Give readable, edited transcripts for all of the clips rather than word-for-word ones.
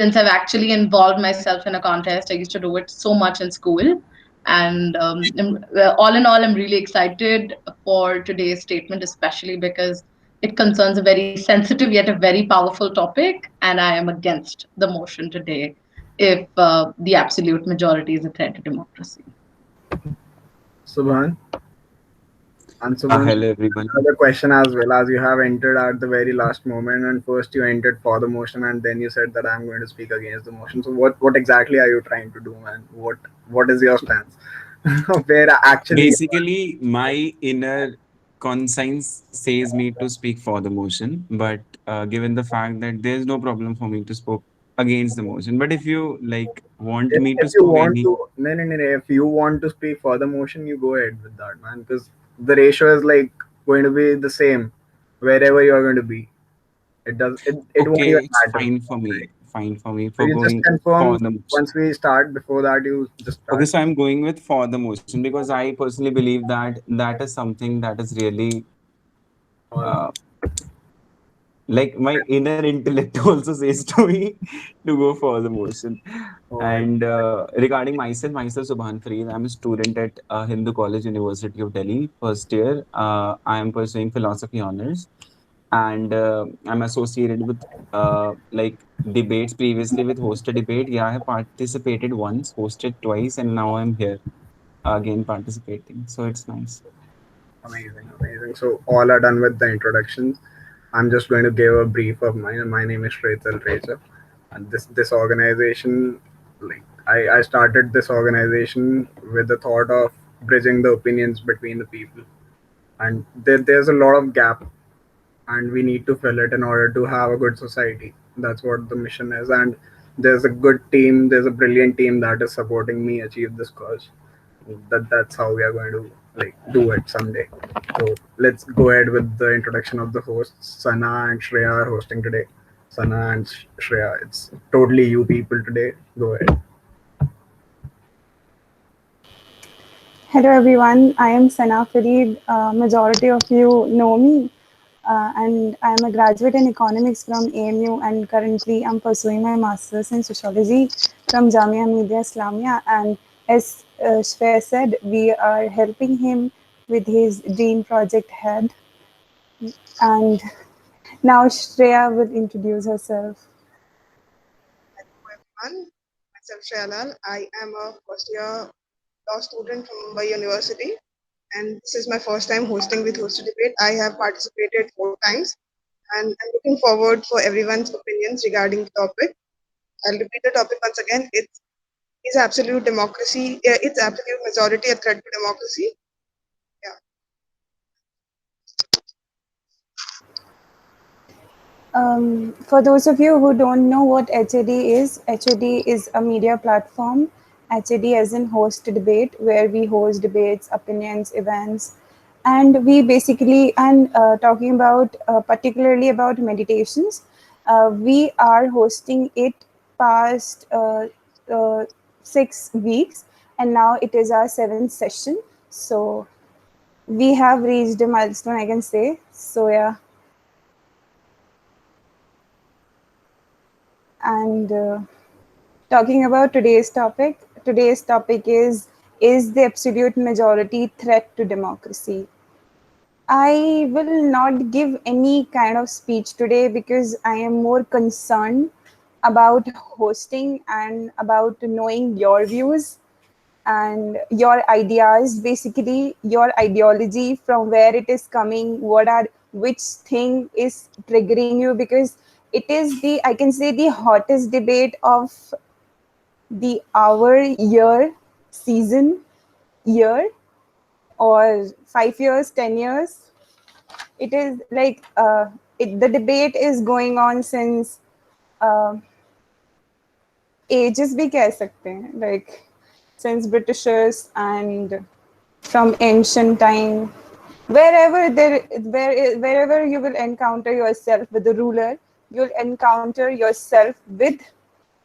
since I've actually involved myself in a contest. I used to do it so much in school. And well, all in all, I'm really excited for today's statement, especially because it concerns a very sensitive yet a very powerful topic. And I am against the motion today if the absolute majority is a threat to democracy. Subhan. And Subhan, Hello everyone. another question as well, as you have entered at the very last moment, and first you entered for the motion, and then you said that I'm going to speak against the motion. So what exactly are you trying to do, man? What is your stance? Where actually you are? Basically, my inner conscience says me to speak for the motion, but given the fact that there's no problem for me to speak against the motion, but if you like want me to If you speak want any, to, no. If you want to speak for the motion, you go ahead with that, man. Because the ratio is like going to be the same wherever you are going to be. It won't even okay, it's matter. fine for me So for you just going for confirm the motion. once we start. Before that, you just Okay, start. so I'm going with for the motion because I personally believe that that is something that is really All uh, like my inner intellect also says to me to go for the motion. right. And regarding myself, Subhan Fareed, I'm a student at Hindu College, University of Delhi, first year. I am pursuing philosophy honors, and I'm associated with like debates previously with hosted debate. Yeah, I have participated once, hosted twice, and now I'm here again participating. So it's nice. Amazing, amazing. So all are done with the introductions. I'm just going to give a brief of mine. My name is Shretal Reja, and this organization, like I started this organization with the thought of bridging the opinions between the people, and there's a lot of gap, and we need to fill it in order to have a good society. That's what the mission is, and there's a good team. There's a brilliant team that is supporting me achieve this cause. That's how we are going to like do it someday. So let's go ahead with the introduction of the hosts. Sana and Shreya are hosting today. Sana and Shreya, it's totally you people today. Go ahead. Hello everyone, I am Sana Fareed. Majority of you know me, and I am a graduate in economics from AMU, and currently I'm pursuing my master's in sociology from Jamia Millia Islamia. And as Shreya said, we are helping him with his dream project head. And now Shreya will introduce herself. Everyone. Myself Shailal. I am a first year law student from Mumbai University, and this is my first time hosting with Hosted Debate. I have participated 4 times, and I'm looking forward for everyone's opinions regarding the topic. I'll repeat the topic once again. Is absolute democracy, it's absolute majority a threat to democracy? Yeah. For those of you who don't know what HAD is a media platform. HAD as in host debate, where we host debates, opinions, events, and we basically and talking about particularly about meditations. We are hosting it past uh, 6 weeks, and now it is our seventh session. So we have reached a milestone, I can say. So yeah. And talking about today's topic is the absolute majority threat to democracy? I will not give any kind of speech today because I am more concerned about hosting and about knowing your views and your ideas, basically your ideology, from where it is coming, which thing is triggering you, because it is the, I can say, the hottest debate of the hour, year, season, year, or 5 years, 10 years. It is like the debate is going on since uh, ages भी कह सकते हैं, like since Britishers and from ancient time. Wherever you will encounter yourself with a ruler, you'll encounter yourself with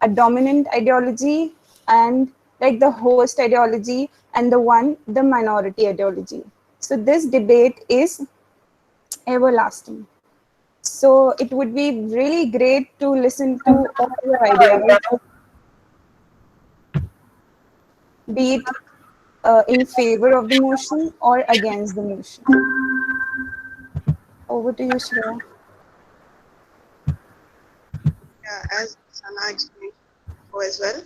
a dominant ideology, and like the host ideology, and the minority ideology. So this debate is everlasting. So it would be really great to listen to all your ideas, be it in favor of the motion or against the motion. Over to you, Shreya. Yeah, as Sana explained before as well,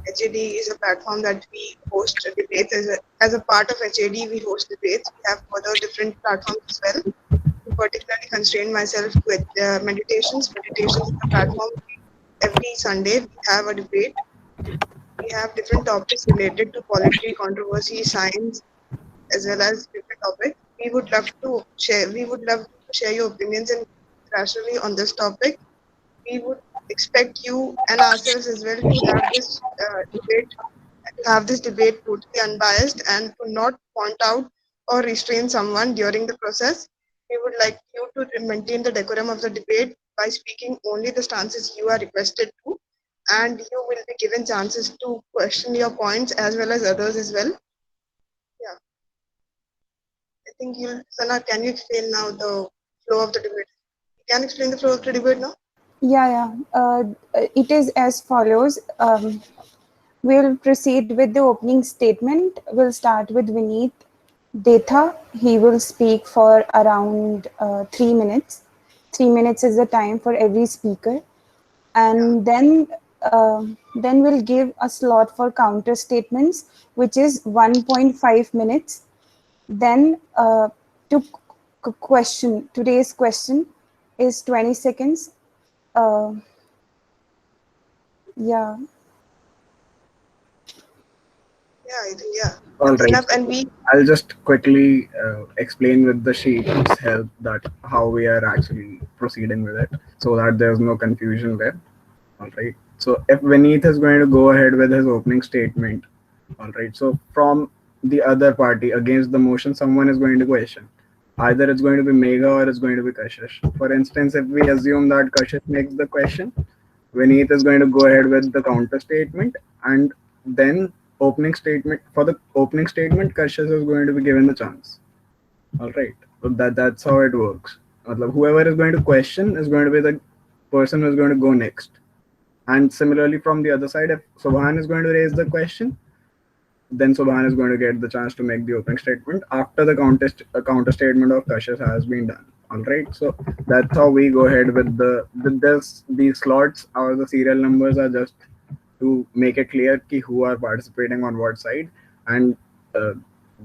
HAD is a platform that we host debates. As a part of HAD, we host debates. We have other different platforms as well. To particularly constrain myself to meditations. Meditations is a platform. Every Sunday, we have a debate. We have different topics related to polity, controversy, science, as well as different topics. We would love to share. We would love to share your opinions and rationally on this topic. We would expect you and ourselves as well to have this debate, totally unbiased and to not point out or restrain someone during the process. We would like you to maintain the decorum of the debate by speaking only the stances you are requested to, and you will be given chances to question your points as well as others as well. Yeah, I think you, Sana, can you explain now the flow of the debate? You can explain the flow of the debate now? Yeah. It is as follows. We'll proceed with the opening statement. We'll start with Vineet Detha. He will speak for around 3 minutes. 3 minutes is the time for every speaker. And then we'll give a slot for counter statements, which is 1.5 minutes. Then today's question is 20 seconds. Uh, yeah. Yeah, I think, yeah. All That's right. enough. And we, I'll just quickly explain with the sheets help that how we are actually proceeding with it, so that there's no confusion there. All right. So if Vineet is going to go ahead with his opening statement, all right. So from the other party against the motion, someone is going to question. Either it's going to be Mega or it's going to be Kashish. For instance, if we assume that Kashish makes the question, Vineet is going to go ahead with the counter statement, and then opening statement for the opening statement, Kashish is going to be given the chance. All right. So that's how it works. Whoever is going to question is going to be the person who is going to go next. And similarly, from the other side, if Subhan is going to raise the question, then Subhan is going to get the chance to make the opening statement after the counter statement of Kashish has been done. All right, so that's how we go ahead with these slots or the serial numbers are just to make it clear ki who are participating on what side, and uh,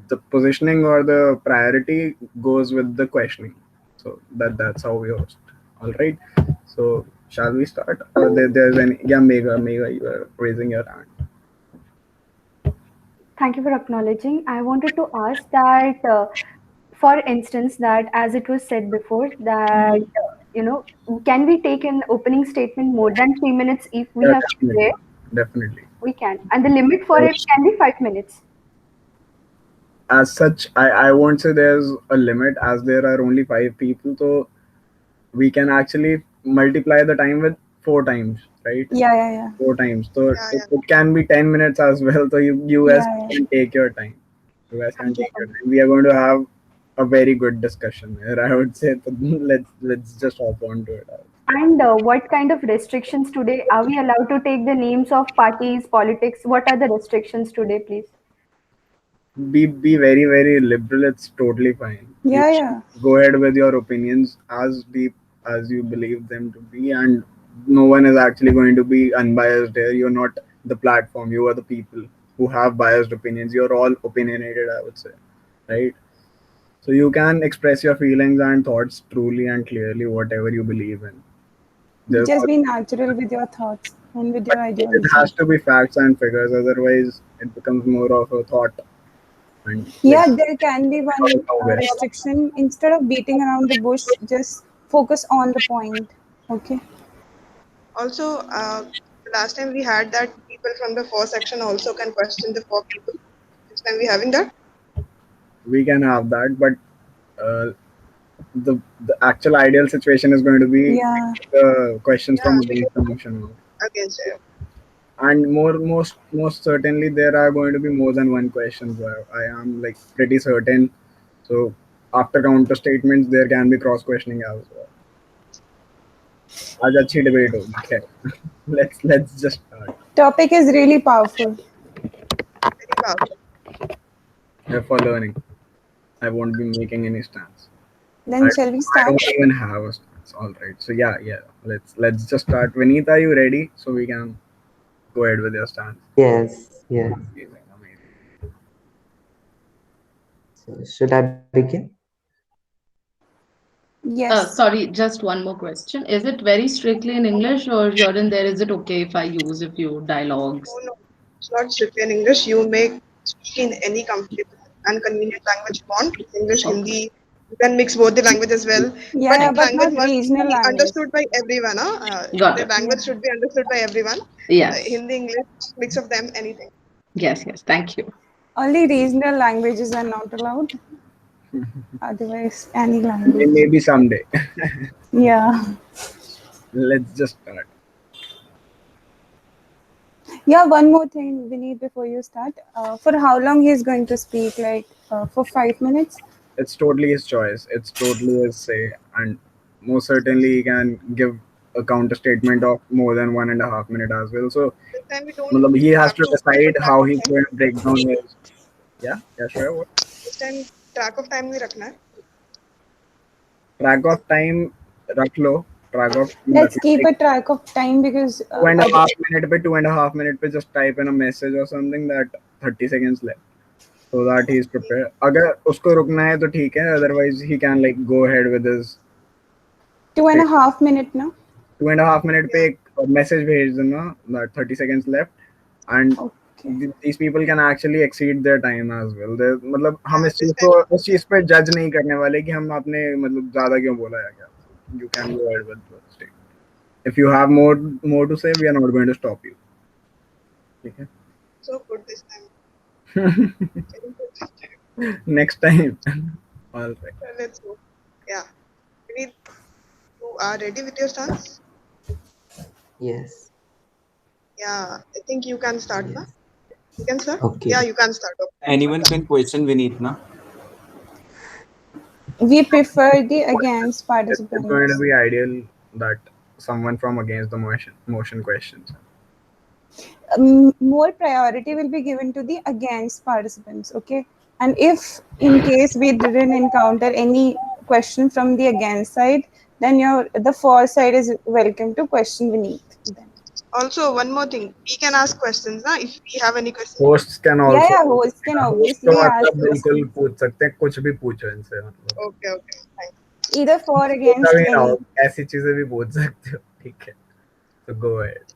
the positioning or the priority goes with the questioning. So that's how we host. All right, so shall we start? Or there's any, yeah, Mega, you are raising your hand. Thank you for acknowledging. I wanted to ask that, for instance, that as it was said before, that can we take an opening statement more than 3 minutes if we Yeah, have definitely, prepared? definitely. We can, and the limit for it can be 5 minutes. As such, I won't say there's a limit as there are only 5 people, so we can actually multiply the time with 4 times, right? Yeah. 4 times. So yeah, yeah. it can be 10 minutes as well. So you guys Yeah. can take your time. You guys can take Okay. your time. We are going to have a very good discussion here. I would say that let's just hop on to it. And what kind of restrictions today? Are we allowed to take the names of parties, politics? What are the restrictions today, please? Be very liberal. It's totally fine. You Yeah. go ahead with your opinions as deep as you believe them to be, and no one is actually going to be unbiased here. You're not the platform. You are the people who have biased opinions. You're all opinionated, I would say, right? So you can express your feelings and thoughts truly and clearly, whatever you believe in. There's Just be natural with your thoughts and with But your it ideology. has to be facts and figures, otherwise it becomes more of a thought. And Yeah, there can be one nowhere. restriction. Instead of beating around the bush, just focus on the point. Okay. Also, the last time we had that people from the four section also can question the four people. This time we having that? We can have that, but uh, the actual ideal situation is going to be Yeah. the questions Yeah, from against the motion. against it. And most certainly there are going to be more than one question. I am like pretty certain. So after counter statements, there can be cross questioning as well. आज अच्छी debate होगी खैर. Let's just start. Topic is really powerful. Very powerful. For learning, I won't be making any stance. Then shall we I start? don't even have a stance. All right. So yeah. Let's just start. Vineet, are you ready? So we can go ahead with your stance. Yes, yes. Amazing, amazing. So should I begin? Yes. Sorry, just one more question. Is it very strictly in English, or here and there is it okay if I use a few dialogues? No, no, it's not strictly in English. You may speak in any comfortable and convenient language you want. English, Okay. Hindi. You can mix both the language as well. But Yeah, Thank but language not must regional be language. understood by everyone. you. Got The it. language Yeah. should be understood by everyone. Yes. Hindi, English, mix of them, anything. Yes, yes. Thank you. Only regional languages are not allowed. Otherwise, any language. Maybe someday. Yeah. Let's just start. Yeah, one more thing, Vineet, before you start. For how long he is going to speak? Like for 5 minutes? It's totally his choice. It's totally his say, and most certainly he can give a counter statement of more than 1.5 minute as well. So, This time we don't matlab, he has have to to keep a decide track how of he's time. going to break down his. Yeah, sure. What? This time track of time नहीं रखना है. Track of time, रख लो. Track of time Let's रख लो. keep Like a track of time because 2.5 minute पे 2.5 minute पे just type in a message or something that 30 seconds left. So that he is prepared. अगर उसको रुकना है तो ठीक है. Otherwise he can like go ahead with his 2.5 minutes now. 2.5 minute पे एक message भेज देना that 30 seconds left, and Okay. these people can actually exceed their time as well. मतलब हम Yeah, इस चीज this को time उस चीज पे जज नहीं करने वाले कि हम आपने मतलब ज्यादा क्यों बोला है क्या. You can go ahead with the statement. If you have more to say, we are not going to stop you. ठीक है. so good this time. Very good. Next time. All right. Let's go. Yeah. Vineet, you are ready with your stance? Yes. Yeah, I think you can start now. Yes. You can start? Okay. Yeah, you can start. Okay. Anyone can question Vineet, na? We prefer the against It's going participants. to be ideal that someone from against the motion questions. More priority will be given to the against participants. Okay. And if in case we didn't encounter any question from the against side, then the for side is welcome to question Vineet. Then. Also, one more thing. We can ask questions ना if we have any questions. Hosts can also. Yeah, host can Host obviously तो ask मतलब बिल्कुल questions. पूछ सकते हैं. कुछ भी पूछो इनसे मतलब. Okay, okay. Fine. Either for against कभी ना any. हो, ऐसी चीजें भी पूछ सकते हो. ठीक है. So go ahead.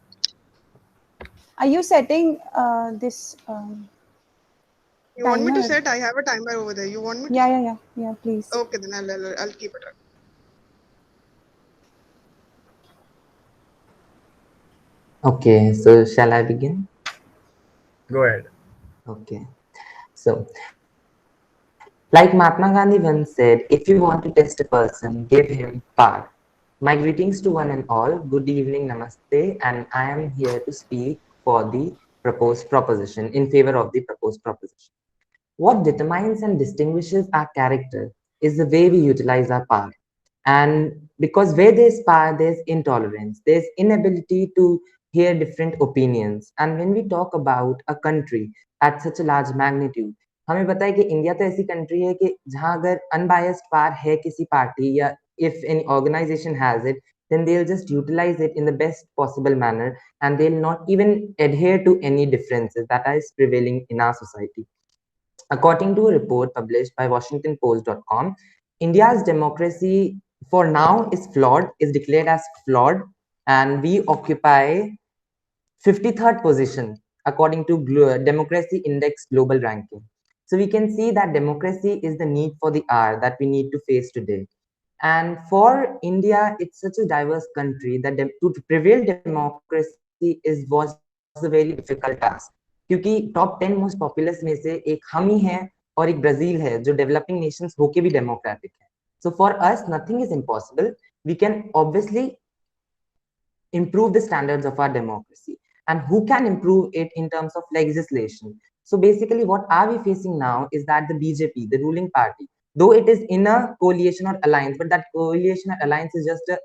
Are you setting this? You want me to Timer. set? I have a timer over there. You want me to? Yeah. Please. Okay, then I'll keep it. Okay. So shall I begin? Go ahead. Okay. So, like Mahatma Gandhi once said, if you want to test a person, give him power. My greetings to one and all. Good evening, namaste, and I am here to speak for the proposed proposition, in favor of the proposed proposition. What determines and distinguishes our character is the way we utilize our power. And because where there's power, there's intolerance, there's inability to hear different opinions. And when we talk about a country at such a large magnitude, हमें पता है कि India तो ऐसी country है कि जहां अगर अनबायस्ड पावर है किसी पार्टी या if any organization has it, then they'll just utilize it in the best possible manner, and they'll not even adhere to any differences that is prevailing in our society. According to a report published by WashingtonPost.com, India's democracy for now is flawed, is declared as flawed, and we occupy 53rd position according to Democracy Index Global Ranking. So we can see that democracy is the need for the hour that we need to face today. And for India, it's such a diverse country that to prevail democracy was a very difficult task. क्योंकि top 10 most populous में से एक हम ही हैं और एक Brazil है जो डेवलपिंग नेशंस होके भी डेमोक्रेटिक है. So for us, nothing is impossible. We can obviously improve the standards of our democracy. And who can improve it in terms of legislation? So basically, what are we facing now is that the BJP, the ruling party, though it is in a coalition or alliance, but that coalition or alliance is just a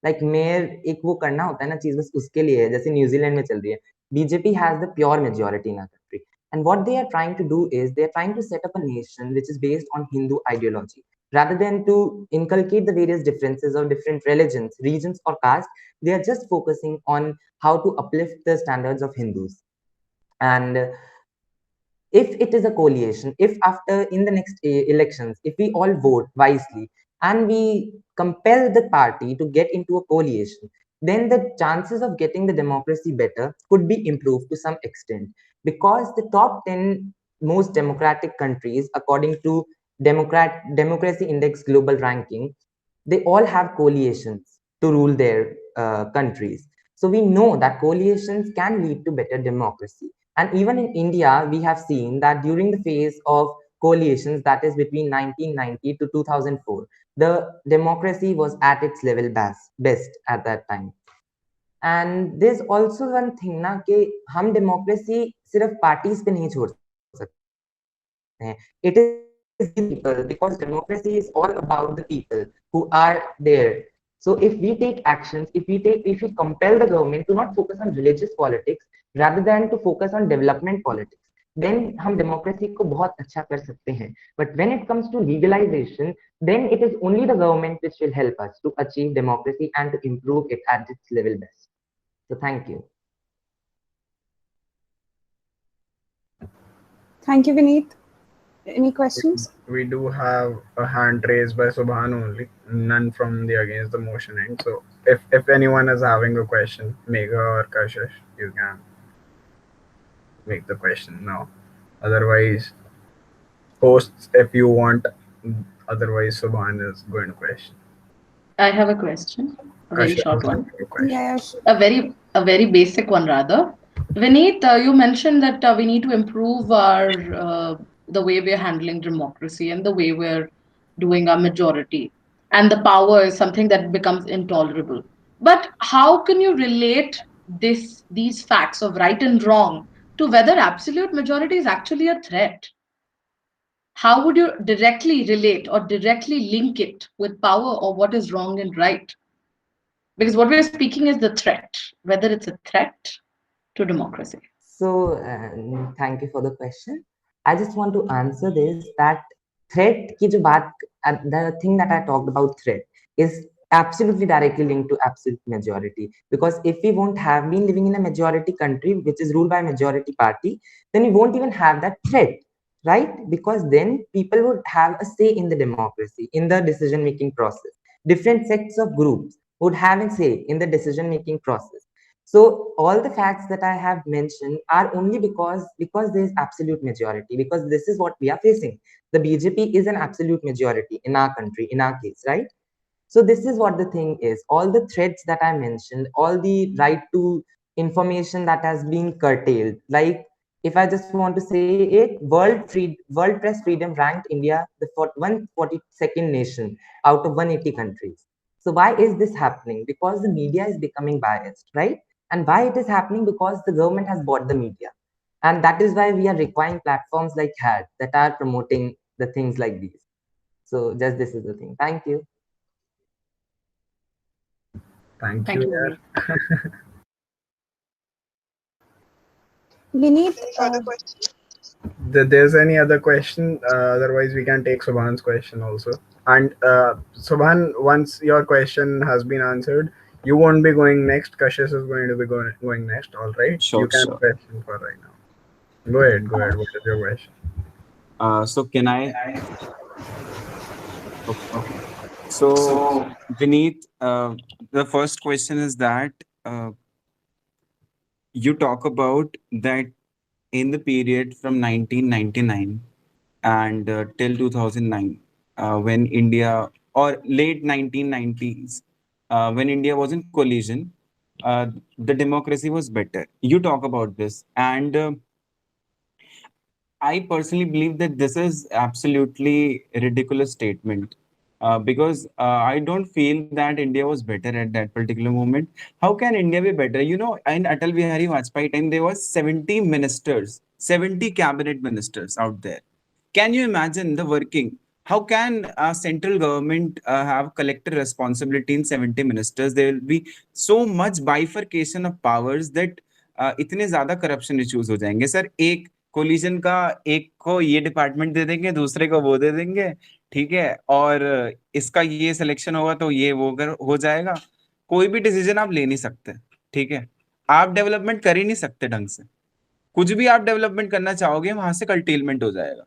like mayor एक वो करना होता है ना चीज, बस उसके लिए है, जैसे न्यूजीलैंड में चल रही है. BJP has the pure majority in our country, and what they are trying to do is they are trying to set up a nation which is based on Hindu ideology. Rather than to inculcate the various differences of different religions, regions, or caste, they are just focusing on how to uplift the standards of Hindus. And if it is a coalition, if after in the next elections, if we all vote wisely and we compel the party to get into a coalition, then the chances of getting the democracy better could be improved to some extent, because the top 10 most democratic countries according to democracy index global ranking, they all have coalitions to rule their countries. So we know that coalitions can lead to better democracy. And even in India, we have seen that during the phase of coalitions, that is between 1990 to 2004, the democracy was at its level best at that time. And there's also one thing na कि हम democracy सिर्फ parties पे नहीं छोड़ सकते हैं. It is we the people, because democracy is all about the people who are there. So if we take actions, if we compel the government to not focus on religious politics rather than to focus on development politics, then हम democracy को बहुत अच्छा कर सकते हैं. But when it comes to legalization, then it is only the government which will help us to achieve democracy and to improve it at its level best. So thank you. Thank you, Vineet. Any questions? We do have a hand raised by Subhan only, none from the against the motion end. So if anyone is having a question, Megha or Kashish, you can make the question now. Otherwise, hosts if you want. Otherwise, Subhan is going to question. I have a question, a very Kashish, short one, your question. Yeah, a very basic one rather. Vineet, you mentioned that we need to improve our the way we're handling democracy and the way we're doing our majority, and the power is something that becomes intolerable. But how can you relate these facts of right and wrong to whether absolute majority is actually a threat? How would you directly relate or directly link it with power or what is wrong and right? Because what we're speaking is the threat, whether it's a threat to democracy. So thank you for the question. I just want to answer this that threat की जो बात, the thing that I talked about threat is absolutely directly linked to absolute majority, because if we won't have been living in a majority country which is ruled by a majority party, then we won't even have that threat, right? Because then people would have a say in the democracy, in the decision making process. Different sects of groups would have a say in the decision making process. So all the facts that I have mentioned are only because there is absolute majority, because this is what we are facing. The BJP is an absolute majority in our country, in our case, right? So this is what the thing is. All the threats that I mentioned, all the right to information that has been curtailed. Like if I just want to say it, World Press Freedom ranked India the 142nd nation out of 180 countries. So why is this happening? Because the media is becoming biased, right? And why it is happening? Because the government has bought the media. And that is why we are requiring platforms like HAD that are promoting the things like these. So just this is the thing. Thank you. Thank Thank you. you, Yaar. Vineet. Vineet, Any further questions? There's any other question? Otherwise, we can take Subhan's question also. And Subhan, once your question has been answered, you won't be going next. Kashish is going to be going next. All right. You Sure, can sure. question for right now. Go ahead. Go ahead. What is your question? So can I? Okay. So Vineet, the first question is that you talk about that in the period from 1999 and till 2009, when India, or late 1990s, when India was in coalition, the democracy was better. You talk about this, and I personally believe that this is absolutely a ridiculous statement. Because I don't feel that India was better at that particular moment. How can India be better? You know, in Atal Bihari Vajpayee time, there was 70 ministers, 70 cabinet ministers out there. Can you imagine the working? How can a central government have collective responsibility in 70 ministers? There will be so much bifurcation of powers that इतने ज्यादा corruption issues हो जाएंगे sir. एक collision का एक को ये department दे देंगे, दूसरे को वो दे देंगे, ठीक है, और इसका ये सिलेक्शन होगा तो ये वो हो जाएगा। कोई भी डिसीजन आप ले नहीं सकते, ठीक है, आप डेवलपमेंट कर ही नहीं सकते ढंग से। कुछ भी आप डेवलपमेंट करना चाहोगे वहां से कर्टेलमेंट हो जाएगा।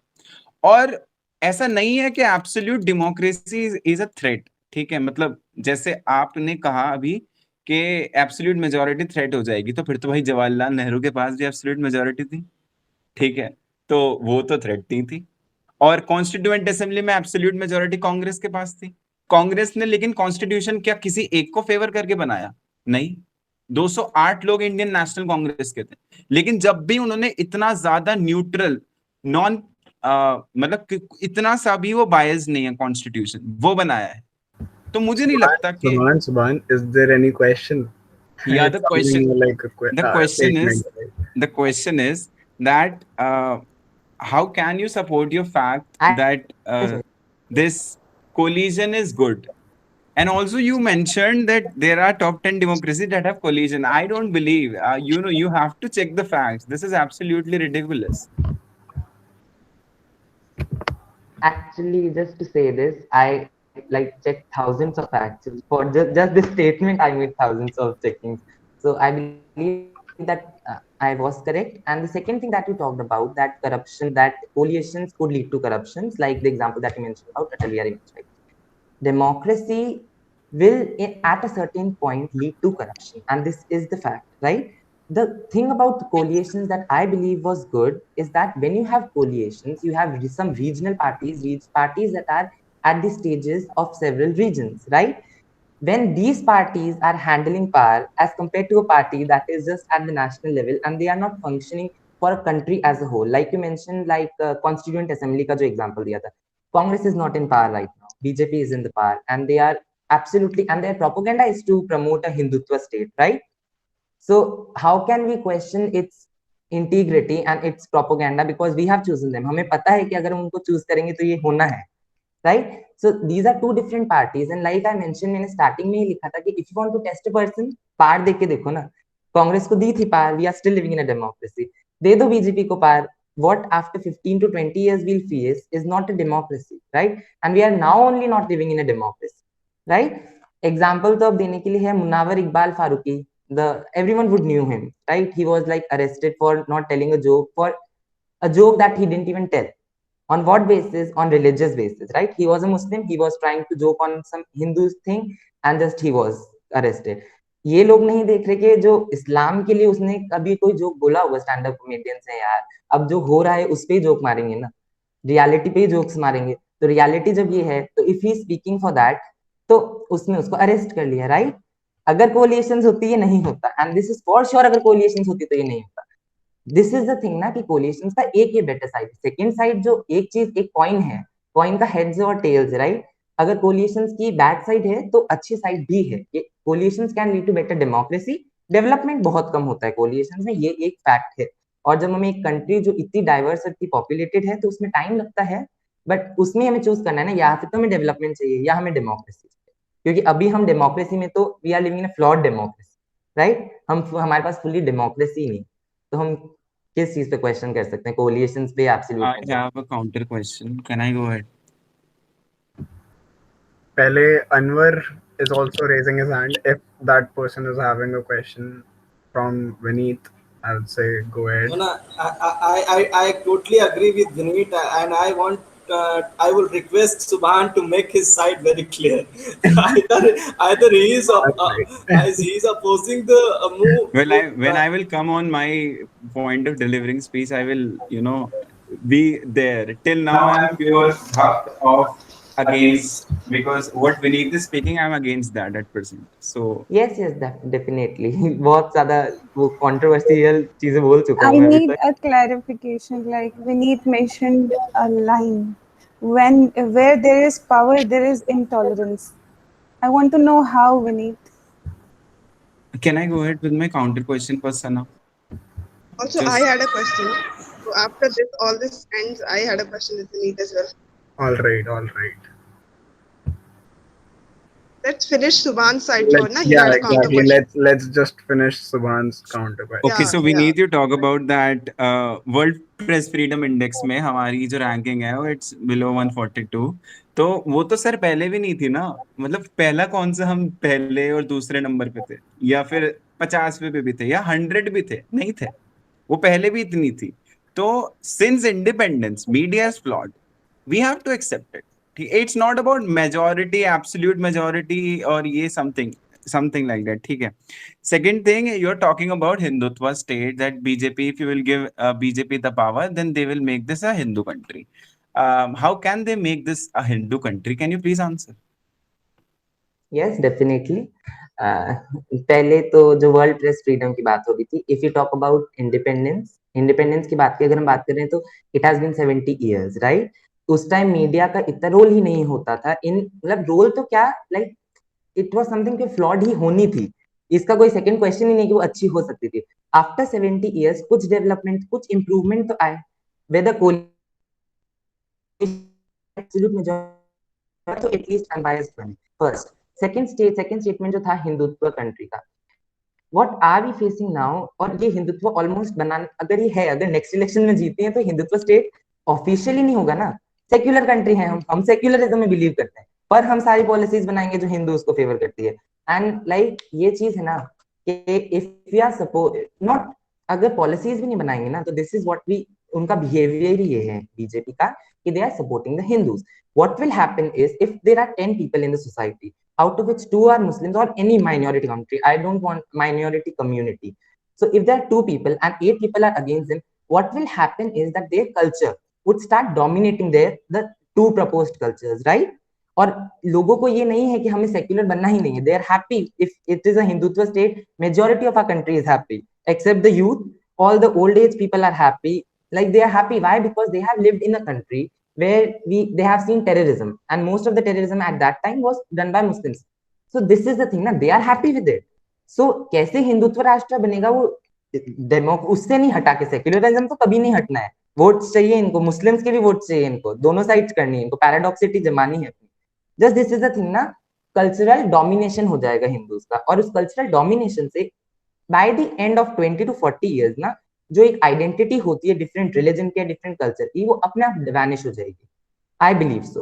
और ऐसा नहीं है कि absolute democracy is a threat, ठीक है, मतलब जैसे आपने कहा अभी कि एब्सोल्यूट मेजोरिटी थ्रेट हो जाएगी, तो फिर तो भाई जवाहरलाल नेहरू के पास भी एब्सोल्यूट मेजोरिटी थी, ठीक है, तो वो तो थ्रेट नहीं थी। और कॉन्स्टिट्यूएंट असेंबली में एब्सोल्यूट मेजोरिटी कांग्रेस के पास थी। कांग्रेस ने लेकिन कॉन्स्टिट्यूशन क्या किसी एक को फेवर करके बनाया? नहीं, 208 लोग इंडियन नेशनल कांग्रेस के थे, लेकिन जब भी उन्होंने इतना ज्यादा न्यूट्रल, नॉन मतलब इतना सा भी वो बायस नहीं है कॉन्स्टिट्यूशन, वो बनाया है। तो मुझे नहीं लगता कि Subhan, is there any question? yeah, It's something like a statement. the question is that how can you support your fact that this collision is good? And also you mentioned that there are top 10 democracies that have collision. I don't believe, you have to check the facts. This is absolutely ridiculous. Actually, just to say this, I like checked thousands of facts. For just this statement, I made thousands of checkings. So I believe that I was correct. And the second thing that you talked about, that corruption, that coalitions could lead to corruptions, like the example that you mentioned about Atal Bihari Vajpayee. Democracy will, at a certain point, lead to corruption. And this is the fact, right? The thing about the coalitions that I believe was good is that when you have coalitions, you have some regional parties, parties that are at the stages of several regions, right? When these parties are handling power as compared to a party that is just at the national level and they are not functioning for a country as a whole, like you mentioned, like Constituent Assembly ka jo example diya tha. Congress is not in power right now. BJP is in the power, and they are absolutely, and their propaganda is to promote a Hindutva state, right? So how can we question its integrity and its propaganda, because we have chosen them? हमें पता है कि अगर हम उनको choose करेंगे तो ये होना है, right? So these are two different parties, and like I mentioned, मैंने starting में ही लिखा था कि if you want to test a person, पार देख के देखो ना। कांग्रेस को दी थी पार, we are still living in a democracy. दे दो बीजेपी को पार, what after 15 to 20 years we'll face is not a democracy, right? And we are now only not living in a democracy, right? Example तो अब देने के लिए है Munawar Iqbal Farooqui. Everyone would knew him, right? He was like arrested for not telling a joke, for a joke that he didn't even tell. On what basis? On religious basis, right? He was a Muslim, he was trying to joke on some Hindu thing, and just he was arrested. ये लोग नहीं देख रहे कि जो इस्लाम के लिए उसने कभी कोई जोक बोला होगा स्टैंड अप कॉमेडियन से, यार अब जो हो रहा है उस पे ही जोक मारेंगे ना, रियलिटी पे ही जोक्स मारेंगे। तो रियलिटी जब ये है तो if he speaking for that, तो उसने उसको अरेस्ट कर लिया, राइट? अगर कोलिएशंस होती है नहीं होता, and this is for sure, अगर कोलिएशंस होती तो ये नहीं होता। दिस इज द थिंग ना कि कोलिएशंस का एक ये बेटर साइड, सेकंड साइड जो एक चीज, एक कॉइन है, कॉइन का हेड्स और टेल्स, राइट? अगर कोलिएशंस की बैड साइड है तो अच्छी साइड भी है। ये coalitions can lead to better democracy, development बहुत कम होता है कोलिएशंस में, ये एक फैक्ट है। और जब हमें एक कंट्री जो इतनी डाइवर्स, इतनी पॉपुलेटेड है, तो उसमें टाइम लगता है, बट उसमें हमें चूज करना है ना, या फिर तो हमें डेवलपमेंट चाहिए या हमें डेमोक्रेसी, क्योंकि अभी हम डेमोक्रेसी में तो we are living in a flawed democracy, right? हमारे पास फुल्ली डेमोक्रेसी नहीं, तो हम किस चीज पे क्वेश्चन कर सकते हैं? कोलिएशंस पे, absolute. I have a counter question. Can I go ahead? Pele Anwar is also raising his hand. If that person is having a question from Vineet, I would say go ahead. No, I totally agree with Vineet, and I want I will request Subhan to make his side very clear. either he is he is opposing the move. When I will come on my point of delivering speech, I will be there. Till now, I'm pure of against, because what Vineet is speaking, I'm against that at present. So yes, definitely. बहुत ज़्यादा वो controversial चीजें बोल चुका I हूँ मैं अभी need तक। a clarification. Like Vineet mentioned a line, where there is power, there is intolerance. I want to know how, Vineet. can I go ahead with my counter question for Sana? Also, I had a question. So after this, all this ends, I had a question with Vineet as well. All right, all right. Let's finish Subhan's side for na. He Yeah, had a counter exactly. question. Let's just finish Subhan's counter Okay, Yeah, so question. we yeah. need to talk about that world press freedom index में हमारी जो ranking है वो it's below 142. तो वो तो sir पहले भी नहीं थी ना, मतलब पहला कौन सा हम पहले और दूसरे नंबर पे थे, या फिर 50वें पे भी थे, या 100 भी थे, नहीं थे, वो पहले भी इतनी थी. तो since independence media is flawed, we have to accept it. It's not about majority, absolute majority और ये समथिंग लाइक दैट. ठीक है. Second thing, you're talking about Hindutva state, that BJP, if you will give BJP the power, then they will make this a Hindu country. How can they make this a Hindu country? Can you please answer? Yes definitely. पहले तो जो world press freedom की बात हो रही थी, if you talk about independence की बात की अगर हम बात करें तो इट हैज बीन 70 इयर्स, राइट. उस टाइम मीडिया का इतना रोल ही नहीं होता था इन, मतलब रोल तो क्या, लाइक इट वाज समथिंग कि फ्लॉड ही होनी थी. इसका कोई सेकंड क्वेश्चन ही नहीं कि वो अच्छी हो सकती थी. आफ्टर 70 इयर्स कुछ डेवलपमेंट, कुछ इंप्रूवमेंट तो आए. वेदर एब्सोल्यूट मेजॉरिटी तो एटलीस्ट अनबायस्ड बने. फर्स्ट. सेकंड स्टेटमेंट जो था हिंदुत्व कंट्री का, what are we facing now. और ये हिंदुत्व ऑलमोस्ट बनाने, अगर ये है, अगर नेक्स्ट इलेक्शन में जीते हैं तो हिंदुत्व स्टेट ऑफिशियली नहीं होगा ना. सेक्युलर कंट्री है, हम सेक्युलरिज्म में बिलीव करते हैं, पर हम सारी पॉलिसीज बनाएंगे जो हिंदूज को फेवर करती है. एंड लाइक ये चीज है ना कि if we are suppose not, अगर पॉलिसीज भी नहीं बनाएंगे ना, तो दिस इज व्हाट वी, उनका बिहेवियर ही ये है बीजेपी का कि they are supporting the Hindus. What will happen is, if there are 10 people in the society, out of which 2 are Muslims, or any minority country, I don't want minority community. So if there are 2 people and 8 people are against them, what will happen is that their culture would start dominating the 2 proposed cultures, right? और लोगों को ये नहीं है कि हमें secular बनना ही नहीं है. They are happy if it is a Hindutva state. Majority of our country is happy except the youth. All the old age people are happy. Like they are happy. Why? Because they have lived in a country where they have seen terrorism, and most of the terrorism at that time was done by Muslims. So this is the thing, na, they are happy with it. So कैसे हिंदुत्व राष्ट्र बनेगा वो, उससे नहीं हटा के, secularism तो कभी नहीं हटना है. वोट्स चाहिए इनको, मुस्लिम्स के भी वोट्स चाहिए इनको, दोनों साइड्स करनी है इनको, पैराडॉक्सिटी जमानी है अपनी. Just this is the thing ना, कल्चरल डोमिनेशन हो जाएगा हिंदूज का, और उस कल्चरल डोमिनेशन से by the end of 20 to 40 years ना, जो एक आइडेंटिटी होती है डिफरेंट रिलीजन के, डिफरेंट कल्चर की, वो अपने आप वैनिश हो जाएगी. I believe so.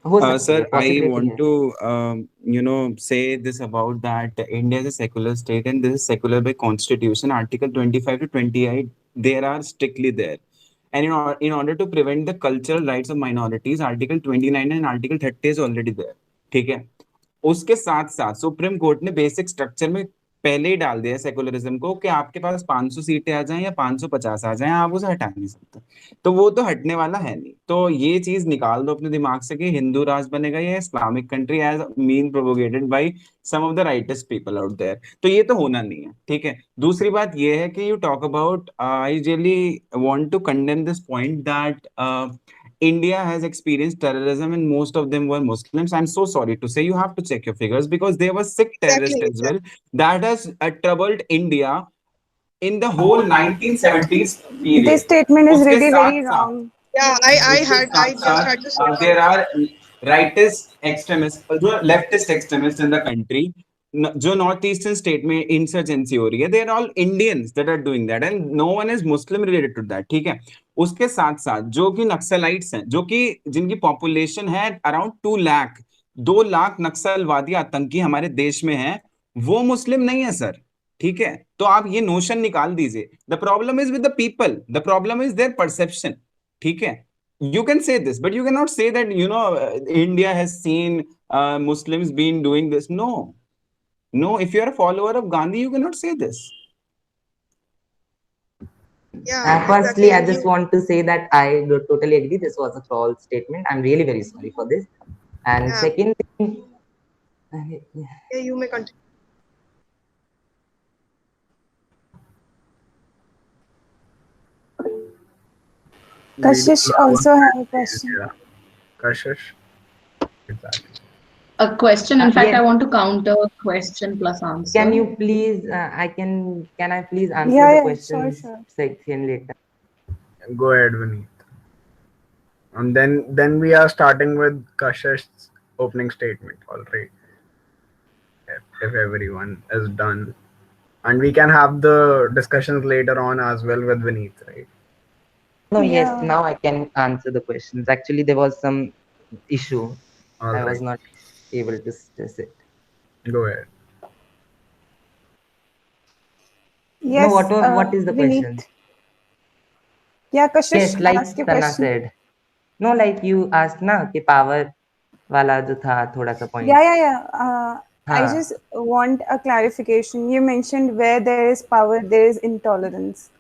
हो सकती है, Sir, I पॉसिबिलिटी want है. to say this about that India is a secular state, and this is secular by constitution. Article 25 to 28, there are strictly there. And in order to prevent the cultural rights of minorities, Article 29 and Article 30 is already there. ठीक है. उसके साथ साथ supreme court ने basic structure में पहले ही डाल दिया सेकुलरिज्म को कि आपके पास 500 सीटें आ जाएं या 550 आ जाएं, आप उसे हटा नहीं सकते. तो वो तो हटने वाला है नहीं. तो ये चीज निकाल दो अपने दिमाग से कि हिंदू राज बनेगा या Islamic country, as mean propagated by some of the rightest people out there. तो ये तो होना नहीं है. ठीक है. दूसरी बात ये है कि you talk about, I really want to condemn this point that India has experienced terrorism and most of them were Muslims. I'm so sorry to say, you have to check your figures because there were Sikh terrorists Exactly, as well exactly. that has troubled India in the whole 1970s period. This statement is उसके really साथ very साथ wrong. Yeah, उसके I साथ just had to say साथ about there that. are rightist extremists, जो leftist extremists in the country, जो north eastern state में insurgency हो रही है, they are all Indians that are doing that and no one is Muslim related to that. ठीक है. उसके साथ साथ जो कि नक्सलाइट्स हैं, जो कि जिनकी पॉपुलेशन है अराउंड 2 लाख, 2 लाख नक्सलवादी आतंकी हमारे देश में हैं, वो मुस्लिम नहीं है सर. ठीक है. तो आप ये नोशन निकाल दीजिए. The problem is with the people, the problem is their perception. ठीक है. You can say this, but you cannot say that, India has seen Muslims been doing this. No. No, if you are a follower of Gandhi, you cannot say this. Yeah, Firstly, exactly. I And just you, want to say that I totally agree. This was a troll statement. I'm really very sorry for this. And yeah, second thing, yeah, you may continue. Kashish also have a question. Yeah. Kashish. Exactly. A question. In fact, yes. I want to counter question plus answer. Can you please? Can I please answer Yeah, the yeah, question sure. section later? Go ahead, Vineet. And then we are starting with Kashish's opening statement. All right, if everyone is done, and we can have the discussions later on as well with Vineet, right? No, yes, Yeah. now I can answer the questions. Actually, there was some issue. All I was right, not able to stress it. go ahead. No, Yes, what is the question? Vineet. Yeah, Kashish, Yes, like ask your Sana question. said. No, like you asked ना कि power वाला जो था थोड़ा सा Yeah, point. yeah, yeah. I हाँ. just want a clarification. You mentioned where there is power, there is intolerance.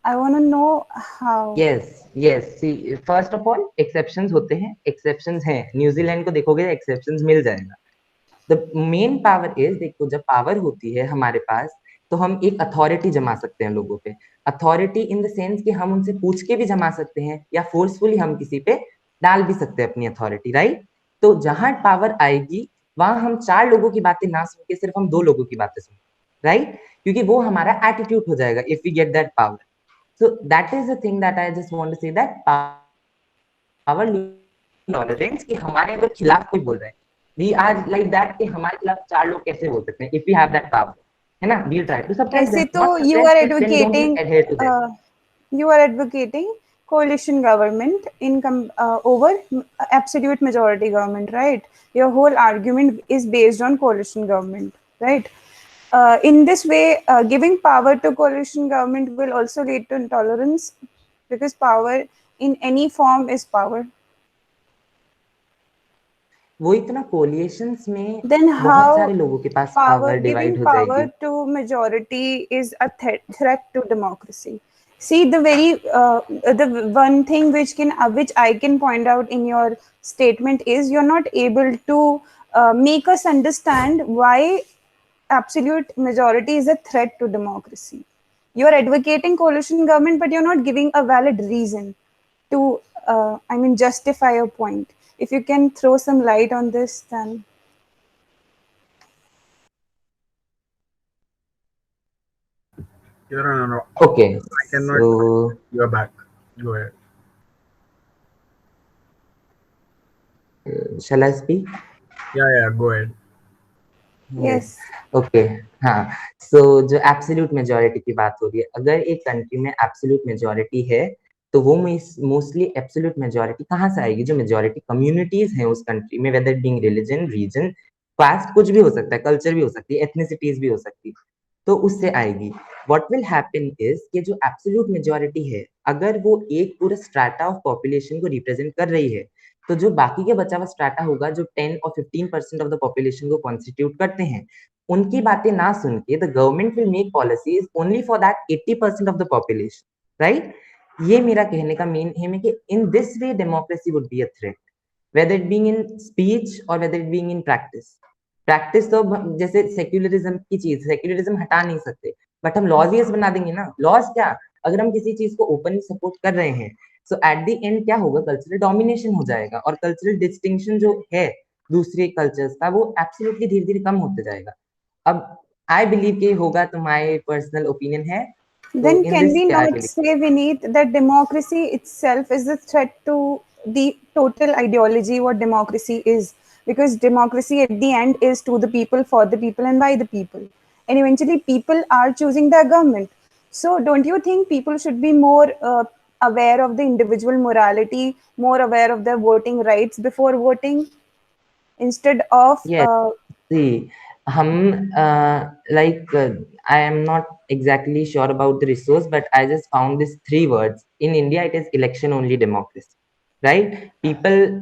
I want to know how. Yes, see, first of all exceptions होते हैं, एक्सेप्शंस हैं. New Zealand को देखोगे exceptions मिल जाएगा. The main power is, देखो जब power होती है हमारे पास, तो हम एक अथॉरिटी जमा सकते हैं लोगों पे. अथॉरिटी इन द सेंस कि हम उनसे पूछ के भी जमा सकते हैं, या फोर्सफुली हम किसी पे डाल भी सकते हैं अपनी अथॉरिटी, राइट. तो जहां पावर आएगी वहां हम चार लोगों की बातें ना सुन के सिर्फ हम दो लोगों की बातें सुन, राइट. क्योंकि वो हमारा एटीट्यूड हो जाएगा if we get that power. So that is the thing that I just want to say, that power tolerance कि हमारे अगर खिलाफ कोई बोल रहा है, we are like that कि हमारे खिलाफ चार लोग कैसे बोल सकते हैं if we have that power, है ना. We'll try to suppress ऐसे them, तो not suppress, but then don't advocating, adhere to them. uh, you are advocating coalition government over absolute majority government, right? Your whole argument is based on coalition government, right? In this way, giving power to coalition government will also lead to intolerance, because power in any form is power. वो इतना coalitions में Then बहुत how सारे लोगों के पास power, power giving divide हो power जाएगी. to majority is a threat to democracy? See, the one thing which I can point out in your statement is you're not able to make us understand why absolute majority is a threat to democracy. You're advocating coalition government, but you're not giving a valid reason to, justify your point. If you can throw some light on this, then. You're on. Okay, I cannot. so You're back. Go ahead. shall I speak? Yeah, go ahead. Yes. Yes. Okay. हाँ, सो जो absolute majority की बात हो रही है, अगर एक country में एब्सोल्यूट मेजोरिटी है तो वो मोस्टली एब्सोल्यूट मेजोरिटी कहाँ से आएगी? जो मेजोरिटी कम्युनिटीज हैं उस कंट्री में, whether being religion, region, caste, कुछ भी हो सकता है, कल्चर भी हो सकती है, एथनिसिटीज भी हो सकती है, तो उससे आएगी. व्हाट विल हैपन इज कि जो एब्सोल्यूट मेजोरिटी है, अगर वो एक पूरा स्ट्रैटा ऑफ पॉपुलेशन को रिप्रेजेंट कर रही है, तो जो बाकी के बचा हुआ स्ट्रैटा होगा, जो 10 और 15% ऑफ द पॉपुलेशन को कॉन्स्टिट्यूट करते हैं, उनकी बातें ना सुन के the government will make policies only for that 80% of the population, right. ये मेरा कहने का मेन एम है कि in this way democracy would be a threat, whether it being in speech or whether it being in practice. Practice तो जैसे secularism की चीज, सेक्युलरिज्म हटा नहीं सकते, बट हम लॉज यस बना देंगे ना. लॉज क्या, अगर हम किसी चीज को ओपनली सपोर्ट कर रहे हैं, सो एट द एंड क्या होगा, कल्चरल डोमिनेशन हो जाएगा, और कल्चरल डिस्टिंक्शन जो है दूसरे कल्चर्स का, वो एब्सोल्युटली धीरे धीरे कम होते जाएगा. अब आई बिलीव कि होगा, तो माय पर्सनल ओपिनियन है. Then in can this we क्या आई not believe. say, Vineet, that democracy itself is a threat to the total ideology what democracy is? Because democracy at the end is to the people, for the people, and by the people. And eventually, people are choosing their government. So, don't you think people should be more aware of the individual morality, more aware of their voting rights before voting, instead of Yes. See, I am not exactly sure about the resource, but I just found these three words. In India, it is election only democracy, right? People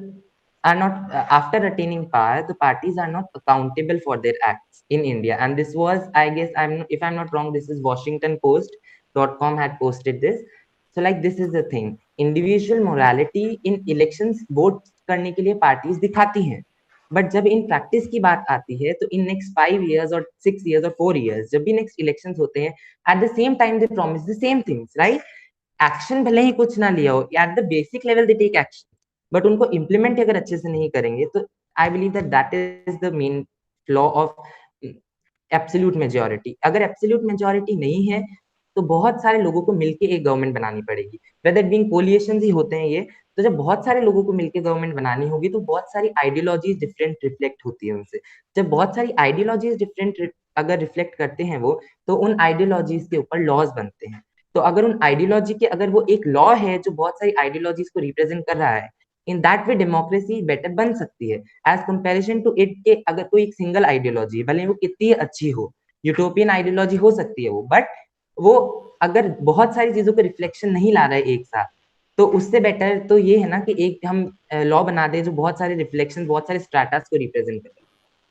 are not, after attaining power, the parties are not accountable for their acts in India. And this was, I guess, if I'm not wrong, this is WashingtonPost.com had posted this. So like, this is the thing. Individual morality in elections, vote करने के लिए parties दिखाती हैं. But जब in practice की बात आती है, तो इन नेक्स्ट 5 years और 6 years और 4 years, जब भी नेक्स्ट इलेक्शंस होते हैं, at the same time they promise the same things, right. Action भले ही कुछ ना लिया हो, at the basic level they take action, but उनको इम्प्लीमेंट अगर अच्छे से नहीं करेंगे, तो I believe that that is the main flaw of absolute majority. अगर एब्सोल्यूट मेजोरिटी नहीं है, तो बहुत सारे लोगों को मिलके एक गवर्नमेंट बनानी पड़ेगी, वेदर बीइंग कोलिएशंस ही होते हैं ये, तो जब बहुत सारे लोगों को मिलकर गवर्नमेंट बनानी होगी तो बहुत सारी आइडियोलॉजीज डिफरेंट रिफ्लेक्ट होती है उनसे। जब बहुत सारी आइडियोलॉजीज डिफरेंट अगर रिफ्लेक्ट करते हैं वो, तो उन आइडियोलॉजीज के ऊपर लॉज बनते हैं। तो अगर उन आइडियोलॉजी के, अगर वो एक लॉ है जो बहुत सारी आइडियोलॉजीज को रिप्रेजेंट कर रहा है, in that way democracy better बन सकती है एज कंपेरिजन टू इट के अगर कोई एक सिंगल आइडियोलॉजी, भले वो कितनी अच्छी हो, यूटोपियन आइडियोलॉजी हो सकती है वो, बट वो अगर बहुत सारी चीजों को रिफ्लेक्शन नहीं ला रहा है एक साथ, तो उससे बेटर तो ये है ना कि एक हम लॉ बना दे जो बहुत सारे रिफ्लेक्शन, बहुत सारे स्ट्रैटास को रिप्रेजेंट करे।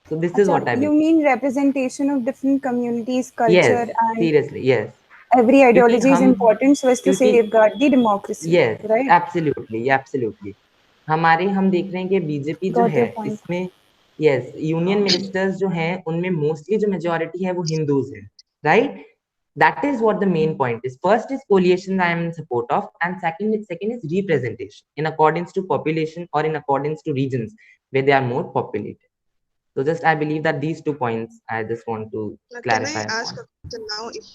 So this is what I You believe. mean representation of different communities, culture, Yes, and seriously, yes. every क्योंकि ideology is हम important so as to क्योंकि safeguard the democracy, yes, right? absolutely, absolutely. हमारे हम देख रहे हैं कि BJP जो Got है your point. इसमें, yes, यूनियन मिनिस्टर्स जो हैं उनमें मोस्टली जो मेजोरिटी है वो हिंदूज है, right? That is what the main point is. First is coalition I am in support of, and second is representation in accordance to population or in accordance to regions where they are more populated. So just I believe that these 2 points I just want to Can I clarify ask upon. a question now, if,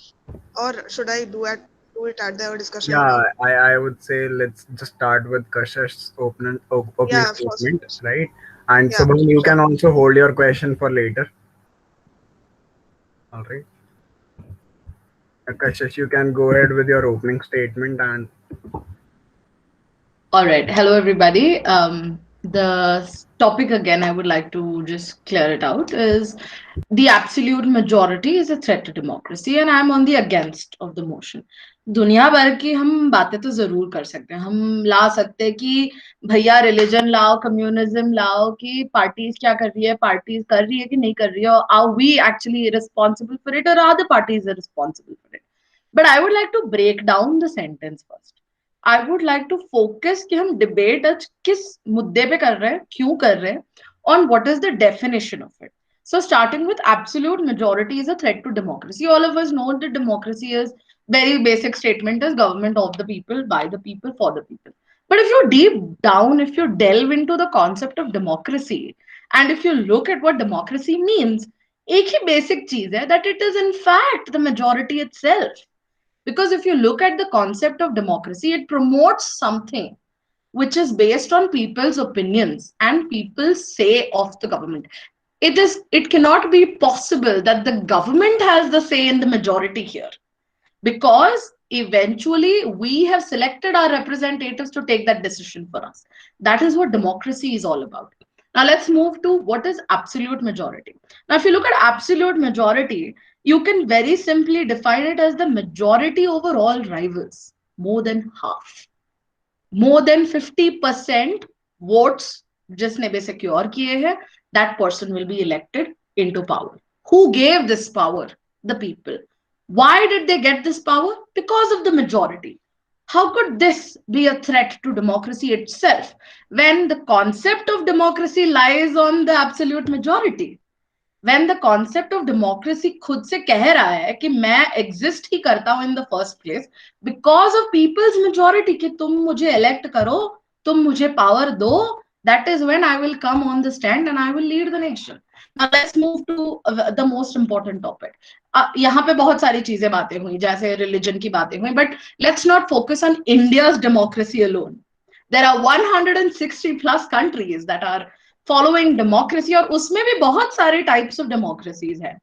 or should I do it at the discussion Yeah, now? I would say let's just start with Kashash's opening Yeah, statement, first. right? And Yeah, Subhan, you sure. can also hold your question for later. All right. Kashash, you can go ahead with your opening statement and All right. Hello, everybody. The topic again, I would like to just clear it out, is the absolute majority is a threat to democracy, and I'm on the against of the motion. दुनिया भर की हम बातें तो जरूर कर सकते हैं, हम ला सकते हैं कि भैया रिलीजन लाओ, कम्युनिज्म लाओ, कि पार्टीज क्या कर रही है, पार्टीज कर रही है कि नहीं कर रही है, are we actually responsible for it और other parties are responsible for it. But I would like to break down the sentence first. I would like to focus कि हम डिबेट आज किस मुद्दे पे कर रहे हैं, क्यों कर रहे हैं, on what is the definition of it. So starting with absolute majority is a threat to democracy. All of us know that democracy is very basic statement is government of the people, by the people, for the people. But if you deep down, if you delve into the concept of democracy, and if you look at what democracy means, एक ही basic चीज है that it is in fact the majority itself. Because if you look at the concept of democracy, it promotes something which is based on people's opinions and people's say of the government. It cannot be possible that the government has the say in the majority here, because eventually we have selected our representatives to take that decision for us. That is what democracy is all about. Now let's move to what is absolute majority. Now if you look at absolute majority, you can very simply define it as the majority over all rivals, more than half, more than 50% votes जिसने भी secure किए हैं, that person will be elected into power. Who gave this power? The people. Why did they get this power? Because of the majority. How could this be a threat to democracy itself when the concept of democracy lies on the absolute majority? When the concept of democracy खुद से कह रहा है कि मैं exist ही करता हूं in the first place because of people's majority, कि तुम मुझे elect करो, तुम मुझे power दो, that is when I will come on the stand and I will lead the nation. Now let's move to the most important topic. यहाँ पे बहुत सारी चीजें बातें हुई, जैसे religion की बातें हुई, but let's not focus on India's democracy alone. There are 160 plus countries that are following democracy, और उसमें भी बहुत सारे types of democracies हैं.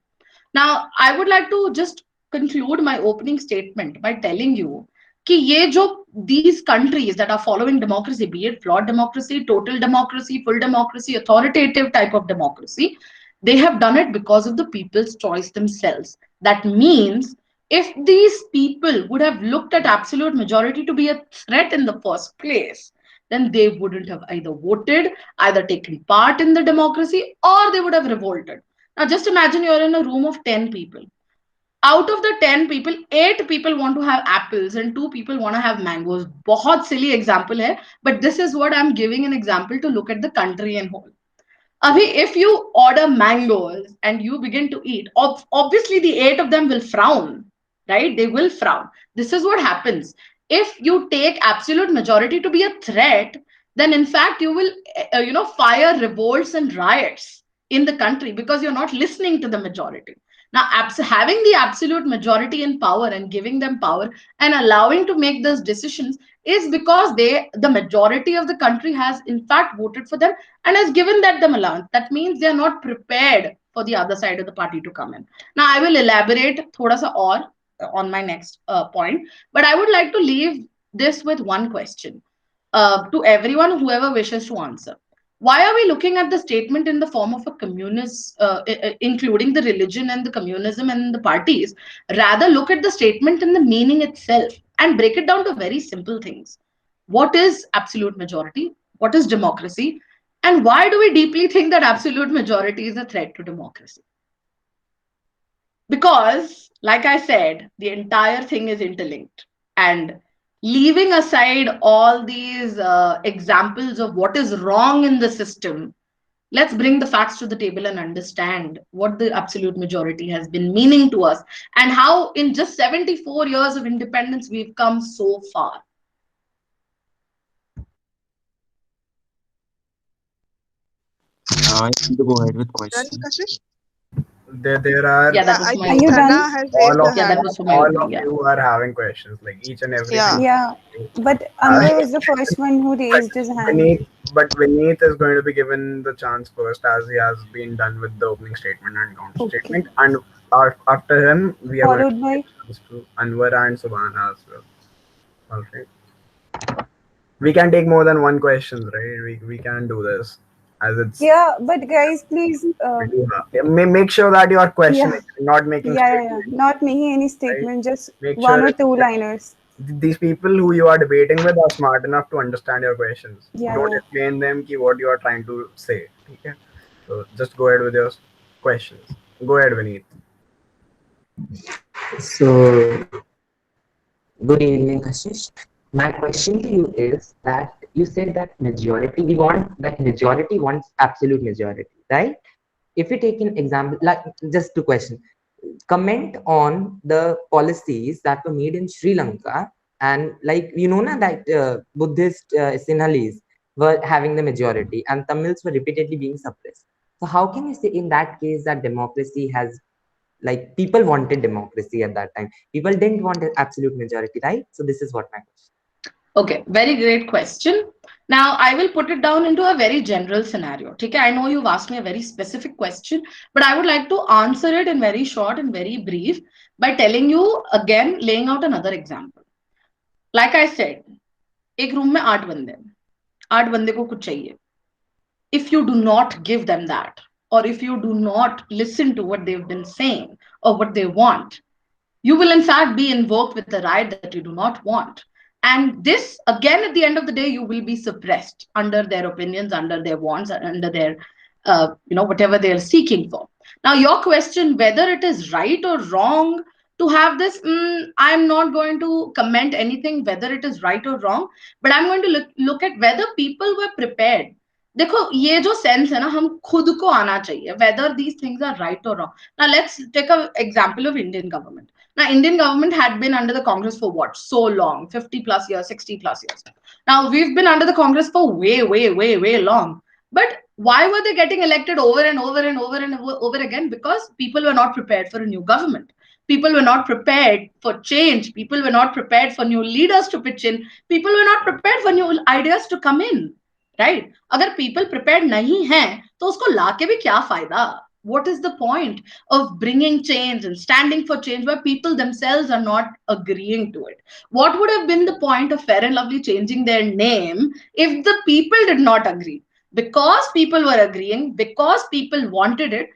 Now I would like to just conclude my opening statement by telling you कि ये जो these countries that are following democracy, be it flawed democracy, total democracy, full democracy, authoritative type of democracy, they have done it because of the people's choice themselves. That means if these people would have looked at absolute majority to be a threat in the first place, then they wouldn't have either voted, either taken part in the democracy, or they would have revolted. Now just imagine you're in a room of 10 people. Out of the 10 people, 8 people want to have apples and 2 people want to have mangoes. बहुत silly example है, but this is what I'm giving an example to look at the country in whole. Abhi, if you order mangoes and you begin to eat, obviously the 8 of them will frown, right? They will frown. This is what happens. If you take absolute majority to be a threat, then in fact you will, fire revolts and riots in the country because you're not listening to the majority. Now, having the absolute majority in power and giving them power and allowing to make those decisions is because the majority of the country has in fact voted for them and has given them allowance. That means they are not prepared for the other side of the party to come in. Now, I will elaborate thoda sa or on my next point, but I would like to leave this with one question to everyone, whoever wishes to answer. Why are we looking at the statement in the form of a communist, including the religion and the communism and the parties? Rather, look at the statement in the meaning itself and break it down to very simple things. What is absolute majority? What is democracy? And why do we deeply think that absolute majority is a threat to democracy? Because, like I said, the entire thing is interlinked. And leaving aside all these examples of what is wrong in the system, let's bring the facts to the table and understand what the absolute majority has been meaning to us and how in just 74 years of independence we've come so far. I want to go ahead with Done, question. Kashish? There are Yeah, that Yeah, was I for my Are think you opening. done? Prana has all raised of her Yeah, that hand. was for my all opening. of Yeah. you are having questions, like each and everything. Yeah. Yeah, but Uh, Anwar was the first one who raised his hand. Vineet is going to be given the chance first, as he has been done with the opening statement and counter Okay. statement. And after him, we are going to Followed give by, chance to Anwar and Subhana as well. All right. We can take more than one question, right? We can do this, as it's yeah, but guys, please, pretty hard. Make sure that you are questioning, yeah, not making yeah, statements, not making any right? statement, just Make one sure or two liners. these people who you are debating with are smart enough to understand your questions. Don't Yeah. explain them ki what you are trying to say. Okay? So just go ahead with your questions. Go ahead, Vineet. So, good evening, Kashish. My question to you is that you said that majority, we want that majority wants absolute majority, right? If we take an example, like just two questions, comment on the policies that were made in Sri Lanka, and like you know na, that Buddhist Sinhalese were having the majority and Tamils were repeatedly being suppressed. So how can you say in that case that democracy has, like, people wanted democracy at that time, people didn't want an absolute majority, right? So this is what my question. Okay, very great question. Now, I will put it down into a very general scenario. Okay, I know you've asked me a very specific question, but I would like to answer it in very short and very brief by telling you again, laying out another example. Like I said, एक room में 8 बंदे को कुछ चाहिए. If you do not give them that, or if you do not listen to what they've been saying or what they want, you will in fact be invoked with the right that you do not want. And this, again, at the end of the day, you will be suppressed under their opinions, under their wants, and under their, whatever they are seeking for. Now, your question, whether it is right or wrong to have this, I'm not going to comment anything whether it is right or wrong, but I'm going to look at whether people were prepared. देखो ये जो sense है ना हम खुद को आना चाहिए whether these things are right or wrong. Now let's take an example of Indian government. Now, Indian government had been under the Congress for what? So long, 50 plus years, 60 plus years. Now, we've been under the Congress for way, way, way, way long. But why were they getting elected over and over and over and over again? Because people were not prepared for a new government. People were not prepared for change. People were not prepared for new leaders to pitch in. People were not prepared for new ideas to come in. Right? अगर people prepared नहीं हैं, तो उसको लाके भी क्या फायदा? What is the point of bringing change and standing for change where people themselves are not agreeing to it? What would have been the point of Fair and Lovely changing their name if the people did not agree? Because people were agreeing, because people wanted it,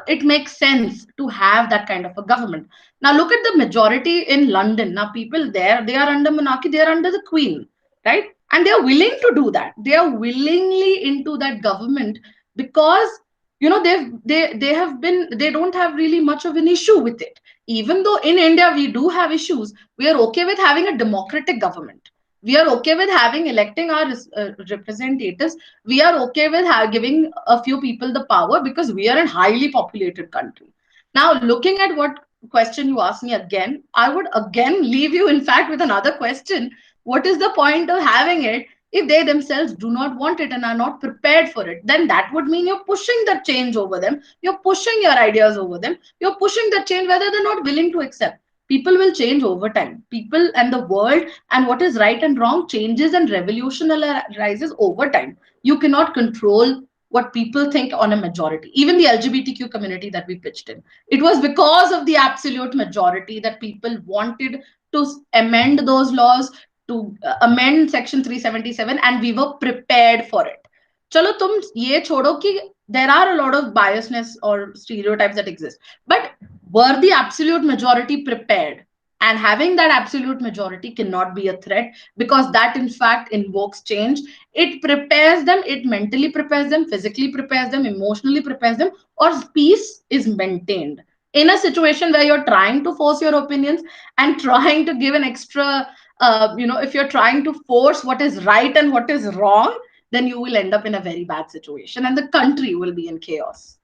it makes sense to have that kind of a government. Now look at the majority in London. Now people there, they are under monarchy, they are under the Queen, right? And they are willing to do that. They are willingly into that government because they don't have really much of an issue with it. Even though in India we do have issues, we are okay with having a democratic government. We are okay with having electing our representatives. We are okay with giving a few people the power because we are a highly populated country. Now, looking at what question you asked me again, I would again leave you in fact with another question. What is the point of having it If they themselves do not want it and are not prepared for it, then that would mean you're pushing the change over them, you're pushing your ideas over them, you're pushing the change whether they're not willing to accept. People will change over time. People and the world and what is right and wrong changes and revolutionizes over time. You cannot control what people think on a majority. Even the LGBTQ community that we pitched in, it was because of the absolute majority that people wanted to amend those laws, to amend section 377, and we were prepared for it. चलो तुम ये छोड़ो कि there are a lot of biasness or stereotypes that exist, but were the absolute majority prepared? And having that absolute majority cannot be a threat, because that in fact invokes change. It prepares them, it mentally prepares them, physically prepares them, emotionally prepares them, or peace is maintained. In a situation where you're trying to force your opinions and trying to give an extra, if you're trying to force what is right and what is wrong, then you will end up in a very bad situation and the country will be in chaos.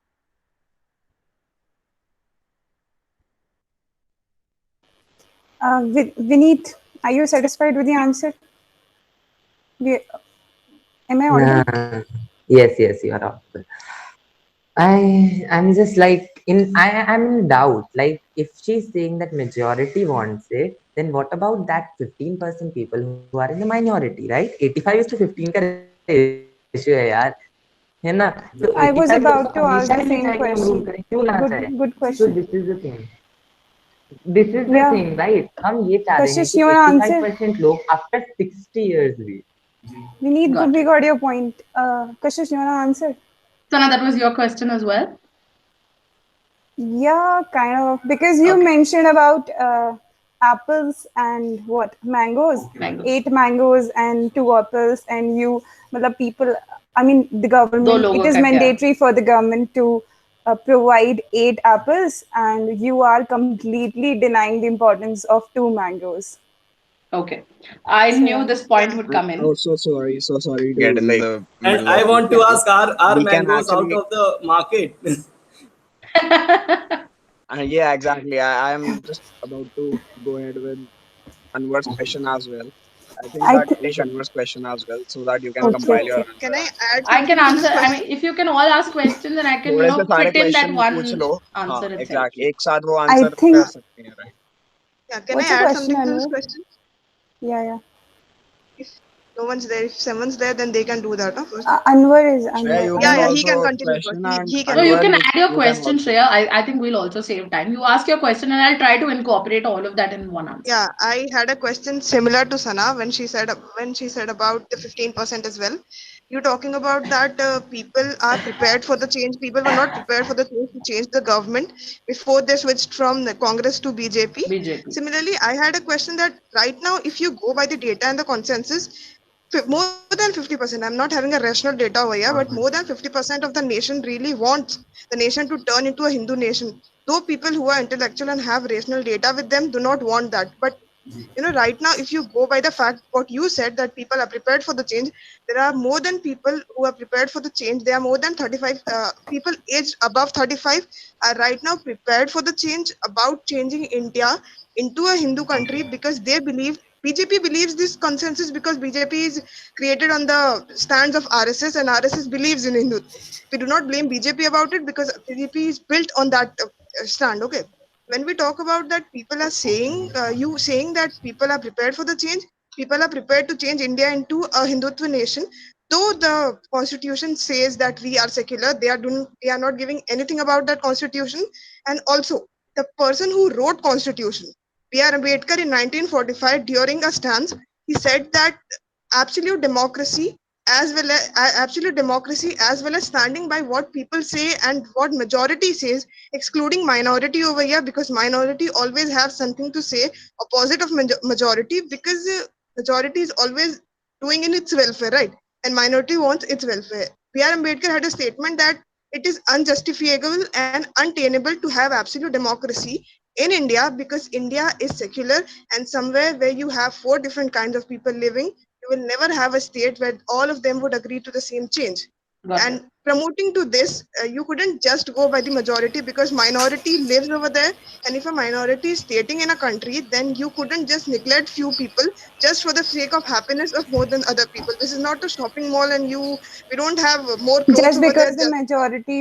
Vineet, are you satisfied with the answer? Am I audible? Yes, you are audible. I'm just like I'm in doubt. Like if she's saying that majority wants it, then what about that 15% people who are in the minority, right? 85:15 ka ratio hai yaar. है ना? So 85% I was हमेशा about के to लिए हम ask the rule same करें, क्यों question. ना चाहे? Good So question. this is the thing. This is the Yeah. thing, right? हम ये चाह रहे हैं Kashish, कि you want to answer? 85% लोग after 60 years भी. We got your point. Kashish, you want to answer? Sana, that was your question as well? Yeah, kind of. Because you mentioned about apples and what? Mangoes. Mangoes. 8 mangoes and 2 apples, and you, people, I mean, the government, it is mandatory for the government to provide 8 apples, and you are completely denying the importance of 2 mangoes. Okay. I knew this point would come in. Oh, so sorry to Get in like. the And middle I of want to ask, are We can mangoes out actually, of the market? yeah, exactly. I am just about to go ahead with Anwar's question as well. I think that finish Anwar's question as well so that you can compile your answer. Can I add I can something to answer. this I question? mean, if you can all ask questions, then I can, थोड़े से सारे fit in that question पूछ one लो. हाँ, answer itself. exactly. एक साथ वो I answer think. कर सकते हैं, right? Yeah, can What's I the add question, something to this Anwar? question? Yeah. If no one's there, if someone's there, then they can do that. Huh, first. Anwar is Shreya, you Anwar. can He can also continue first. question and He can. No, you Anwar, can add your you can question, also. Shreya. I think we'll also save time. You ask your question and I'll try to incorporate all of that in one answer. Yeah, I had a question similar to Sana when she said about the 15% as well. You're talking about that people are prepared for the change. People were not prepared for the change to change the government before they switched from the Congress to BJP. BJP. Similarly, I had a question that right now, if you go by the data and the consensus, more than 50%, I'm not having a rational data over here, but more than 50% of the nation really wants the nation to turn into a Hindu nation. Though people who are intellectual and have rational data with them do not want that. But right now, if you go by the fact what you said, that people are prepared for the change, there are more than people who are prepared for the change. There are more than 35 people aged above 35 are right now prepared for the change about changing India into a Hindu country, because they believe, BJP believes this consensus, because BJP is created on the stands of RSS, and RSS believes in Hindu. We do not blame BJP about it, because BJP is built on that stand. Okay, when we talk about that, people are saying, you saying that people are prepared for the change, people are prepared to change India into a Hindutva nation, though the constitution says that we are secular. They are not giving anything about that constitution. And also, the person who wrote constitution, B.R. Ambedkar, in 1945, during a stance, he said that absolute democracy as well as standing by what people say and what majority says, excluding minority over here, because minority always have something to say opposite of majority, because majority is always doing in its welfare, right? And minority wants its welfare. B.R. Ambedkar had a statement that it is unjustifiable and untenable to have absolute democracy in India, because India is secular, and somewhere where you have 4 different kinds of people living, you will never have a state where all of them would agree to the same change. And promoting to this, you couldn't just go by the majority because minority lives over there. And if a minority is stating in a country, then you couldn't just neglect few people just for the sake of happiness of more than other people. This is not a shopping mall, and we don't have more clothes Just over there. because the majority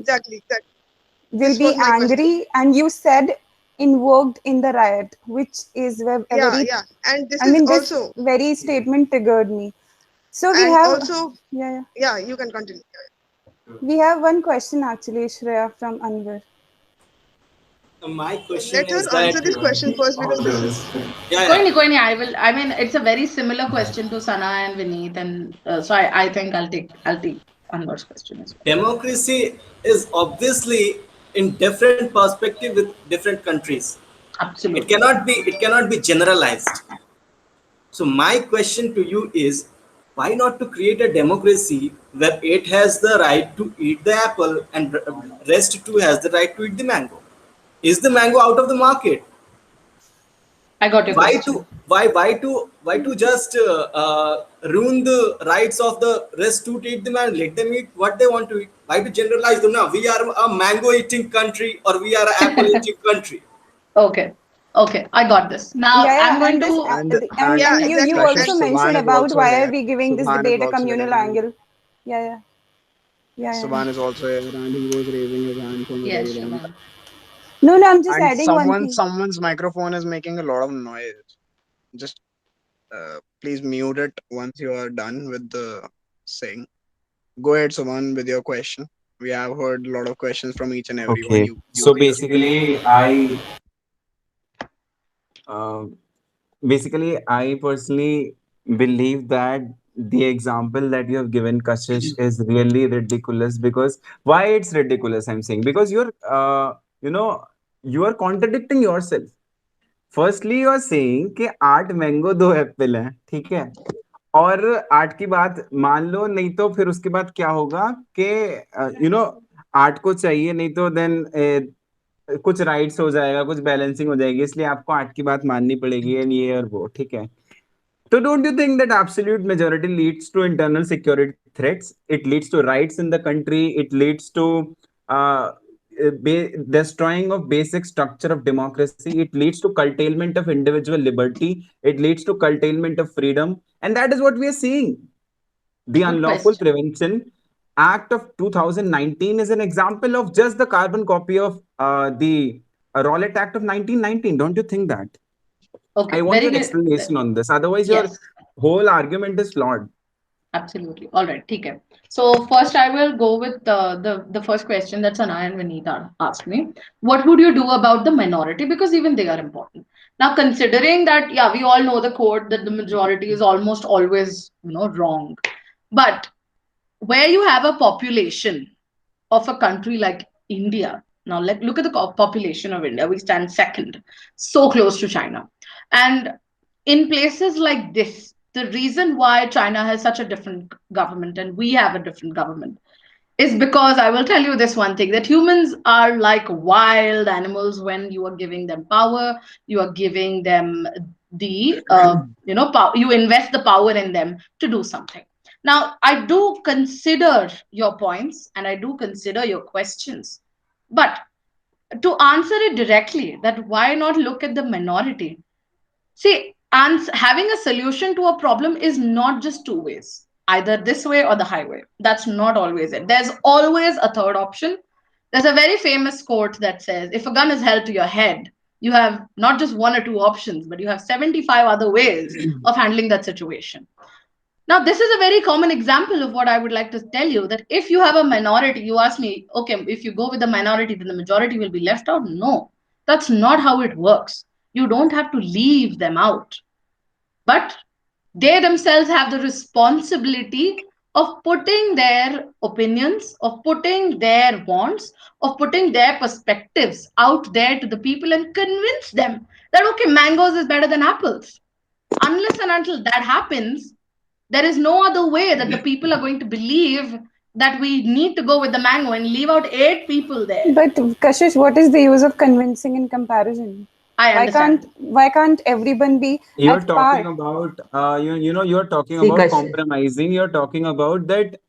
Exactly, exactly. will This be was my question. angry, and you said invoked in the riot, which is a Yeah, very, yeah. And this I is mean, this also, very statement triggered me. So we and have, also, yeah, yeah, you can continue. we have one question actually, Shreya from Anwar. My question Let her is that answer this question first because this is, yeah, Koi yeah. nahi, koi nahi. I mean, it's a very similar question to Sana and Vineet, and so I think I'll take Anwar's question as well. Democracy is obviously in different perspective with different countries. Absolutely. It cannot be generalized. So my question to you is, why not to create a democracy where it has the right to eat the apple and rest too has the right to eat the mango? Is the mango out of the market? I got your Why to question. why to just ruin the rights of the rest to eat the man? Let them eat what they want to eat. Why to generalize them now? We are a mango eating country or we are an apple eating country. Okay. Okay, I got this. Now Yeah, I'm yeah, going and this, to. and, yeah, and you exactly. also And Kashish, mentioned Subhan is about also why are here. we giving this Subhan is debate a also communal here, and angle. Yeah, yeah, yeah, yeah. Subhan is also here, and he was raising his hand from a very Yes, long Shubham. time. No, no, I'm just And adding one thing. someone's microphone is making a lot of noise. Just please mute it once you are done with the saying. Go ahead, Subhan, with your question. We have heard a lot of questions from each and everyone. Okay. You So are here. uh, I personally believe that the example that you have given, Kashish, is really ridiculous. Because why it's ridiculous? I'm saying because you know, you are contradicting yourself. Firstly you are saying कि 8 mango 2 Apple हैं, ठीक है? और 8 की बात मान लो, नहीं तो फिर उसके बाद क्या होगा कि 8 को चाहिए, नहीं तो देन कुछ राइट्स हो जाएगा, कुछ बैलेंसिंग हो जाएगी, इसलिए आपको 8 की बात माननी पड़ेगी एंड ये और वो, ठीक है? So don't you think that absolute majority leads to internal security threats? It leads to riots in the country. It leads to uh, destroying of basic structure of democracy. It leads to curtailment of individual liberty. It leads to curtailment of freedom. And that is what we are seeing. The Good Unlawful question. Prevention Act of 2019 is an example of just the carbon copy of the Rowlatt Act of 1919. Don't you think that? I Okay, want very your good. explanation on this. Otherwise, your Yes, whole argument is flawed. absolutely. All right, okay. So first, I will go with the first question that Sana and Vinita asked me. What would you do about the minority? Because even they are important. Now, considering that, yeah, we all know the quote that the majority is almost always, wrong. But where you have a population of a country like India, now look at the population of India. We stand second, so close to China. And in places like this, the reason why China has such a different government and we have a different government is because I will tell you this one thing, that humans are like wild animals. When you are giving them power, you are giving them the you invest the power in them to do something. Now I do consider your points and I do consider your questions, but to answer it directly, that why not look at the minority? See, and having a solution to a problem is not just two ways, either this way or the highway. That's not always it. There's always a third option. There's a very famous quote that says, if a gun is held to your head, you have not just one or two options, but you have 75 other ways of handling that situation. Now, this is a very common example of what I would like to tell you, that if you have a minority, you ask me, okay, if you go with the minority, then the majority will be left out. No, that's not how it works. You don't have to leave them out, but they themselves have the responsibility of putting their opinions, of putting their wants, of putting their perspectives out there to the people and convince them that, okay, mangoes is better than apples. Unless and until that happens, there is no other way that the people are going to believe that we need to go with the mango and leave out 8 people there. But Kashish, what is the use of convincing in comparison? I Why can't understand. why can't everyone be You're at talking par? about you're talking See, about Kashish, compromising. You're talking about that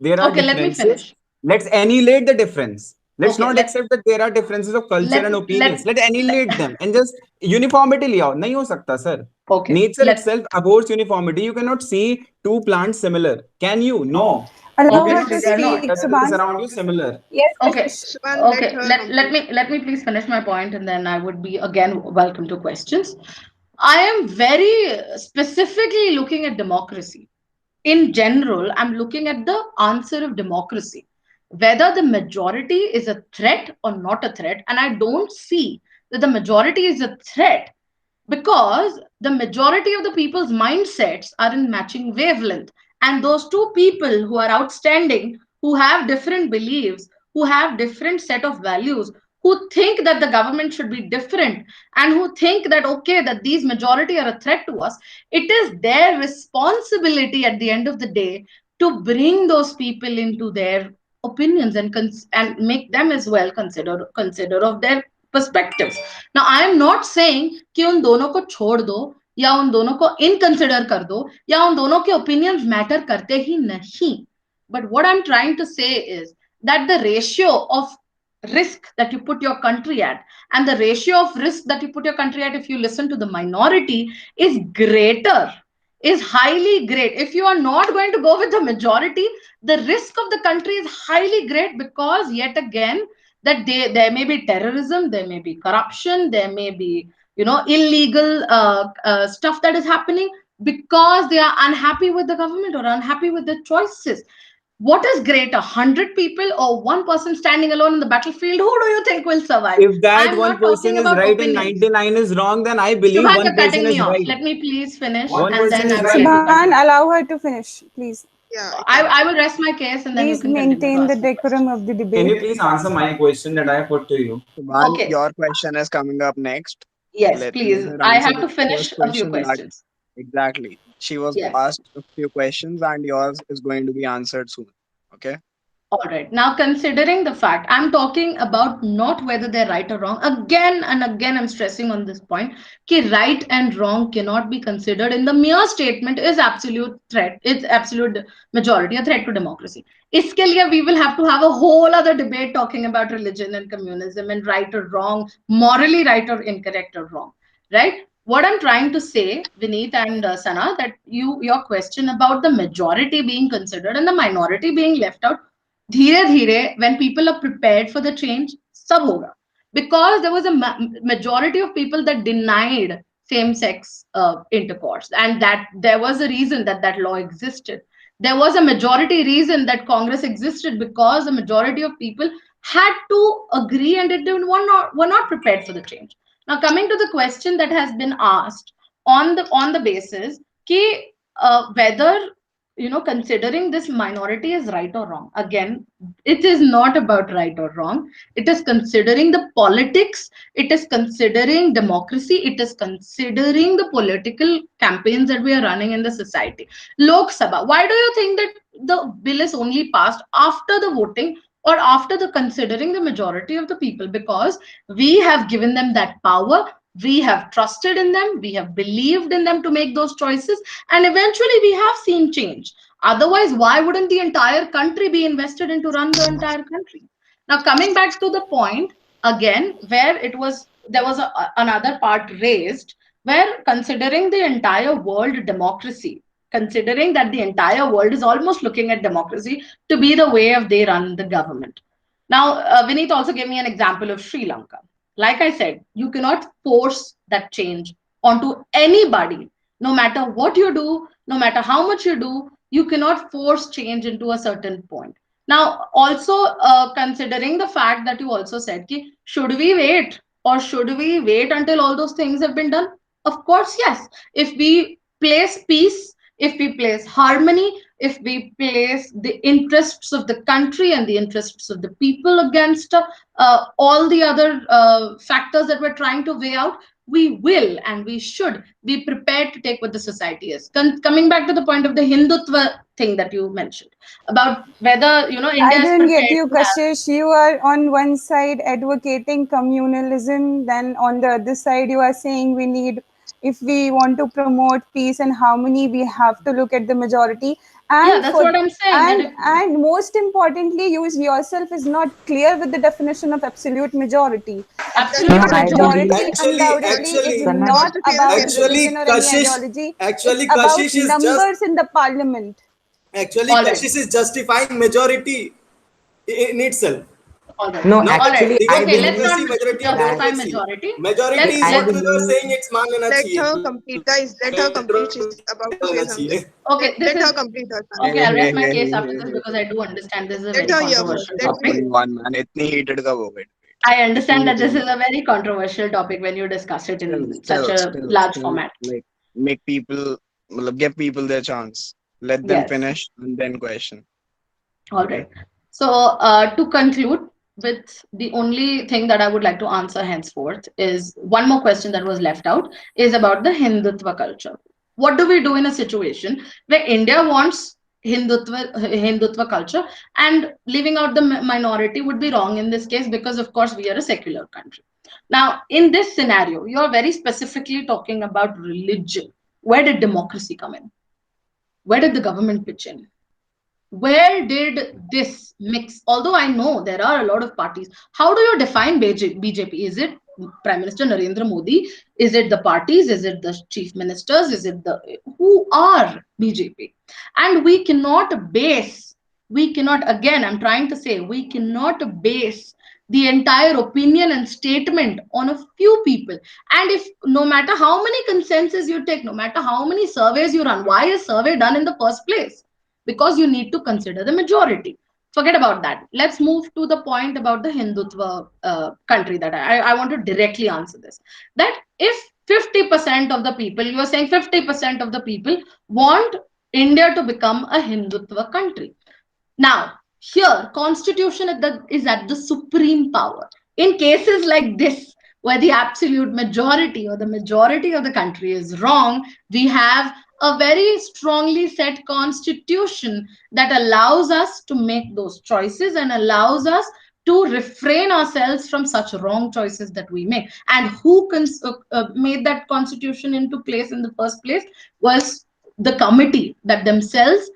there are Okay, let me differences. finish. Let's annihilate the difference. Let's Okay, not accept that there are differences of culture and opinions. Let let annihilate them and just uniformity ले आओ. नहीं हो सकता, sir. okay, Nature itself abhors uniformity. You cannot see two plants similar. Can you? No. Allow You her cannot obviously to they are see not. speak, factors Subhan. around you similar. Yes, Okay, Ashish. Shubhan, let okay. her Let complete. let me please finish my point, and then I would be again welcome to questions. I am very specifically looking at democracy. In general, I'm looking at the answer of democracy, whether the majority is a threat or not a threat. And I don't see that the majority is a threat because the majority of the people's mindsets are in matching wavelength. And those two people who are outstanding, who have different beliefs, who have different set of values, who think that the government should be different, and who think that okay, that these majority are a threat to us, it is their responsibility at the end of the day to bring those people into their opinions and and make them as well consider of their perspectives. Now I am not saying कि उन दोनों को छोड़ दो या उन दोनों को इनकंसिडर कर दो या उन दोनों के ओपिनियंस मैटर करते ही नहीं. But what I'm trying to say is that the ratio of risk that you put your country at and the ratio of risk that you put your country at if you listen to the minority is greater, is highly great. If you are not going to go with the majority, the risk of the country is highly great because yet again that there may be terrorism, there may be corruption, there may be illegal stuff that is happening because they are unhappy with the government or unhappy with the choices. What is greater, 100 people or one person standing alone in the battlefield? Who do you think will survive? If I that am one not person talking is about right and opinions. 99 is wrong, then I believe Shubhan, one you're person cutting me is off. right. Let me please finish One and person then is I will right. let you Subhan, continue. allow her to finish, please. Yeah, I will rest my case and then you Please can continue to maintain the ask me decorum questions. of the Can you debate. please answer my question that I put to you? Subhan, Okay. your question is coming up next. Yes, Let please. her I answer have the to finish first a few question that questions. exactly. She was Yes. asked a few questions and yours is going to be answered soon. Okay. All right. Now, considering the fact, I'm talking about not whether they're right or wrong. Again and again, I'm stressing on this point. Ki right and wrong cannot be considered in the mere statement is absolute threat. It's absolute majority, a threat to democracy. Iske liye we will have to have a whole other debate talking about religion and communism and right or wrong, morally right or incorrect or wrong, right? What I'm trying to say, Vineet and Sana, that your question about the majority being considered and the minority being left out, धीरे धीरे when people are prepared for the change सब होगा, because there was a majority of people that denied same sex intercourse, and that there was a reason that that law existed. There was a majority reason that Congress existed because the majority of people had to agree and it didn't were not prepared for the change. Now coming to the question that has been asked on the basis ki whether considering this minority is right or wrong. Again, it is not about right or wrong. It is considering the politics, it is considering democracy, it is considering the political campaigns that we are running in the society. Lok Sabha, why do you think that the bill is only passed after the voting or after the considering the majority of the people? Because we have given them that power, we have trusted in them, we have believed in them to make those choices, and eventually we have seen change. Otherwise, why wouldn't the entire country be invested in to run the entire country? Now coming back to the point again, where it was there was another part raised, where considering the entire world democracy, considering that the entire world is almost looking at democracy to be the way of they run the government. Now, Vineet also gave me an example of Sri Lanka. Like I said, you cannot force that change onto anybody. No matter what you do, no matter how much you do, you cannot force change into a certain point. Now, also considering the fact that you also said, ki, should we wait or should we wait until all those things have been done? Of course, yes. If we place peace, if we place harmony, if we place the interests of the country and the interests of the people against all the other factors that we're trying to weigh out, we will and we should be prepared to take what the society is. Coming back to the point of the Hindutva thing that you mentioned about whether I India is didn't get prepared you, to have. Kashish. You are on one side advocating communalism, then on the other side you are saying we need if we want to promote peace and harmony, we have to look at the majority. Yeah, And that's what I'm saying. That if, and most importantly, you yourself is not clear with the definition of absolute majority. absolute Absolute I majority. believe, majority Actually, undoubtedly is actually, Sana, not Majority is about Hindu. religion or any Kashish, ideology. It's actually, about Kashish is just numbers in the parliament. actually All right. Kashish is justifying majority in itself. All right. no, Not All right. actually, I democracy, Okay, let's believe not majority of that, justify democracy. majority. Majority Let's is I what let's people are believe, saying. It's मान लेना Let चाहिए. her complete, guys. Let her complete. She's about to say something. okay. This Let her is complete her okay. sentence. I'll rest my case after this because I do understand this is a Let very her hear first. controversial Let me topic. hear. one man इतनी heated कब हो गई? I understand that this is a very controversial topic when you discuss it in such a large Still, format. like make people, मतलब, give people their chance. Let them Yes. finish and then question. All right. So, to conclude with the only thing that I would like to answer henceforth is one more question that was left out is about the Hindutva culture. What do we do in a situation where India wants Hindutva culture and leaving out the minority would be wrong in this case because, of course, we are a secular country. Now, in this scenario, you are very specifically talking about religion. Where did democracy come in? Where did the government pitch in? Where did this mix? Although I know there are a lot of parties, how do you define BJP? Is it Prime Minister Narendra Modi? Is it the parties? Is it the chief ministers? Is it the who are BJP? And we cannot, again, I'm trying to say, we cannot base the entire opinion and statement on a few people. And if no matter how many consensus you take, no matter how many surveys you run, why is survey done in the first place? Because you need to consider the majority. Forget about that. Let's move to the point about the Hindutva country that I want to directly answer this. That if 50% of the people, you are saying 50% of the people want India to become a Hindutva country. Now, here, constitution is at the supreme power. In cases like this, where the absolute majority or the majority of the country is wrong, we have a very strongly set constitution that allows us to make those choices and allows us to refrain ourselves from such wrong choices that we make. And who made that constitution into place in the first place was the committee that themselves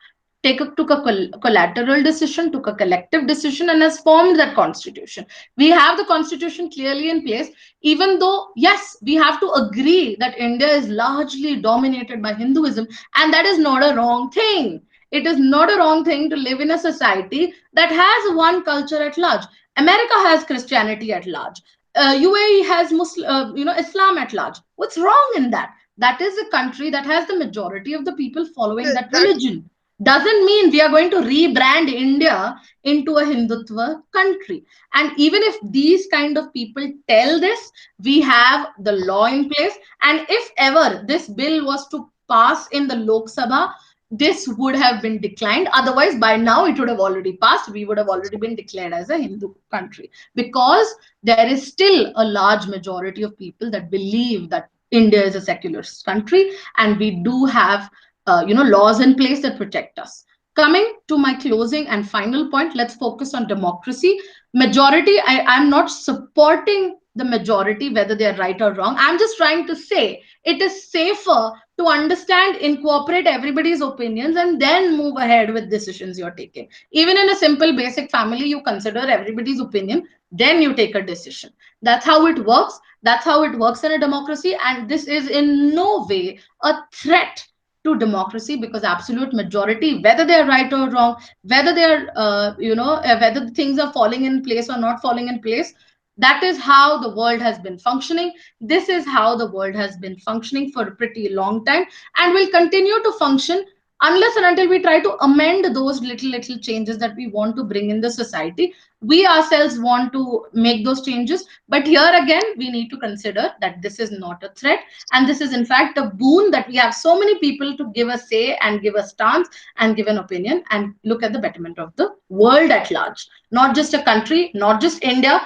took a collateral decision, took a collective decision, and has formed that constitution. We have the constitution clearly in place, even though, yes, we have to agree that India is largely dominated by Hinduism, and that is not a wrong thing. It is not a wrong thing to live in a society that has one culture at large. America has Christianity at large. UAE has Islam at large. What's wrong in that? That is a country that has the majority of the people following that That religion. Doesn't mean we are going to rebrand India into a Hindutva country. And even if these kind of people tell this, we have the law in place. And if ever this bill was to pass in the Lok Sabha, this would have been declined. Otherwise, by now it would have already passed. We would have already been declared as a Hindu country because there is still a large majority of people that believe that India is a secular country, and we do have laws in place that protect us. Coming to my closing and final point, let's focus on democracy. Majority, I'm not supporting the majority, whether they're right or wrong. I'm just trying to say it is safer to understand, incorporate everybody's opinions, and then move ahead with decisions you're taking. Even in a simple, basic family, you consider everybody's opinion, then you take a decision. That's how it works. That's how it works in a democracy. And this is in no way a threat to democracy because absolute majority, whether they're right or wrong, whether they're whether the things are falling in place or not falling in place, that is how the world has been functioning. This is how the world has been functioning for a pretty long time and will continue to function unless and until we try to amend those little changes that we want to bring in the society. We ourselves want to make those changes, but here again we need to consider that this is not a threat, and this is in fact a boon that we have so many people to give a say and give a stance and give an opinion and look at the betterment of the world at large, not just a country, not just India.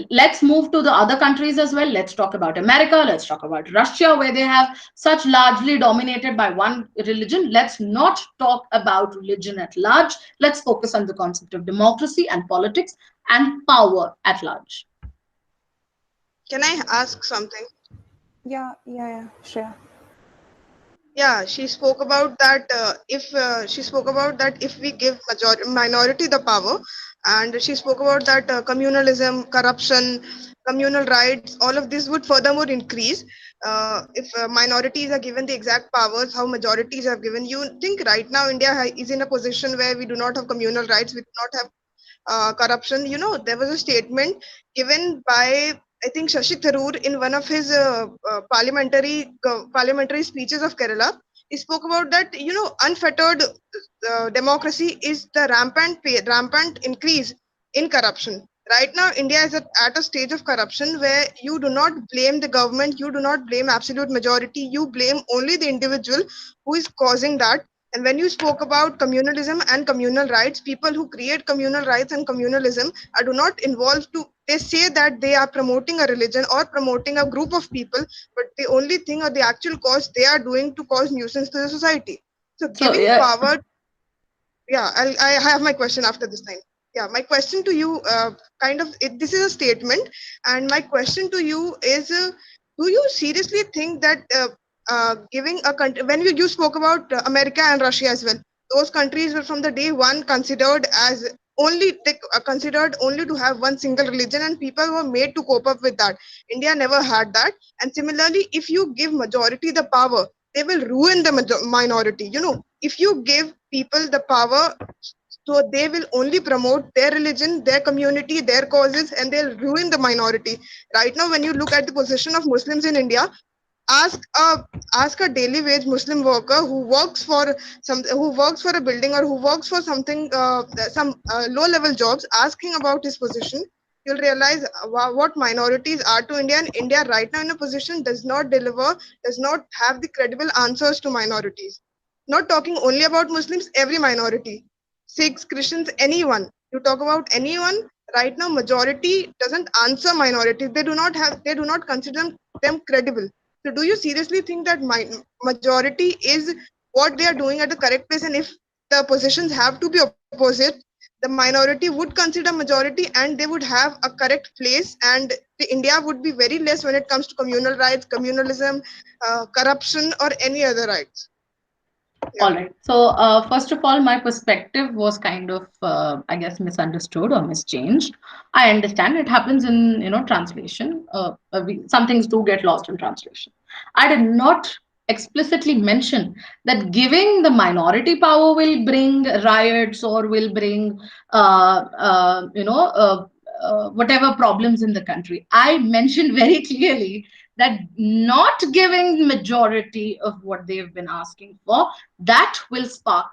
Let's move to the other countries as well. Let's talk about America. Let's talk about Russia, where they have such largely dominated by one religion. Let's not talk about religion at large. Let's focus on the concept of democracy and politics and power at large. can I ask something? Yeah, Shreya. Yeah, she spoke about that. If she spoke about that, if we give minority the power, and she spoke about that communalism, corruption, communal rights, all of this would furthermore increase if minorities are given the exact powers how majorities are given. You think right now India is in a position where we do not have communal rights, we do not have corruption. You know, there was a statement given by I think Shashi Tharoor in one of his parliamentary speeches of Kerala. He spoke about that. You know, unfettered democracy is the rampant increase in corruption. Right now, India is at a stage of corruption where you do not blame the government, you do not blame absolute majority, you blame only the individual who is causing that. And when you spoke about communalism and communal rights, people who create communal rights and communalism are do not involved to. They say that they are promoting a religion or promoting a group of people, but the only thing or the actual cause they are doing to cause nuisance to the society. So So giving power, yeah, I have my question after this time. Yeah, my question to you, this is a statement, and my question to you is, do you seriously think that giving a country, when you spoke about America and Russia as well, those countries were from the day one considered as considered only to have one single religion, and people were made to cope up with that. India never had that, and similarly, if you give majority the power, they will ruin the minority. You know, if you give people the power, so they will only promote their religion, their community, their causes, and they'll ruin the minority. Right now, when you look at the position of Muslims in India, ask a ask a daily wage Muslim worker who works for a building or who works for something some low level jobs, asking about his position. You'll realize what minorities are to India. And India right now in a position does not deliver, does not have the credible answers to minorities. Not talking only about Muslims, every minority, Sikhs, Christians, anyone. You talk about anyone right now. Majority doesn't answer minority. They do not consider them credible. So, do you seriously think that majority is what they are doing at the correct place? And if the positions have to be opposite, the minority would consider majority and they would have a correct place, and the India would be very less when it comes to communal rights, communalism, corruption, or any other rights. Yeah. All right. So, first of all, my perspective was kind of, I guess, misunderstood or mischanged. I understand it happens in, translation. Some things do get lost in translation. I did not explicitly mention that giving the minority power will bring riots or will bring, whatever problems in the country. I mentioned very clearly that not giving majority of what they've been asking for, that will spark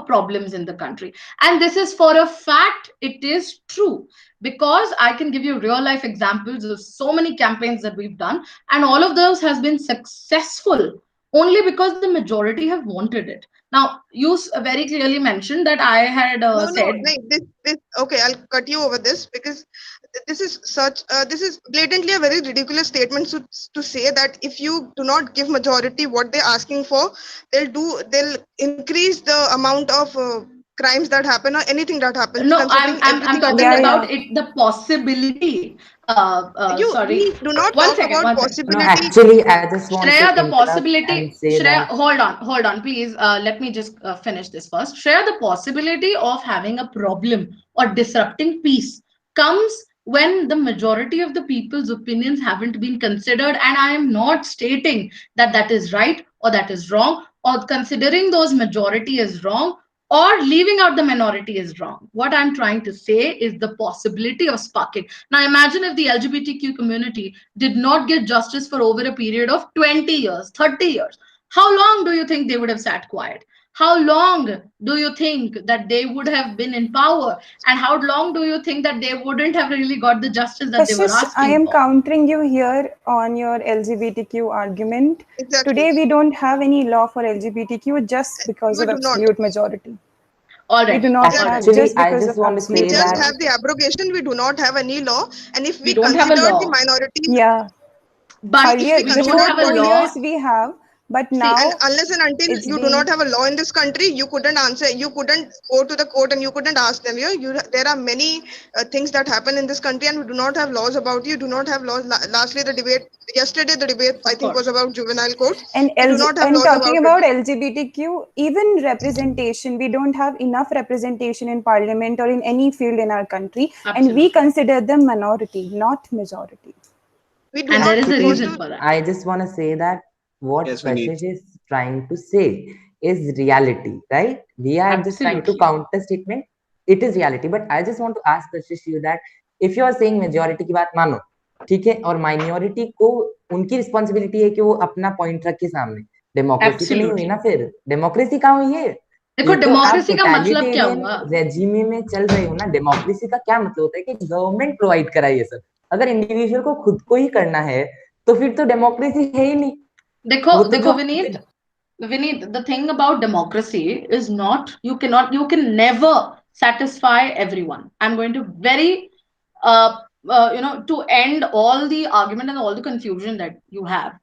problems in the country. And this is for a fact, it is true, because I can give you real life examples of so many campaigns that we've done, and all of those has been successful only because the majority have wanted it. Now you very clearly mentioned that I had No, said, like this. Okay, I'll cut you over this because this is blatantly a very ridiculous statement to say that if you do not give majority what they're asking for, they'll increase the amount of crimes that happen or anything that happens, no, considering I'm everything talking else. about it, the possibility. Sorry, We do not one talk second, about one second. No, possibility. actually, I just want to Shreya, the interrupt and possibility, say Shreya, that. hold on, please. Let me just finish this first. Shreya, the possibility of having a problem or disrupting peace comes when the majority of the people's opinions haven't been considered. And I am not stating that that is right or that is wrong, or considering those majority is wrong, or leaving out the minority is wrong. What I'm trying to say is the possibility of sparking. Now, imagine if the LGBTQ community did not get justice for over a period of 20 years, 30 years. How long do you think they would have sat quiet? How long do you think that they would have been in power? And how long do you think that they wouldn't have really got the justice that they were Kashish, I asking am for? countering you here on your LGBTQ argument. Exactly. Today, we don't have any law for LGBTQ just because We of do not. absolute majority. All We right, do not all right. have Actually, just I because just of want to We absolute say just that. have majority. the abrogation. We do not have any law. And if We we don't have a consider the law. minorities, Yeah, But if we earlier, we don't consider before have a 4 what law. years, we have, But See, now and unless and until it's you do being not have a law in this country, you couldn't answer. You couldn't go to the court and you couldn't ask them. There are many things that happen in this country, and we do not have laws about you. Do not have laws. Lastly, the debate yesterday, the debate I Of think was course. about juvenile court. and We do not have and laws talking about about it. LGBTQ, even representation, we don't have enough representation in parliament or in any field in our country, and we Absolutely. consider them minority, not majority. We do And not there is a supposed reason to. for that. I just want to say that what Yes, Vineet. Kashish is trying to say is reality, right? We are just trying to Absolutely. counter statement. It is reality, but I just want to ask Kashish you that if you are saying majority की बात मानो, ठीक है, और minority को उनकी responsibility है कि वो अपना point रखे सामने, democracy तो नहीं हुई ना Absolutely. फिर, democracy कहाँ हुई है? देखो ये तो आप डेमोक्रेसी का मतलब क्या totalitarian हुआ? regime में चल रहे हो ना. democracy का क्या मतलब होता है कि government provide कराए ये सब. अगर individual को खुद को ही करना है तो फिर तो डेमोक्रेसी है ही नहीं. देखो वो तो देखो जो Vineet, the thing about democracy is not, you can never satisfy everyone. I'm going to very, to end all the argument and all the confusion that you have.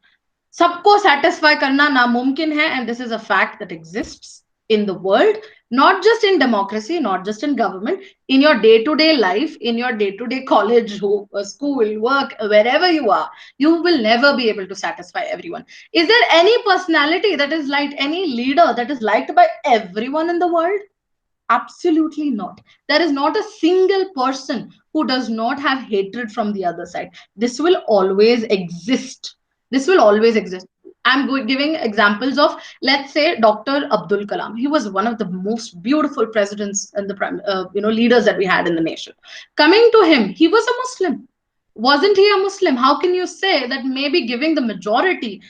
सबको satisfy करना नामुमकिन है, and this is a fact that exists in the world, not just in democracy, not just in government, in your day-to-day life, in your day-to-day college, school, work, wherever you are, you will never be able to satisfy everyone. Is there any personality that is liked, any leader that is liked by everyone in the world? Absolutely not. There is not a single person who does not have hatred from the other side. This will always exist. This will always exist. I'm giving examples of, let's say, Dr. Abdul Kalam. He was one of the most beautiful presidents and the leaders that we had in the nation. Coming to him, he was a Muslim. Wasn't he a Muslim? How can you say that maybe giving the majority?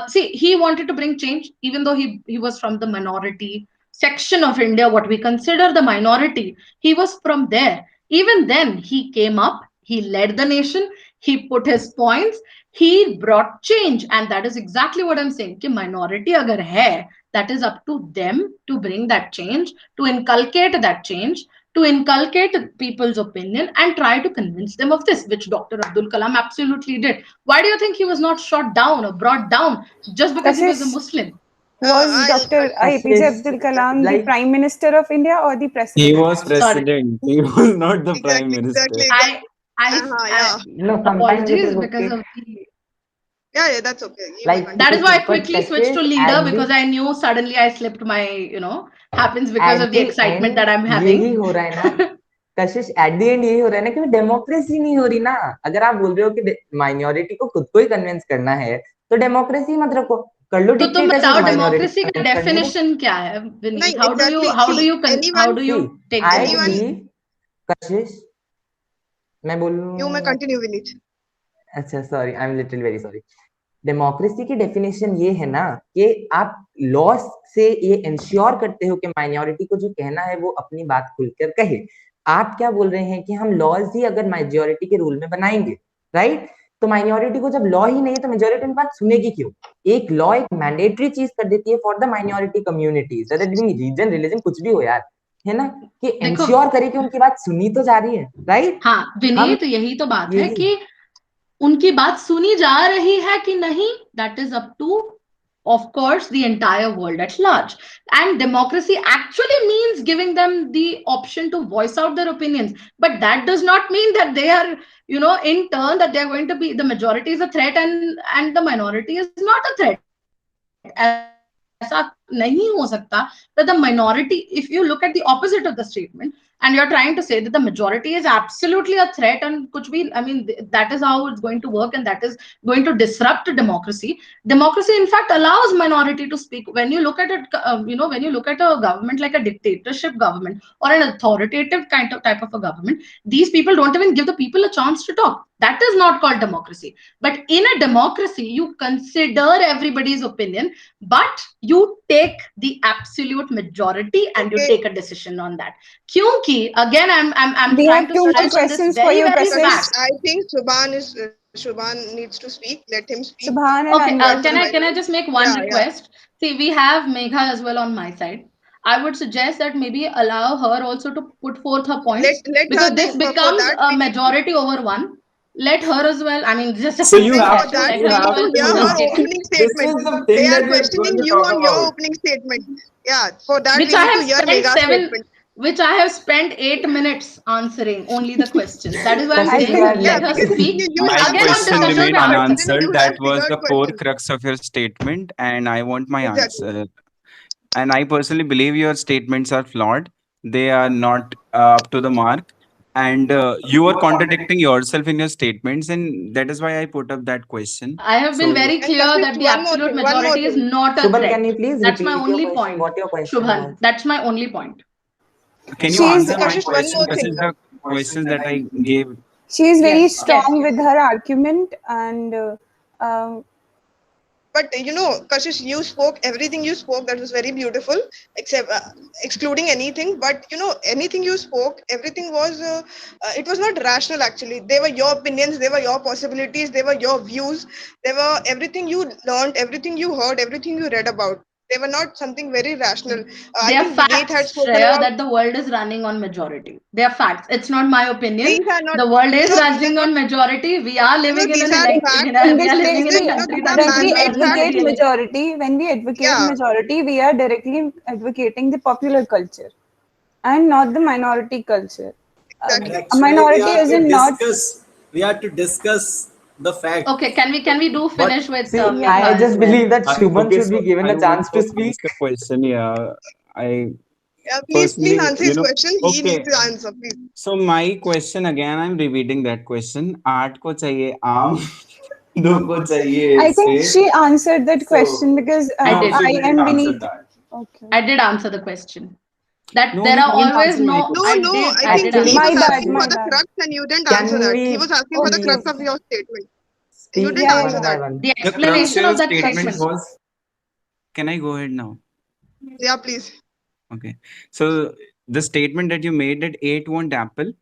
See, he wanted to bring change, even though he was from the minority section of India, what we consider the minority. He was from there. Even then, he came up, he led the nation, he put his points, he brought change. And that is exactly what I'm saying. Ki minority agar hai, that is up to them to bring that change, to inculcate that change, to inculcate people's opinion and try to convince them of this, which Dr. Abdul Kalam absolutely did. Why do you think he was not shot down or brought down just because he was a Kashish, Muslim? was Dr. APJ Kashish, Abdul Kalam the like Prime Minister of India or the He President? was Sorry. president. He was not the prime Exactly, minister. exactly, I, exactly. I no, sometimes it apologies is because okay. of the. Yeah, that's okay. You may Like continue. That is why I but quickly switched to Kashish leader, at because the I knew suddenly I slipped my, happens because of the excitement end that I'm यही having. हो रहा है ना. कशिश at the end यही हो रहा है ना कि डेमोक्रेसी नहीं हो रही ना. अगर आप बोल रहे हो कि माइनॉरिटी को खुद को ही कन्विंस करना है तो डेमोक्रेसी मत रखो, कर लो तो तुम डिक्टेटरशिप. बताओ माइनॉरिटी डेमोक्रेसी का कन्विंस करनी है तो डेफिनेशन क्या है, No, Vineet? exactly. how do See, you how anyone, do you see take I anyone, democracy? believe कशिश मैं you may बोलूं. continue, Vineet. अच्छा sorry, I am little very sorry. Democracy की डेफिनेशन ये है ना कि आप लॉस से ये इंश्योर करते हो कि माइनॉरिटी को जो कहना है वो अपनी बात खुलकर कहे. आप क्या बोल रहे हैं कि हम लॉज ही अगर मेजॉरिटी के रूल में बनाएंगे, राइट? तो माइनॉरिटी को जब लॉ ही नहीं है तो मेजॉरिटी की बात सुनेगी क्यों? एक लॉ एक मैंडेटरी चीज कर देती है for the minority communities, region religion कुछ भी हो यार, है ना, कि देखो इंश्योर करे कि उनकी बात सुनी तो जा रही है, राइट? हाँ हम विनीत, यही तो बात है यही कि उनकी बात सुनी जा रही है कि नहीं, that is up to, of course, the entire world at large. And democracy actually means giving them the option to voice out their opinions, but that does not mean that they are, in turn, that they are going to be, the majority is a threat and the minority is not a threat. ऐसा नहीं हो सकता that the minority, if you look at the opposite of the statement and you're trying to say that the majority is absolutely a threat and kuch bhi, I mean, that is how it's going to work and that is going to disrupt democracy. Democracy in fact allows minority to speak. When you look at it, when you look at a government like a dictatorship government or an authoritative kind of type of a government, these people don't even give the people a chance to talk. That is not called democracy. But in a democracy, you consider everybody's opinion, but you take the absolute majority and you Okay. take a decision on that. Kyunki, again, I'm We trying have to 2 more stress on this questions for very, you, very Kashish. fact. I think Shubhan needs to speak. Let him speak. Subhan and Okay, Anwar. can I just make one Yeah, yeah. request? See, we have Megha as well on my side. I would suggest that maybe allow her also to put forth her points, Let because her this for becomes that a we need to. majority over one. let her as well. I mean, just a So few you seconds. have For to, that, Let you we her as need have to well to, hear you finish her know, stating, opening this statement. is the They thing are that we are questioning going to you talk on your about. opening statement. Yeah, for that, which we I need to have hear spent Megha's statement. which I have spent 8 minutes answering only the questions. That is why I'm Kashish, I saying we think are that Yeah, let her because like, speak. you My have Again, on question answered discussion remained of the answers. question, unanswered. you have That was triggered the core question. crux of your statement, and I want my Exactly. answer. And I personally believe your statements are flawed. They are not up to the mark. And you are contradicting yourself in your statements, and that is why I put up that question. I have been So, very And clear Kashish, that the absolute one more majority is thing. not a Shubhan, can threat. you please That's my repeat your only question? point. What your question Shubhan, was? that's my only point. can you she's answer my Kashish, one question? more Because thing. the questions that I gave. she's very Yes, yes, strong yes. with her argument, and um, But Kashish, you spoke everything you spoke. That was very beautiful, except excluding anything. But anything you spoke, everything was it was not rational. Actually, they were your opinions, they were your possibilities, they were your views, they were everything you learned, everything you heard, everything you read about. They were not something very rational. They I are think Vinit had facts, spoken Shreya, about that the world is running on majority. They are facts. It's not my opinion. these are not. The world is These are running not. on majority. We are living in These an are elect in facts. a, in we this are case, living in a see, country These are that when is we majority advocate elect. majority, Yeah, we are directly advocating the popular culture and not the minority culture. exactly. And A actually, minority is in not. we have to discuss the fact. Okay, can we do But finish with See, Yeah. I Megha as just well? believe that Shubhan okay, should be so given I a want chance to to speak. ask a question. Yeah, I Yeah, please personally, answer his question. He needs okay. to answer, please. So my question again, I'm repeating that question. आठ को चाहिए आम, दो को चाहिए I think सेब. she answered that So question because I no, did. she I didn't am answer beneath. that. Okay. I did answer the question. That No, there you are didn't always answer my no. No, I question. no, did. I I think did he Actually, answer was My the bad, asking question. for my the bad. crux and you didn't answer can that. He we was asking for the crux please of Okay. your statement. You speak didn't Yeah, answer one yeah. by that. one? The The crux of explanation your of that statement question. was. Can I go ahead now? Yeah, please. Okay. So the statement that you made that eight want apple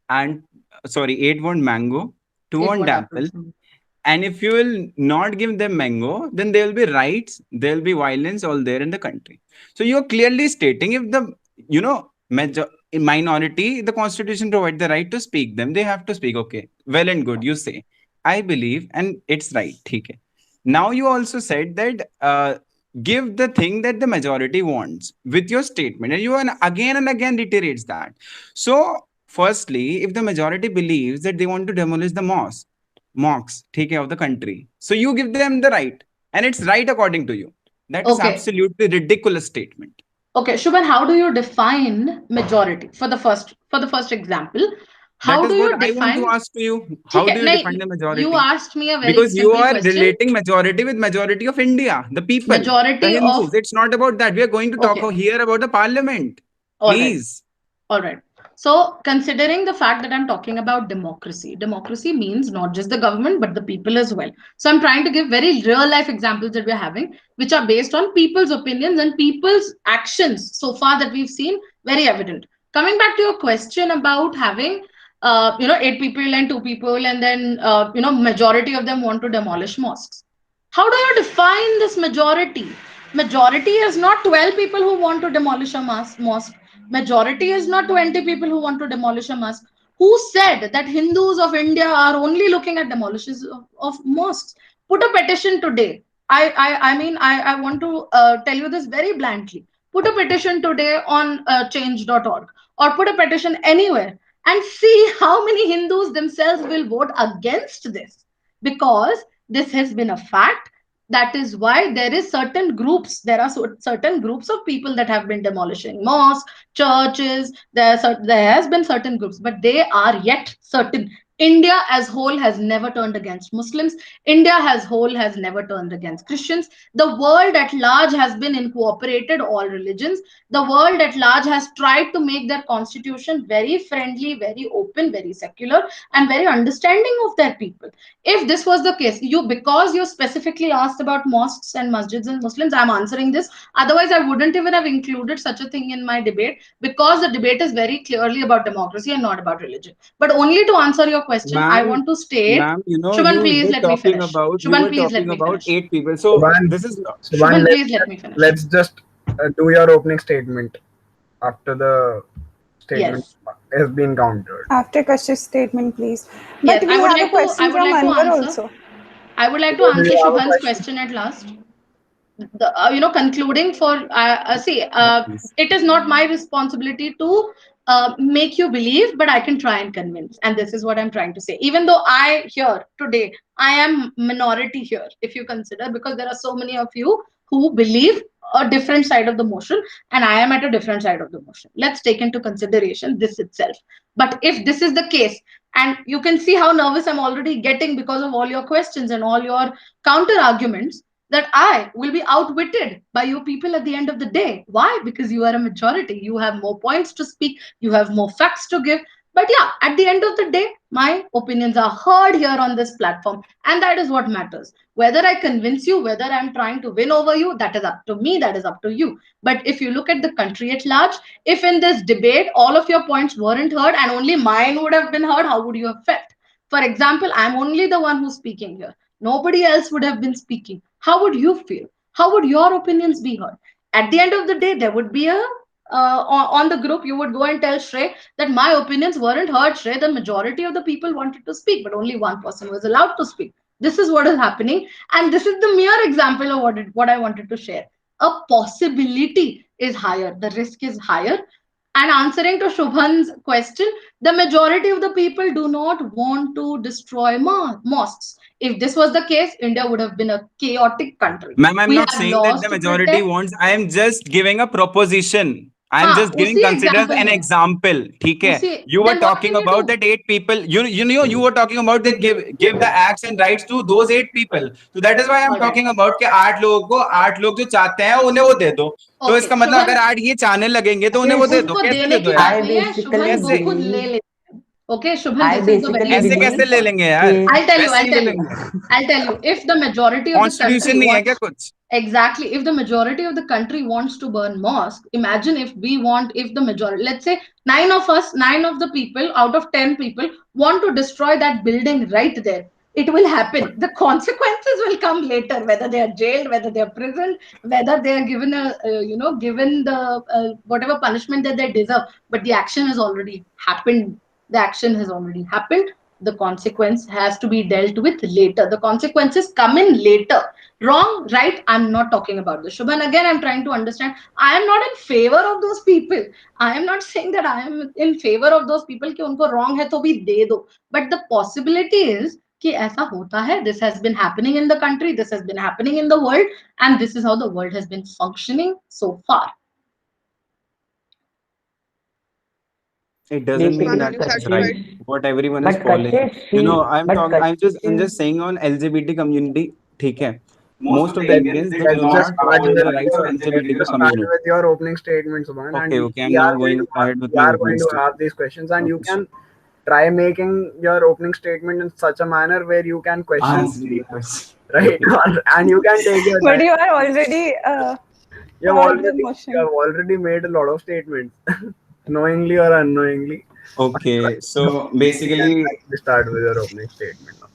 and sorry, eight want mango, two It want won't apple. happen. And if you will not give them mango, then there will be riots, there will be violence all there in the country. So you're clearly stating if the minority, the constitution provides the right to speak them. They have to speak. Okay, well and good. You say, I believe, and it's right. Okay. Now you also said that give the thing that the majority wants with your statement, and you again and again reiterates that. So, firstly, if the majority believes that they want to demolish the mosques, take care of the country. So you give them the right, and it's right according to you. That is Okay. absolutely ridiculous statement. Okay, Shubhan, how do you define majority for the first example? That How do is what you I want to define? ask to you. ठीक How है, do you define नहीं, the you majority? asked me a very Because you simple are question. relating majority with majority of India, the people, the Majority of. Hindus. It's not about that. We are going to talk Okay, here about the parliament. all right. Please. All right. So, considering the fact that I'm talking about democracy means not just the government, but the people as well. So, I'm trying to give very real life examples that we're having, which are based on people's opinions and people's actions so far that we've seen very evident. Coming back to your question about having, eight people and two people, and then, majority of them want to demolish mosques. How do you define this majority? Majority is not 12 people who want to demolish a mosque. Majority is not 20 people who want to demolish a mosque. Who said that Hindus of India are only looking at demolitions of mosques? Put a petition today. I want to tell you this very bluntly. Put a petition today on change.org or put a petition anywhere and see how many Hindus themselves will vote against this, because this has been a fact. That is why there are certain groups of people that have been demolishing mosques, churches. There has been certain groups, but they are yet certain. India as whole has never turned against Muslims. India as whole has never turned against Christians. The world at large has been incorporated all religions. The world at large has tried to make their constitution very friendly, very open, very secular, and very understanding of their people. If this was the case, because you specifically asked about mosques and masjids and Muslims, I'm answering this. Otherwise, I wouldn't even have included such a thing in my debate, because the debate is very clearly about democracy and not about religion. But only to answer your question, I Ma'am, want to state. ma'am, Shubhan, please let me finish. you Shubhan, were please let talking me about finish. eight people. So Subhan, this is Subhan, Shubhan, please let me finish. let's just do your opening statement after the statement Yes. has been countered. After Kashif's statement, please. Yes, But we have a question from Anwar answer. also. I would like to Do answer you have a Shubhan's question? question at last. Concluding for see, Please. it is not my responsibility to make you believe, but I can try and convince, and this is what I'm trying to say. Even though I here today, I am minority here, if you consider, because there are so many of you who believe a different side of the motion, and I am at a different side of the motion. Let's take into consideration this itself. But if this is the case, and you can see how nervous I'm already getting because of all your questions and all your counter arguments, that I will be outwitted by you people at the end of the day. Why? Because you are a majority. You have more points to speak, you have more facts to give. But yeah, at the end of the day, my opinions are heard here on this platform, and that is what matters. Whether I convince you, whether I'm trying to win over you, that is up to me, that is up to you. But if you look at the country at large, if in this debate all of your points weren't heard and only mine would have been heard, how would you have felt? For example, I'm only the one who's speaking here. Nobody else would have been speaking. How would you feel? How would your opinions be heard? At the end of the day, there would be a on the group, you would go and tell Shrey that my opinions weren't heard. Shrey, the majority of the people wanted to speak, but only one person was allowed to speak. This is what is happening, and this is the mere example of what I wanted to share. A possibility is higher, the risk is higher. And answering to Shubhan's question, the majority of the people do not want to destroy mosques. If this was the case, India would have been a chaotic country. Ma'am, I'm We not have saying that laws the to majority protect. wants. I am just giving a proposition. I am just giving उसी consider example an में example. ठीक है? उसी You were then what talking will you about do? that 8 people. You were talking about that give the acts and rights to those 8 people. So that is why I'm All right. talking about कि 8 लोगों को 8 लोग जो चाहते हैं उन्हें वो दे दो. तो Okay, इसका मतलब शुभन अगर 8 ये चाहने लगेंगे तो उन्हें वो दे दो. उनको कैसे देने दे दो की यार? बात I नहीं है, शुभन वो basically खुद ले believe लेते हैं. Okay, Shubhan, I this is the very basically ऐसे कैसे important ले believe point. लेंगे यार? कि I'll tell you, वैसे I'll नहीं tell ले you. लेंगे. I'll tell you. If the majority of the Constitution country नहीं है क्या wants, कुछ? exactly, if the majority of the country wants to burn mosque, imagine if the majority, let's say 9 of us, 9 of the people out of 10 people want to destroy that building right there. It will happen. The consequences will come later, whether they are jailed, whether they are prisoned, whether they are given given the whatever punishment that they deserve. But the action has already happened. The action has already happened. The consequence has to be dealt with later. The consequences come in later. Wrong, right? I'm not talking about this. Shubhan, again, I'm trying to understand. I am not in favor of those people. I am not saying that I am in favor of those people कि उनको wrong है तो भी दे दो. But the possibility is कि ऐसा होता है. This has been happening in the country. This has been happening in the world. And this is how the world has been functioning so far. It doesn't mean basically Anand, that you it's Kashish. right satisfied? what everyone is But following. Kashish, she, I'm but talking. I'm Kashish, just saying on LGBT community. ठीक है. Most of the Let's, Indians they let's do just not start follow with the rights of your, LGBT just start community. with your opening statement, Subhan, and Okay, okay. I'm we now are going going to ahead with we my are opening going to statement. have these questions, and you Okay, can try making your opening statement in such a manner where you can question, answering the question. right? And you can take your But time. you are already You have part of the already you motion. have already made a lot of statements, knowingly or unknowingly. Okay, so You can basically, actually start with your opening statement now.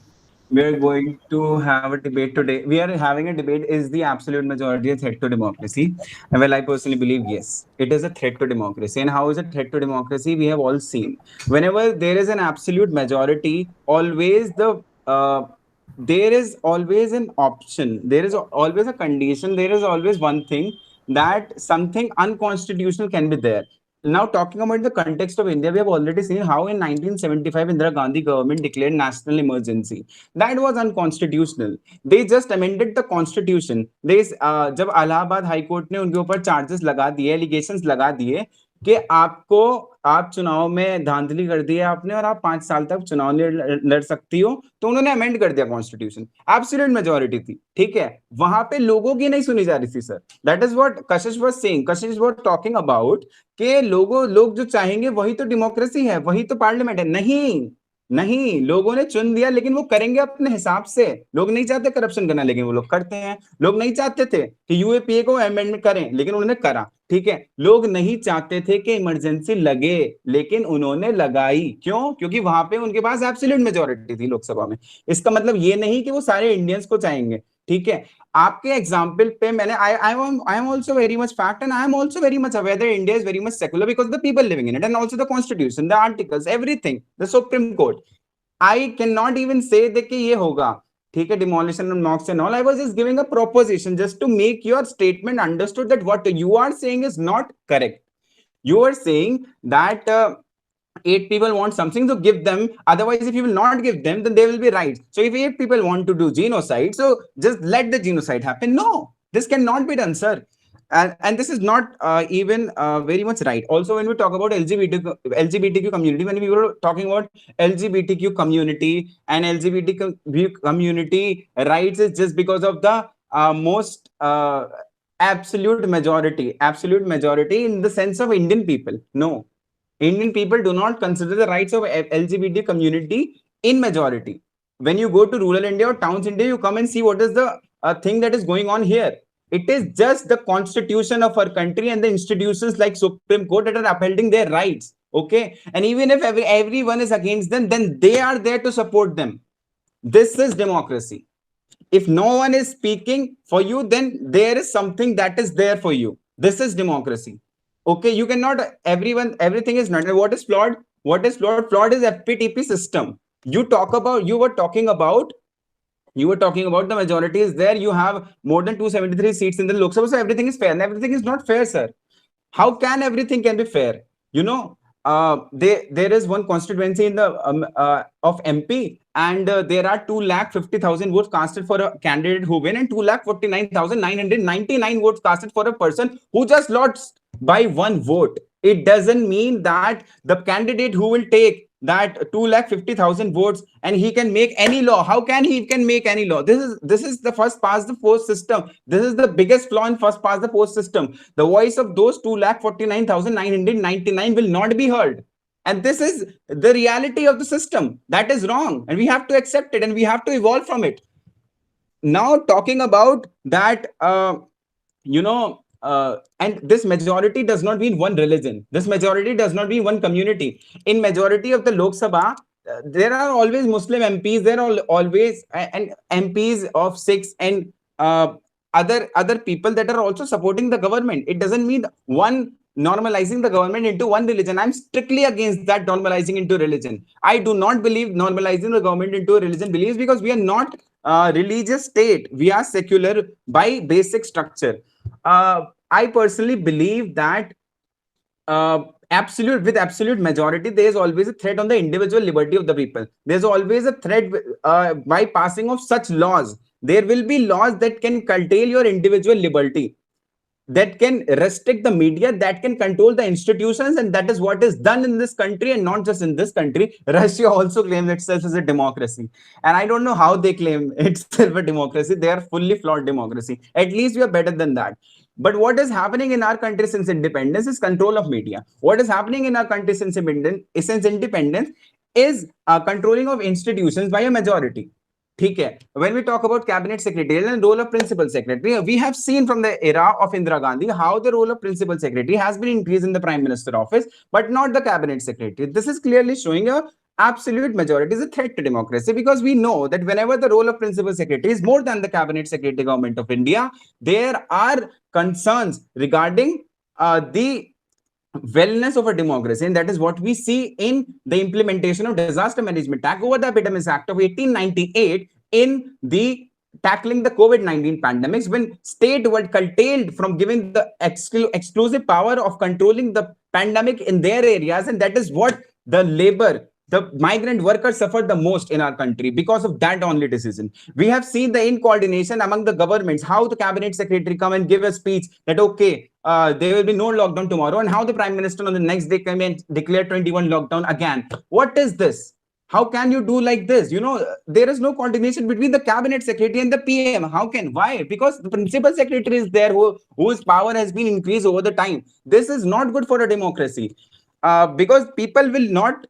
we are going to have a debate today. We are having a debate: is the absolute majority a threat to democracy? And well, I personally believe yes, it is a threat to democracy. And how is it a threat to democracy? We have all seen whenever there is an absolute majority, always there is always an option. There is always a condition. There is always one thing that something unconstitutional can be there. Now, talking about the context of India, we have already seen how in 1975 Indira Gandhi government declared national emergency. That was unconstitutional. They just amended the constitution. जब Allahabad high court ने उनके ऊपर charges लगा दिए, allegations लगा दिए कि आप चुनाव में धांधली कर दी है आपने और आप 5 साल तक चुनाव लड़ सकती हो, तो उन्होंने अमेंड कर दिया कॉन्स्टिट्यूशन. एब्सोल्यूट मेजोरिटी थी, ठीक है. वहां पे लोगों की नहीं सुनी जा रही थी sir. That is what Kashish was saying. Kashish was talking about कि लोग जो चाहेंगे वही तो डेमोक्रेसी है, वही तो पार्लियामेंट है. नहीं, नहीं, लोगों ने चुन दिया, लेकिन वो करेंगे अपने हिसाब से. लोग नहीं चाहते करप्शन करना, लेकिन वो लोग करते हैं. लोग नहीं चाहते थे कि यूएपीए को अमेंडमेंट करें, लेकिन उन्होंने करा. ठीक है. लोग नहीं चाहते थे कि इमरजेंसी लगे, लेकिन उन्होंने लगाई. क्यों? क्योंकि वहां पे उनके पास एब्सोल्यूट मेजोरिटी थी लोकसभा में. इसका मतलब ये नहीं कि वो सारे इंडियंस को चाहेंगे. ठीक है, आपके एग्जाम्पल पे मैंने I am also very much fact and I am also very much aware that India is very much secular because the people living in it and also the constitution, the articles, everything, the supreme court. I can not even से कि ये होगा, ठीक है, demolition of mosques and all. I was just giving a proposition just to make your statement understood that what you are saying is not correct. You are saying that 8 people want something, so give them. Otherwise, if you will not give them, then they will be right. So if 8 people want to do genocide, so just let the genocide happen. No, this cannot be done, sir. And this is not even very much right. Also, when we talk about LGBTQ community, when we were talking about LGBTQ community and LGBTQ community rights, is just because of the most absolute majority in the sense of Indian people. No, Indian people do not consider the rights of LGBT community in majority. When you go to rural India or towns India, you come and see what is the thing that is going on here. It is just the constitution of our country and the institutions like Supreme Court that are upholding their rights. Okay, and even if everyone is against them, then they are there to support them. This is democracy. If no one is speaking for you, then there is something that is there for you. This is democracy. Okay, you cannot, everything is not. What is flawed? Flawed is FPTP system. You were talking about the majority is there. You have more than 273 seats in the Lok Sabha, so everything is fair. And everything is not fair, sir. How can everything can be fair? There is one constituency in the of MP, and there are 250,000 votes casted for a candidate who win, and 249,999 votes casted for a person who just lost by one vote. It doesn't mean that the candidate who will take that 250,000 votes and he can make any law. How can he can make any law? This is the first past the post system. This is the biggest flaw in first past the post system. The voice of those 249,999 will not be heard. And this is the reality of the system. That is wrong. And we have to accept it and we have to evolve from it. Now, talking about that, and this majority does not mean one religion. This majority does not mean one community. In majority of the Lok Sabha, there are always Muslim MPs. There are always and MPs of Sikhs and other people that are also supporting the government. It doesn't mean one normalizing the government into one religion. I'm strictly against that normalizing into religion. I do not believe normalizing the government into a religion beliefs, because we are not a religious state. We are secular by basic structure. I personally believe that absolute majority, there is always a threat on the individual liberty of the people. There's always a threat by passing of such laws. There will be laws that can curtail your individual liberty, that can restrict the media, that can control the institutions, and that is what is done in this country. And not just in this country, Russia also claims itself as a democracy, and I don't know how they claim itself a democracy. They are fully flawed democracy. At least we are better than that. But what is happening in our country since independence is control of media. What is happening in our country since independence is controlling of institutions by a majority. Okay. When we talk about cabinet secretary and role of principal secretary, we have seen from the era of Indira Gandhi how the role of principal secretary has been increased in the prime minister office, but not the cabinet secretary. This is clearly showing a absolute majority is a threat to democracy, because we know that whenever the role of principal secretary is more than the cabinet secretary government of India, there are concerns regarding the wellness of a democracy, and that is what we see in the implementation of Disaster Management Act over the Epidemics Act of 1898 in the tackling the COVID-19 pandemics, when state were curtailed from giving the exclusive power of controlling the pandemic in their areas. And that is what the migrant workers suffered the most in our country because of that only decision. We have seen the incoordination among the governments, how the cabinet secretary come and give a speech that, okay, there will be no lockdown tomorrow, and how the prime minister on the next day came and declared 21 lockdown again. What is this? How can you do like this? There is no coordination between the cabinet secretary and the PM. Why? Because the principal secretary is there whose power has been increased over the time. This is not good for a democracy, because people will not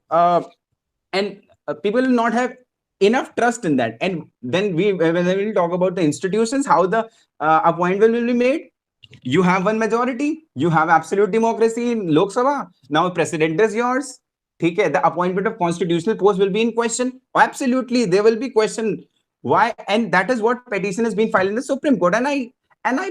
people will not have enough trust in that. And then when we talk about the institutions, how the appointment will be made. You have one majority, you have absolute democracy in Lok Sabha. Now president is yours. The appointment of constitutional post will be in question. Absolutely, there will be question. Why? And that is what petition has been filed in the Supreme Court. And I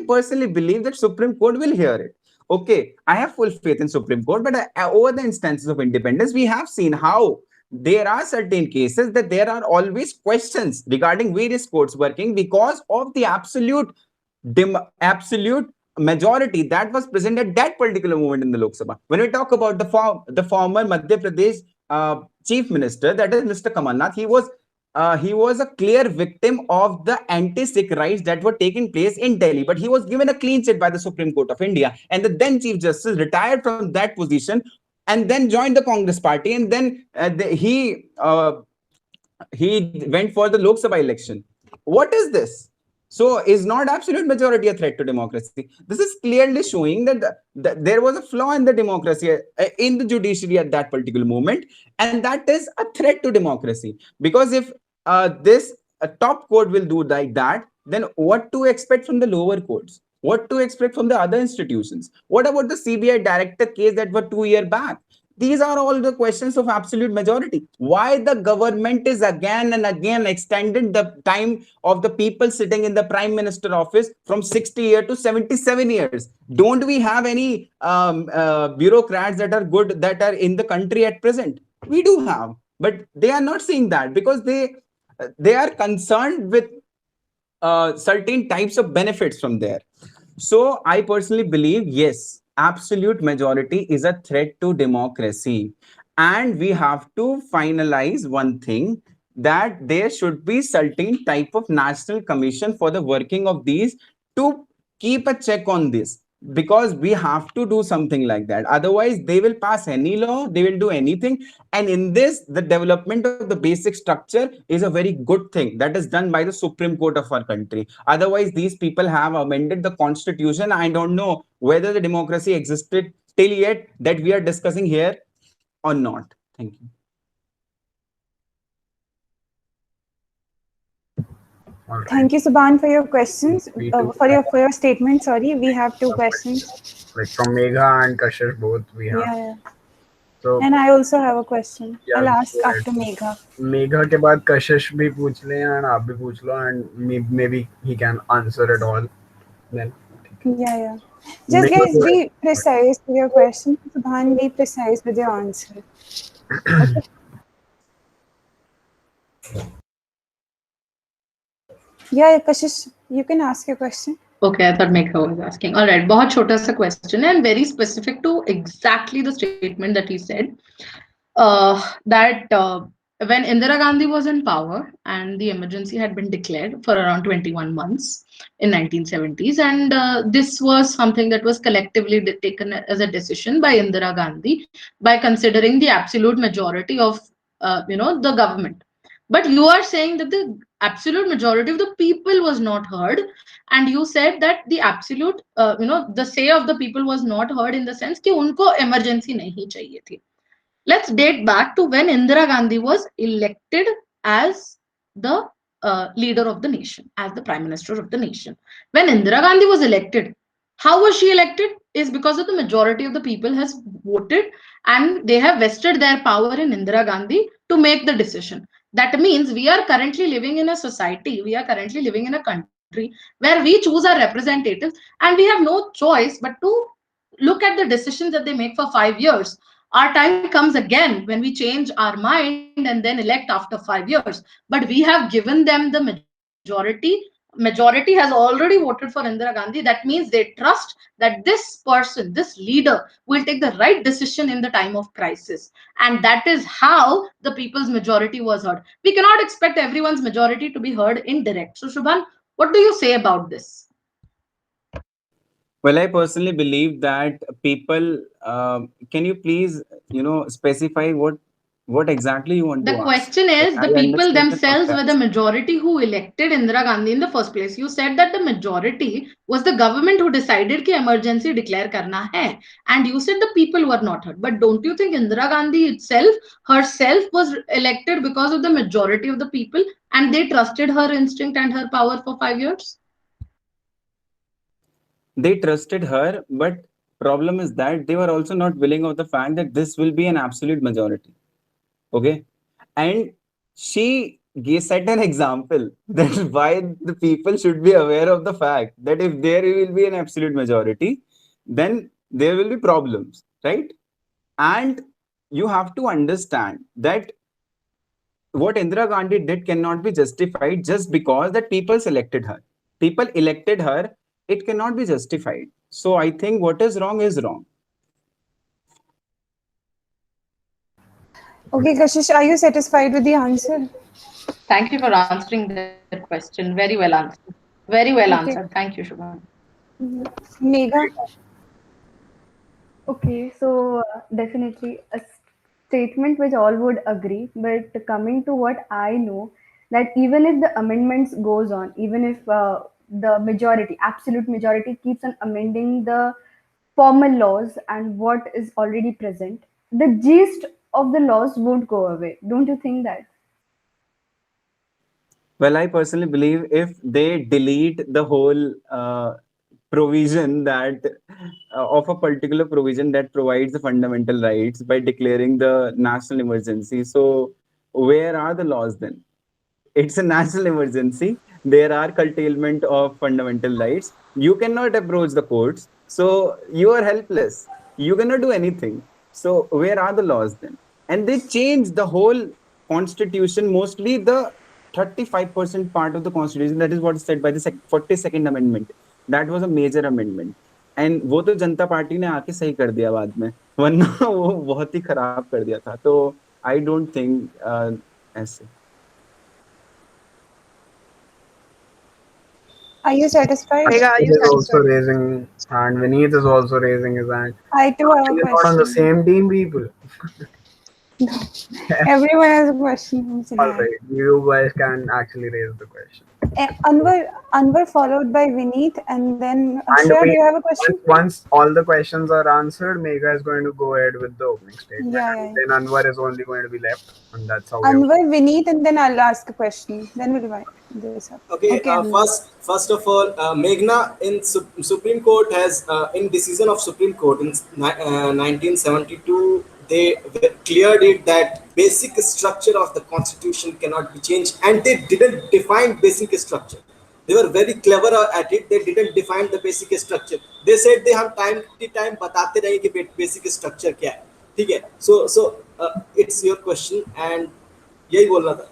personally believe that Supreme Court will hear it. Okay, I have full faith in Supreme Court, but over the instances of independence, we have seen how there are certain cases that there are always questions regarding various courts working because of the absolute majority that was present at that particular moment in the Lok Sabha. When we talk about the former Madhya Pradesh chief minister, that is Mr. Kamalnath, he was a clear victim of the anti-Sikh riots that were taking place in Delhi, but he was given a clean chit by the Supreme Court of India, and the then Chief Justice retired from that position and then joined the Congress party, and then he went for the Lok Sabha election. What is this? So is not absolute majority a threat to democracy? This is clearly showing that there was a flaw in the democracy, in the judiciary at that particular moment, and that is a threat to democracy. Because if this top court will do like that, then what to expect from the lower courts? What to expect from the other institutions? What about the CBI director case that were 2 years back? These are all the questions of absolute majority. Why the government is again and again extended the time of the people sitting in the prime minister office from 60 years to 77 years? Don't we have any bureaucrats that are good, that are in the country at present? We do have, but they are not seeing that because they are concerned with certain types of benefits from there. So I personally believe, yes, absolute majority is a threat to democracy. And we have to finalize one thing, that there should be certain type of national commission for the working of these to keep a check on this, because we have to do something like that. Otherwise, they will pass any law, they will do anything. And in this, the development of the basic structure is a very good thing that is done by the Supreme Court of our country. Otherwise, these people have amended the constitution. I don't know whether the democracy existed till yet that we are discussing here or not. Thank you. Right. Thank you, Subhan, for your questions. For your statement. Sorry, we have two questions. Like from Megha and Kashish, both we have. Yeah. So, and I also have a question. Yeah, I'll ask go ahead. after Megha. Megha के बाद कशिश भी पूछ ले and आप भी पूछ लो, and maybe he can answer it all. Then Yeah. Just guys, be precise with your question. Subhan, be precise with your answer. Okay. Yeah, Kashish, you can ask your question. Okay, I thought Megha was asking. All right, बहुत छोटा सा question and very specific to exactly the statement that he said. That when Indira Gandhi was in power and the emergency had been declared for around 21 months in 1970s, and this was something that was collectively taken as a decision by Indira Gandhi by considering the absolute majority of the government. But you are saying that the absolute majority of the people was not heard, and you said that the absolute the say of the people was not heard in the sense कि उनको emergency नहीं चाहिए थी. Let's date back to when Indira Gandhi was elected as the leader of the nation, as the prime minister of the nation. When Indira Gandhi was elected, how was she elected? Is because of the majority of the people has voted and they have vested their power in Indira Gandhi to make the decision. That means we are currently living in a society, we are currently living in a country where we choose our representatives and we have no choice but to look at the decisions that they make for 5 years. Our time comes again when we change our mind and then elect after 5 years. But we have given them the majority. Majority has already voted for Indira Gandhi. That means they trust that this person, this leader, will take the right decision in the time of crisis. And that is how the people's majority was heard. We cannot expect everyone's majority to be heard indirect. So, Shubhan, what do you say about this? Well, I personally believe that people. Can you please, specify what exactly you want to ask? The question is, the people themselves were the majority who elected Indira Gandhi in the first place. You said that the majority was the government who decided कि emergency declare करना है, and you said the people were not heard. But don't you think Indira Gandhi herself was elected because of the majority of the people, and they trusted her instinct and her power for 5 years? They trusted her, but problem is that they were also not willing of the fact that this will be an absolute majority. Okay, and she set an example that why the people should be aware of the fact that if there will be an absolute majority, then there will be problems, right? And you have to understand that what Indira Gandhi did cannot be justified just because that people selected her. People elected her, it cannot be justified. So I think what is wrong is wrong. Okay, Kashish, are you satisfied with the answer? Thank you for answering that question. Very well answered. Very well answered. Okay. Thank you, Shubham. Megha? Okay, so definitely a statement which all would agree, but coming to what I know, that even if the amendments goes on, even if the majority, absolute majority keeps on amending the formal laws and what is already present, the gist of the laws won't go away. Don't you think that? Well, I personally believe if they delete the whole provision that of a particular provision that provides the fundamental rights by declaring the national emergency, so where are the laws then? It's a national emergency. There are curtailment of fundamental rights. You cannot approach the courts, so you are helpless. You cannot do anything. So where are the laws then? And they changed the whole constitution, mostly the 35% part of the constitution. That is what is said by the 42nd amendment. That was a major amendment. And वो तो जनता party ने आके सही कर दिया बाद में, वरना वो बहुत ही खराब कर दिया था. तो आई डोंट थिंक ऐसे. Are you satisfied? Megha, are you Is also satisfied? raising, and Vineet is also raising his hand. I too have a We're not on the question. same team, people. Everyone has a question. All right, you guys can actually raise the question. Anwar followed by Vineet, and then And Shreya, do you have a question? once all the questions are answered, Megha is going to go ahead with the opening statement. Yeah. And then Anwar is only going to be left, and that's how. we Anwar, Vineet, and then I'll ask a question. Then we'll wind this up. Okay, Anwar. first of all, Meghna in Supreme Court has, in decision of Supreme Court in 1972, they cleared it that basic structure of the constitution cannot be changed, and they didn't define basic structure. They were very clever at it. They didn't define the basic structure. They said they हम time to time बताते रहे कि basic structure क्या है, ठीक है? So it's your question and यही बोलना था.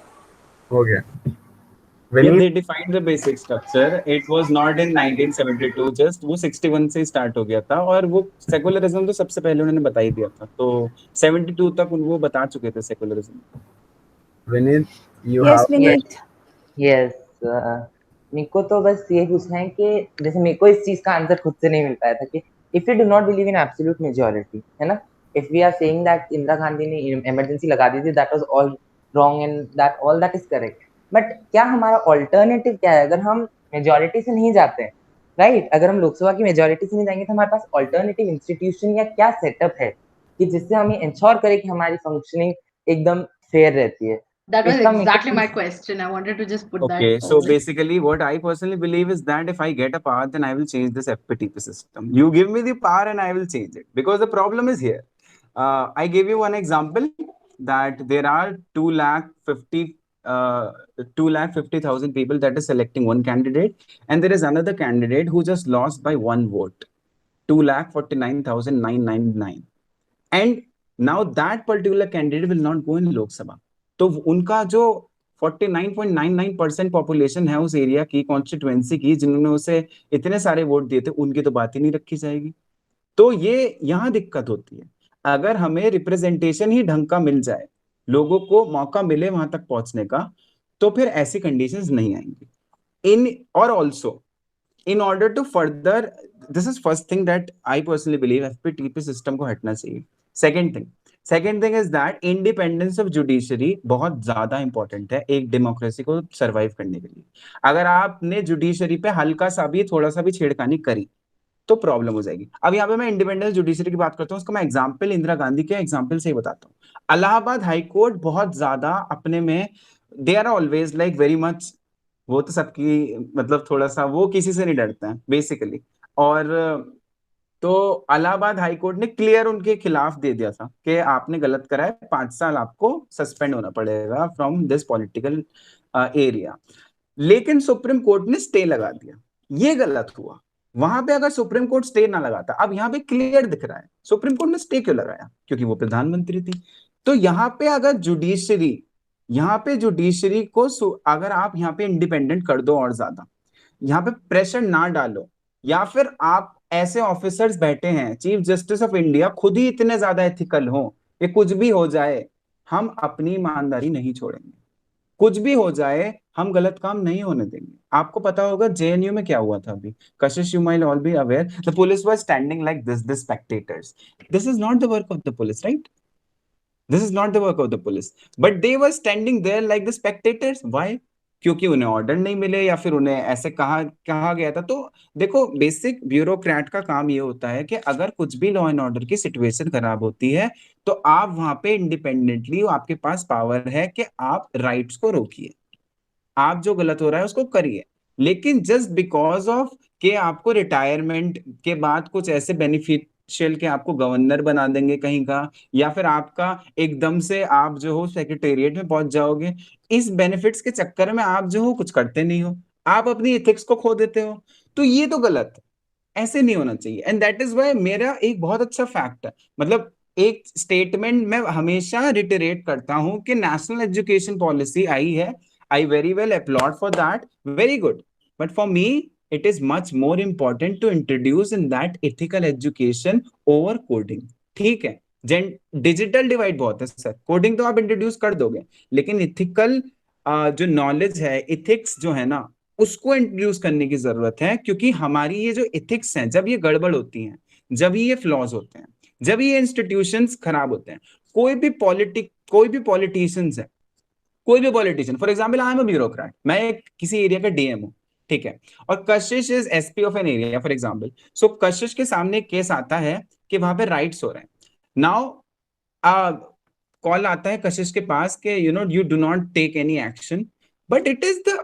Okay. Yeah, they defined the basic structure. It was not in 1972, just वो 61 से start हो गया था, और वो secularism तो सबसे पहले उन्होंने बता ही दिया था. तो 72 तक वो बता चुके थे secularism. Vineet, you Yes, have. Vineet. Yes मेरे को तो बस ये पूछना है कि जैसे मेरे को इस चीज का आंसर खुद से नहीं मिल पाया था कि if you do not believe in absolute majority, है ना, if we are saying that Indira Gandhi ने इमरजेंसी लगा दी थी, that was all wrong and that all that is correct, but क्या हमारा ऑल्टरनेटिव क्या है अगर हम मेजॉरिटी से नहीं जाते हैं, राइट? अगर हम लोकसभा की मेजॉरिटी से नहीं जाएंगे तो हमारे पास ऑल्टरनेटिव इंस्टीट्यूशन या क्या सेटअप है कि जिससे हम ये इंश्योर करें कि हमारी फंक्शनिंग एकदम फेयर रहती है. That was exactly my question. I wanted to just put that. Okay, so basically what I personally believe is that if I get a power, then I will change this FPTP system. You give me the power and I will change it, because the problem is here. I gave you one example that there are 250,000 people that is selecting one candidate, and there is another candidate who just lost by one vote, 249,999, and now that particular candidate will not go in Lok Sabha. तो उनका जो 49.99% population है उस area की, constituency की, जिन्होंने उसे इतने सारे वोट दिए थे, उनकी तो बात ही नहीं रखी जाएगी. तो ये यहाँ दिक्कत होती है. अगर हमें रिप्रेजेंटेशन ही ढंग का मिल जाए, लोगों को मौका मिले वहां तक पहुंचने का, तो फिर ऐसी कंडीशंस नहीं आएंगी. और also in order to further, this is first thing that I personally believe, FPTP system को हटना चाहिए. Second thing is that independence of judiciary बहुत ज्यादा इंपॉर्टेंट है एक डेमोक्रेसी को सर्वाइव करने के लिए. अगर आपने जुडिशरी पे हल्का सा भी, थोड़ा सा भी छेड़खानी करी तो प्रॉब्लम हो जाएगी. अब यहाँ पे मैं इंडिपेंडेंस जुडिशरी की बात करता हूँ, उसका मैं एग्जाम्पल इंदिरा गांधी के एग्जाम्पल से ही बताता हूँ. इलाहाबाद हाईकोर्ट बहुत ज्यादा अपने में, they are always like very much, वो तो सबकी मतलब थोड़ा सा वो किसी से नहीं डरते हैं बेसिकली. और तो इलाहाबाद हाई कोर्ट ने क्लियर उनके खिलाफ दे दिया था कि आपने गलत करा है, 5 साल आपको सस्पेंड होना पड़ेगा फ्रॉम दिस पॉलिटिकल एरिया। लेकिन सुप्रीम कोर्ट ने स्टे लगा दिया, ये गलत हुआ। वहां पे अगर सुप्रीम कोर्ट स्टे ना लगाता, अब यहाँ पे क्लियर दिख रहा है सुप्रीम कोर्ट ने स्टे क्यों लगाया, क्योंकि वो प्रधानमंत्री थी। तो यहाँ पे अगर जुडिशरी को अगर आप यहाँ पे इंडिपेंडेंट कर दो और ज्यादा, यहाँ पे प्रेशर ना डालो, या फिर आप ऐसे ऑफिसर्स बैठे हैं, चीफ जस्टिस ऑफ इंडिया खुद ही इतने ज्यादा एथिकल हो कि कुछ भी हो जाए हम अपनी ईमानदारी नहीं छोड़ेंगे, कुछ भी हो जाए हम गलत काम नहीं होने देंगे। आपको पता होगा जेएनयू में क्या हुआ था अभी, Kashish, you might all be aware, the police was standing like this, the spectators. This is not the work of the police, right? This is not the work of the police, but they were standing there like the spectators. Why? क्योंकि उन्हें order नहीं मिले या फिर उन्हें ऐसे कहा कहा गया था। तो देखो, बेसिक ब्यूरोक्रेट का काम ये होता है कि अगर कुछ भी लॉ एंड ऑर्डर की सिचुएशन खराब होती है तो आप वहां पे इंडिपेंडेंटली, आपके पास पावर है कि आप राइट्स को रोकिए, आप जो गलत हो रहा है उसको करिए। लेकिन जस्ट बिकॉज ऑफ कि आपको रिटायरमेंट के बाद कुछ ऐसे बेनिफिशियल के आपको गवर्नर बना देंगे कहीं का, या फिर आपका एकदम से आप जो हो सेक्रेटेरिएट में पहुंच जाओगे, इस बेनिफिट्स के चक्कर में आप जो हो कुछ करते नहीं हो, आप अपनी एथिक्स को खो देते हो। तो ये तो गलत है, ऐसे नहीं होना चाहिए। एंड दैट इज वाई मेरा एक बहुत अच्छा फैक्ट है, मतलब एक स्टेटमेंट मैं हमेशा रिटरेट करता हूं कि नेशनल एजुकेशन पॉलिसी आई है, I very well applaud for that, very good, but for me it is much more important to introduce in that ethical education over coding. ठीक है, डिजिटल डिवाइड बहुत है सर, कोडिंग तो आप introduce कर दोगे, लेकिन इथिकल जो नॉलेज है, इथिक्स जो है ना, उसको इंट्रोड्यूस करने की जरूरत है। क्योंकि हमारी ये जो इथिक्स हैं, जब ये गड़बड़ होती हैं, जब ये फ्लॉज होते हैं, जब ये इंस्टीट्यूशंस खराब होते हैं, कोई भी पॉलिटिशियंस है, कोई भी politician, for example I am a bureaucrat, मैं एक किसी एरिया का डीएम हूं, ठीक है, और Kashish is SP of an area for example. So Kashish के सामने एक केस आता है कि वहां पे राइट्स हो रहे हैं। नाउ कॉल आता है कशिश के पास कि you do not take any action, but it is the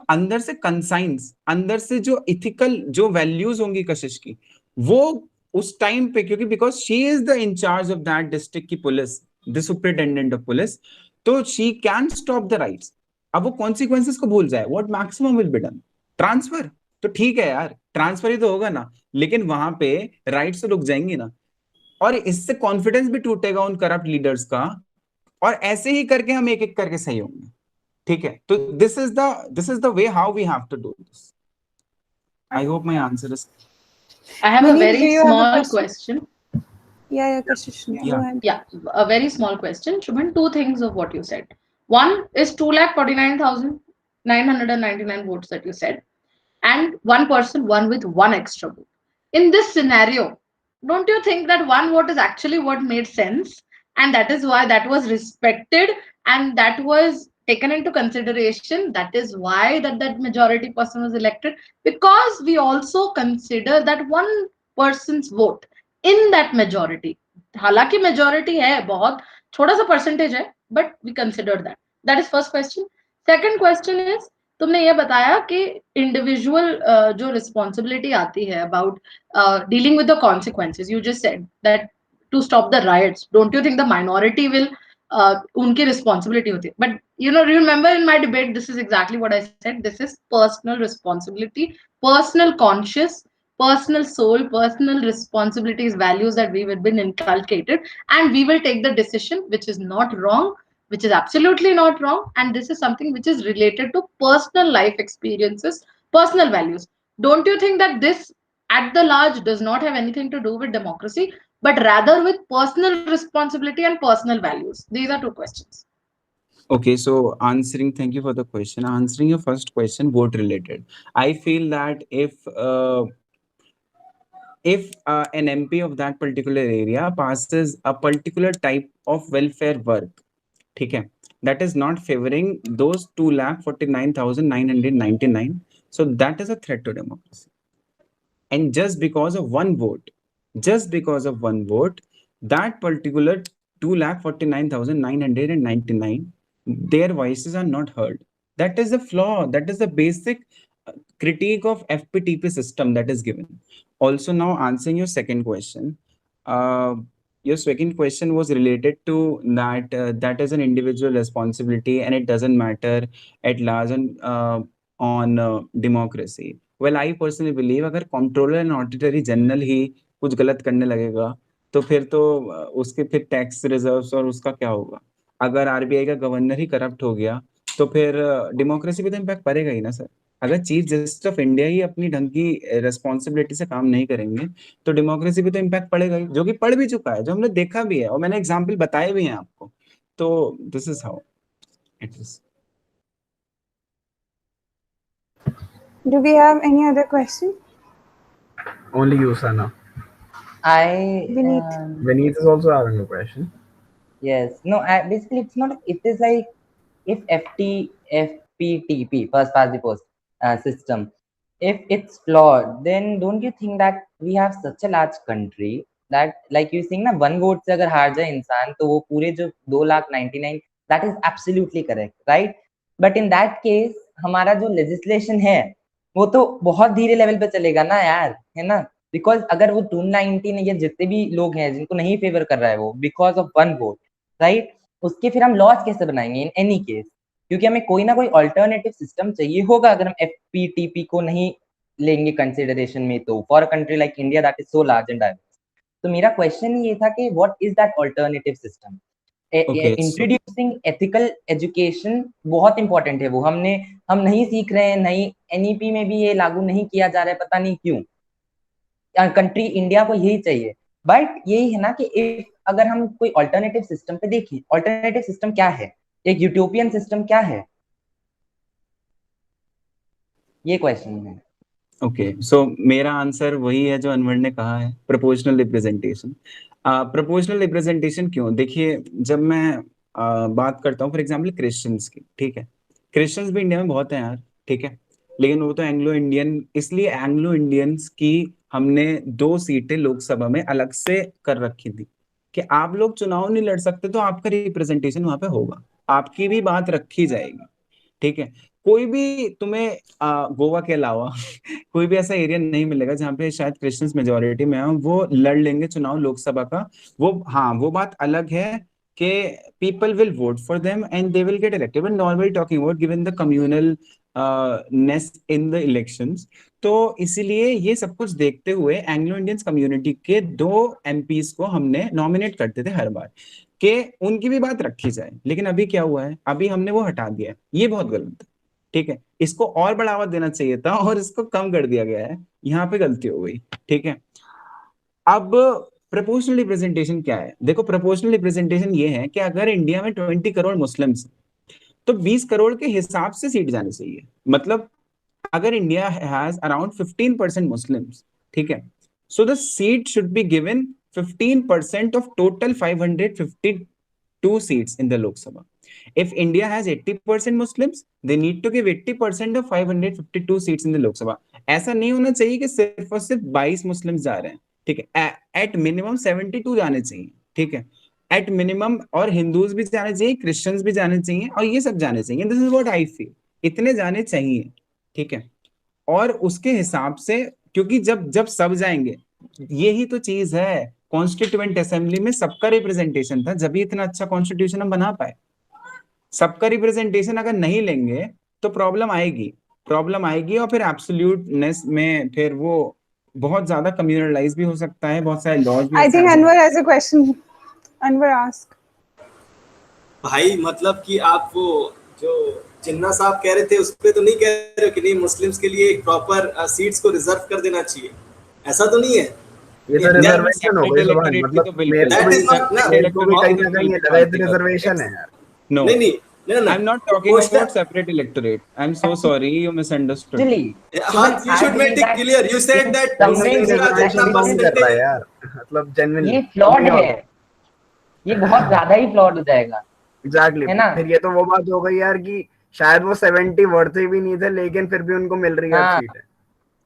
अंदर से कंसाइंस, अंदर से जो इथिकल जो वैल्यूज होंगी कशिश की, वो उस टाइम पे, क्योंकि because she is the incharge of that district की पुलिस, द सुपरिटेंडेंट ऑफ पुलिस, तो she can stop the riots. अब वो कॉन्सिक्वेंसेस को भूल जाए, what maximum will be done, transfer. तो ठीक है यार, ट्रांसफर ही तो होगा ना, लेकिन वहां पे राइट्स तो रुक जाएंगी ना, और इससे कॉन्फिडेंस भी टूटेगा उन करप्ट लीडर्स का, और ऐसे ही करके हम एक एक करके सही होंगे। ठीक है, तो this is the way how we have to do this. I hope my answer is. I have a Manish, do very you have a small question? question. Yeah, Kashish, go Yeah. ahead. Yeah, a very small question. Shubhan, two things of what you said. One is 2,49,999 votes that you said, and one person won with one extra vote. In this scenario, don't you think that one vote is actually what made sense? And that is why that was respected and that was taken into consideration. That is why that majority person was elected, because we also consider that one person's vote in that majority. हालांकि majority है, बहुत छोटा सा percentage है, but we consider that. That is first question. Second question is, तुमने ये बताया कि इंडिविजुअल जो रिस्पॉन्सिबिलिटी आती है about dealing with the consequences, you just said that to stop the rights, don't you think the minority will उनकी responsibility होती है? But you know, remember in my debate, this is exactly what I said, this is personal responsibility, personal conscious, personal soul, personal responsibilities, values that we have been inculcated, and we will take the decision which is not wrong, which is absolutely not wrong, and this is something which is related to personal life experiences, personal values. Don't you think that this at the large does not have anything to do with democracy, but rather with personal responsibility and personal values? These are two questions. Okay, so thank you for the question. Answering your first question, vote related. I feel that if an MP of that particular area passes a particular type of welfare work, ठीक है, that is not favoring those 2,49,999, so that is a threat to democracy. And just because of one vote, that particular 2,49,999, their voices are not heard. That is the flaw. That is the basic critique of FPTP system that is given. Also, now answering your second question, your second question was related to that that is an individual responsibility and it doesn't matter at large on democracy. Well, I personally believe अगर comptroller and auditor general ही कुछ गलत करने लगेगा तो फिर तो उसके फिर टैक्स रिजर्व्स और उसका क्या होगा. अगर आरबीआई का गवर्नर ही करप्ट हो गया तो फिर डेमोक्रेसी पे तो इम्पैक्ट पड़ेगा ही ना सर. अगर चीफ जस्टिस ऑफ इंडिया ही अपनी ढंग की रिस्पॉन्सिबिलिटी से काम नहीं करेंगे तो डेमोक्रेसी पे तो इम्पैक्ट पड़ेगा ही, जो कि पड़ भी चुका है, जो हमने देखा भी है और मैंने एग्जाम्पल बताए भी हैं आपको. तो this is how it is. Do we have any other question? Only you, Sana. Vineet. Vineet is also having a question. Yes. No, basically it's not. It is like if FPTP, first past the post system, if it's flawed, then don't you think that we have such a large country that, like you saying ना, one vote से अगर हार जाए इंसान तो वो पूरे जो 2,99,000, that is absolutely correct, right? But in that case हमारा जो legislation है वो तो बहुत धीरे लेवल पे चलेगा ना यार, है ना? बिकॉज अगर वो 219 या जितने भी लोग हैं जिनको नहीं फेवर कर रहा है वो because of one vote, right, उसके फिर हम लॉज कैसे बनाएंगे इन एनी केस? क्योंकि हमें कोई ना कोई अल्टरनेटिव सिस्टम चाहिए होगा अगर हम FPTP को नहीं लेंगे कंसिडरेशन में, तो for a country like India that is so large and diverse. तो मेरा क्वेश्चन ये था कि what is that alternative system? Introducing ethical education बहुत इंपॉर्टेंट है. वो हम नहीं सीख रहे हैं, नहीं NEP में भी ये लागू नहीं किया जा रहा है, पता नहीं क्यों. कंट्री इंडिया को यही चाहिए. बट यही है ना कि इफ अगर हम कोई अल्टरनेटिव सिस्टम पे देखें, अल्टरनेटिव सिस्टम क्या है, एक यूटोपियन सिस्टम क्या है, ये क्वेश्चन है. ओके, सो मेरा आंसर वही है जो अनवर ने कहा है, प्रोपोर्शनल रिप्रेजेंटेशन. प्रोपोर्शनल रिप्रेजेंटेशन क्यों? देखिए, जब मैं बात करता हूँ फॉर एग्जाम्पल क्रिश्चियंस की, ठीक है, क्रिश्चियंस भी इंडिया में बहुत हैं यार, ठीक है, लेकिन वो तो एंग्लो इंडियन, इसलिए एंग्लो इंडियंस की हमने 2 सीटें लोकसभा में अलग से कर रखी थी कि आप लोग चुनाव नहीं लड़ सकते तो आपका रिप्रेजेंटेशन वहां पे होगा, आपकी भी बात रखी जाएगी, ठीक है. कोई भी तुम्हें गोवा के अलावा कोई भी ऐसा एरिया नहीं मिलेगा जहाँ पे शायद क्रिश्चियंस मेजोरिटी में हो, वो लड़ लेंगे चुनाव लोकसभा का. वो हाँ, वो बात अलग है कि people will vote for them and they will get elected. But normally talking about given the communal ness in the elections, तो इसीलिए ये सब कुछ देखते हुए एंग्लो इंडियन कम्युनिटी के 2 MPs को हमने नॉमिनेट करते थे हर बार कि उनकी भी बात रखी जाए. लेकिन अभी क्या हुआ है, अभी हमने वो हटा दिया है, ये बहुत गलत है, ठीक है. इसको और बढ़ावा देना चाहिए था और इसको कम कर दिया गया है, यहाँ पे गलती हो गई, ठीक है. अब प्रोपोर्शनल रिप्रेजेंटेशन क्या है? देखो, प्रोपोर्शनल रिप्रेजेंटेशन ये है कि अगर इंडिया में 20 करोड़ मुस्लिम्स तो 20 करोड़ के हिसाब से सीट जानी चाहिए. मतलब अगर इंडिया हैज अराउंड 15% मुस्लिम्स, ठीक है, so the seat should be given 15% of total 552 seats in the Lok Sabha. If India has 80% Muslims, they need to give 80% of 552 seats in the Lok Sabha. ऐसा नहीं होना चाहिए कि सिर्फ और सिर्फ 22 मुस्लिम्स जा रहे हैं, ठीक है. एट मिनिमम 72 जाने चाहिए, ठीक है, एट मिनिमम. और हिंदूज भी जाने चाहिए, क्रिश्चियंस भी जाने चाहिए और ये सब जाने चाहिए. This is what I feel, इतने जाने चाहिए, ठीक है. और उसके हिसाब से, क्योंकि जब सब जाएंगे, यही तो चीज है, कॉन्स्टिट्यूएंट असेंबली में सबका रिप्रेजेंटेशन था, जब इतना अच्छा कॉन्स्टिट्यूशन हम बना पाए. सबका रिप्रेजेंटेशन अगर नहीं लेंगे तो प्रॉब्लम आएगी और फिर एब्सोल्यूटनेस में फिर वो बहुत ज्यादा कम्युनलाइज भी हो सकता है, बहुत सारे लॉज भी. I think Anwar has a question. Anwar ask. भाई मतलब कि आप वो जो जिन्ना साहब कह रहे थे उस पे तो नहीं कह रहे हो कि नहीं मुस्लिम्स के लिए एक प्रॉपर सीट्स को रिजर्व कर देना चाहिए, ऐसा तो नहीं है? ये तो रिजर्वेशन हो गई सुभान, मतलब मेरे को भी कहीं ना कहीं रिजर्वेशन है यार. No, नहीं, I'm not talking about separate electorate. I'm so sorry, you misunderstood. You should make it clear. You said that यार, मतलब genuinely ये फ्लॉड है, ये बहुत ज्यादा ही फ्लॉड हो जाएगा. एग्जैक्टली, फिर ये तो वो बात हो गई यार कि शायद वो 70 वर्थ भी नहीं थे लेकिन फिर भी उनको मिल रही है सीट है.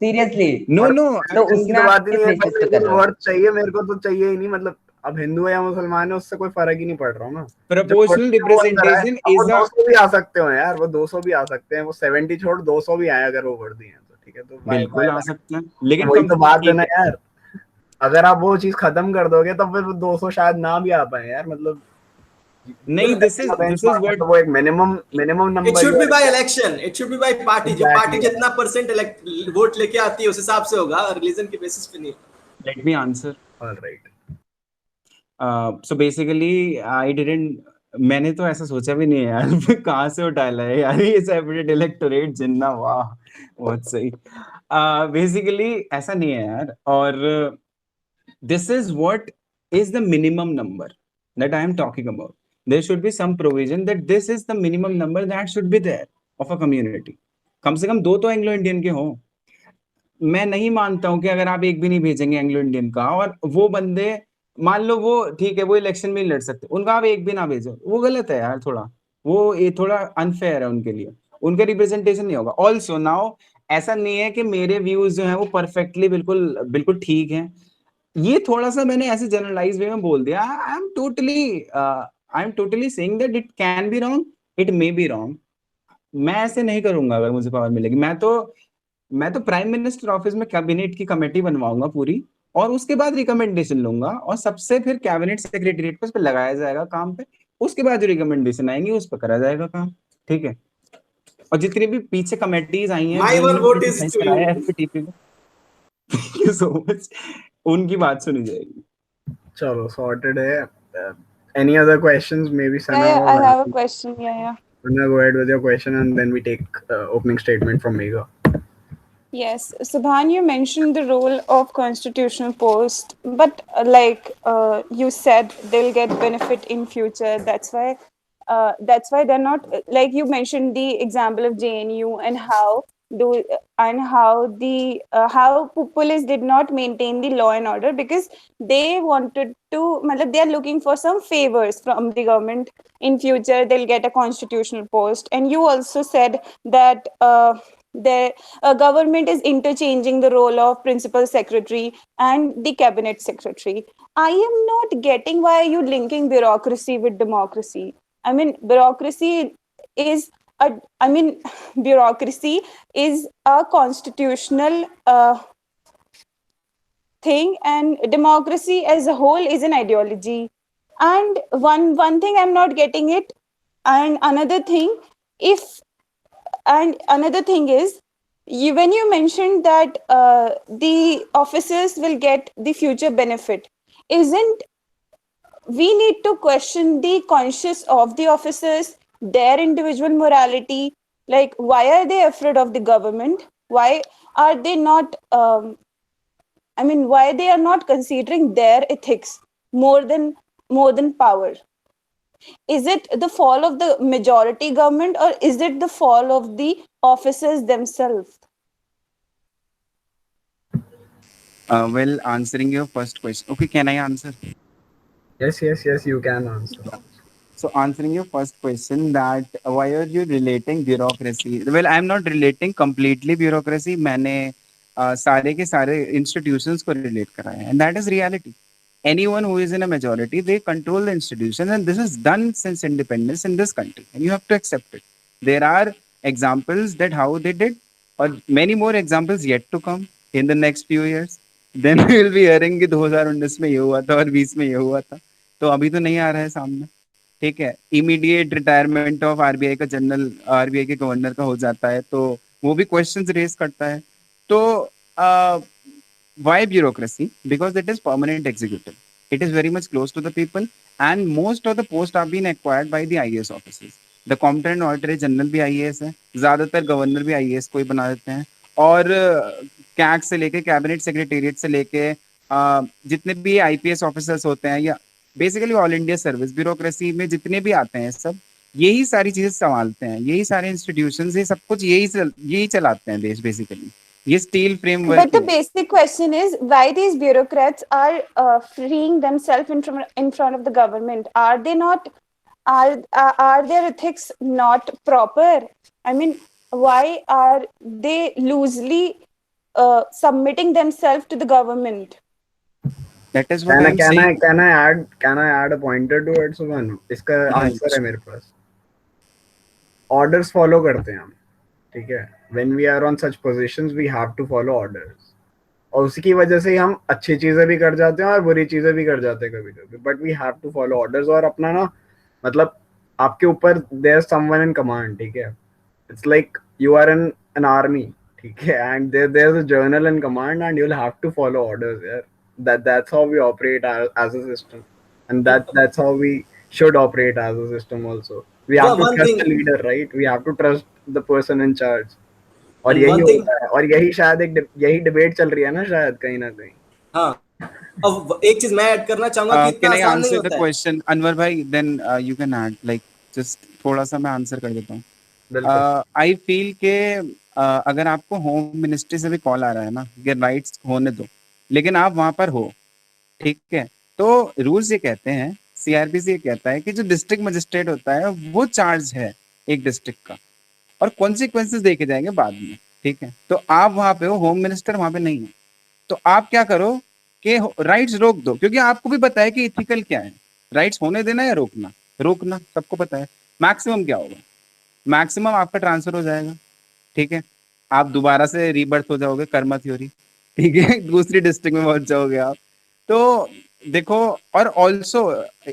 सीरियसली नो तो उसमें बात नहीं है, वर्थ चाहिए, मेरे को तो चाहिए ही नहीं. मतलब अब हिंदू है या मुसलमान है उससे कोई फर्क ही नहीं पड़ रहा ना. प्रोपोर्शनल रिप्रेजेंटेशन इज 200 भी आ सकते हो यार, वो 200 भी आ सकते हैं, वो 70 छोड़ 200 भी आए अगर वो वर्दी हैं तो ठीक ठीक है, तो बिल्कुल आ सकते हैं, लेकिन वही तो बात है ना ठीक है। यार, अगर आप वो चीज खत्म कर दोगे तो फिर वो 200 शायद ना भी आ पाए यार, मतलब नहीं, दिस इज व्हाट वो एक minimum It number should be by election. It should be by party. जो पार्टी जितना परसेंट वोट लेके आती है उस हिसाब से होगा, रिलीजन के बेसिस पे नहीं। Let me answer. Alright. So basically I didn't, मैंने तो ऐसा सोचा भी नहीं है यार कहाँ से उठाया है यार ये सेपरेट इलेक्टोरेट जिन्ना, वाह बहुत सही। बेसिकली ऐसा नहीं है यार, और this is what is the minimum number that I am talking about. There should be some provision that this is the minimum number that should be there of a community. कम से कम 2 तो Anglo Indian के हों। मैं नहीं मानता हूं कि अगर आप एक भी नहीं भेजेंगे एंग्लो इंडियन का, और वो बंदे मान लो वो ठीक है वो इलेक्शन में नहीं लड़ सकते, उनका आप एक भी ना भेजो, वो गलत है यार थोड़ा, वो ये थोड़ा अनफेयर है उनके लिए, उनका रिप्रेजेंटेशन नहीं होगा। ऑल्सो नाउ ऐसा नहीं है कि मेरे व्यूज जो है वो परफेक्टली बिल्कुल बिल्कुल ठीक है, ये थोड़ा सा मैंने ऐसे जनरलाइज वे में बोल दिया। I am totally saying that it can be wrong, it may be wrong. मैं ऐसे नहीं करूंगा अगर मुझे पावर मिलेगी, मैं तो प्राइम मिनिस्टर ऑफिस में कैबिनेट की कमेटी बनवाऊंगा पूरी, और उसके बाद रिकमेंडेशन लूंगा, और सबसे फिर कैबिनेट सेक्रेटरीट पे उस पर लगाया जाएगा काम पे, उसके बाद जो रिकमेंडेशन आएंगी उस पर करा जाएगा काम, ठीक है। और जितनी भी पीछे कमेटीज आई हैं My जो one vote is to you. FPTP को, थैंक यू सो मच, उनकी बात सुनी जाएगी। चलो सॉर्टेड है। Any other questions? Maybe Sana Yeah, or I have a Rafi? question. Yeah. Sana, go ahead with your question and then we take opening statement from Megha. Yes, Subhan, you mentioned the role of constitutional post, but you said they'll get benefit in future. That's why they're not, like you mentioned the example of JNU and how police did not maintain the law and order because they wanted to, they are looking for some favors from the government. In future, they'll get a constitutional post, and you also said that the government is interchanging the role of principal secretary and the cabinet secretary. I am not getting why are you linking bureaucracy with democracy. I mean, bureaucracy is a constitutional thing, and democracy as a whole is an ideology. And one thing I'm not getting it, and another thing, is when you mentioned that the officers will get the future benefit, isn't we need to question the conscience of the officers, their individual morality? Like, why are they afraid of the government? Why are they not why they are not considering their ethics more than power? Is it the fall of the majority government, or is it the fall of the officers themselves? Well, answering your first question, okay, can I answer? Yes, you can answer. So answering your first question, that why are you relating bureaucracy? Well, I'm not relating completely bureaucracy. मैंने सारे के सारे institutions को relate कराया है, and that is reality. Anyone who is in a majority, they control the institution, and this is done since independence in this country, and you have to accept it. There are examples that how they did, or many more examples yet to come in the next few years. Then we will be hearing कि 2019 में ये हुआ था और 20 में ये हुआ था, तो अभी तो नहीं आ रहा है सामने, ठीक है। इमीडिएट रिटायरमेंट ऑफ आरबीआई का जनरल, आरबीआई के गवर्नर का हो जाता है, तो वो भी क्वेश्चंस रेज करता है। तो why bureaucracy? Because it is permanent executive. It is very much close to the people, and most of the posts are being acquired by the IAS officers. The competent auditor general भी IAS है, ज्यादातर governor भी IAS को ही बना देते हैं, और CAG से लेके कैबिनेट सेक्रेटेरिएट से लेके जितने भी आईपीएस ऑफिसर्स होते हैं, या basically all India service bureaucracy में जितने भी आते हैं सब यही सारी चीजें संभालते हैं, यही सारे इंस्टीट्यूशंस, ये सब कुछ यही चलाते हैं देश बेसिकली, ये steel framework. But the basic question is why these bureaucrats are freeing themselves in front of the government. Are they not? Are their ethics not proper? I mean, why are they loosely submitting themselves to the government? That is what I'm saying. Can I add a pointer to it, Subhan? इसका answer है मेरे पास। Orders follow करते हैं हम, ठीक है, when we are on such positions we have to follow orders, और उसी की वजह से ही हम अच्छी चीजें भी कर जाते हैं और बुरी चीजें भी कर जाते हैं कभी कभी, but we have to follow orders. और अपना ना, मतलब आपके ऊपर देयर समवन इन कमांड, ठीक है, it's like you are in an army, ठीक है, and there is a general in command and you will have to follow orders यार। That's how we operate as a system, and that's how we should operate as a system also. We Yeah, have to one trust thing, the leader, right? We have to trust the person in charge. और and यही one thing, होता है, और यही शायद यही debate चल रही है ना शायद कहीं ना कहीं। हाँ, अब एक चीज मैं ऐड करना चाहूंगा कि इतना Can I आसान नहीं answer the होता है। question, Anwar bhai? Then you can add. Like just थोड़ा सा मैं आंसर कर देता हूँ। बिल्कुल। आई फील के अगर आपको होम मिनिस्ट्री से भी कॉल आ रहा है ना कि राइट्स होने दो, लेकिन आप वहां पर हो, ठीक है, तो रूल्स ये कहते हैं, सीआरपीसी ये कहता है कि जो डिस्ट्रिक्ट मजिस्ट्रेट होता है वो चार्ज है एक डिस्ट्रिक्ट का, और कॉन्सिक्वेंसेस देखे जाएंगे बाद में, ठीक है। तो आप वहां पे हो, होम मिनिस्टर वहां पे नहीं है, तो आप क्या करो कि राइट्स रोक दो, क्योंकि आपको भी पता है कि इथिकल क्या है, राइट्स होने देना या रोकना। रोकना सबको पता है, मैक्सिमम क्या होगा, मैक्सिमम आपका ट्रांसफर हो जाएगा, ठीक है, आप दोबारा से रीबर्थ हो जाओगे, कर्मा थ्योरी, ठीक है, दूसरी डिस्ट्रिक्ट में पहुंच जाओगे आप। तो देखो, और also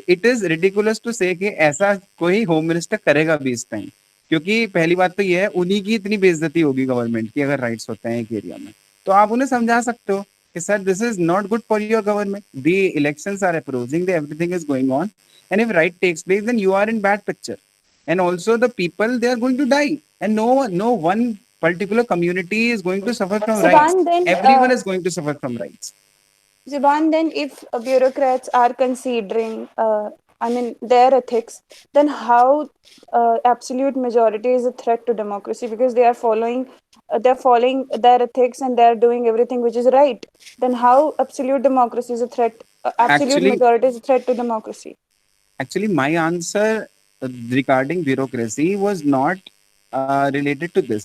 it is ridiculous to say कि ऐसा कोई होम मिनिस्टर करेगा भी इस टाइम, क्योंकि पहली बात तो ये है, उन्हीं की इतनी बेइज्जती होगी गवर्नमेंट की अगर राइट्स होते हैं एक एरिया में। तो आप उन्हें समझा सकते हो कि sir this is not good for your government, the elections are approaching, everything is going on, and if right takes place then you are in bad picture, and also the people, they are going to die, and no one particular community is going to suffer from rights, Subhan, then, everyone is going to suffer from rights. Zuban, then if bureaucrats are considering, I mean, their ethics, then how absolute majority is a threat to democracy, because they are following their ethics and they are doing everything which is right. Then how absolute democracy is a threat? Absolute actually majority is a threat to democracy. Actually, my answer regarding bureaucracy was not related to this.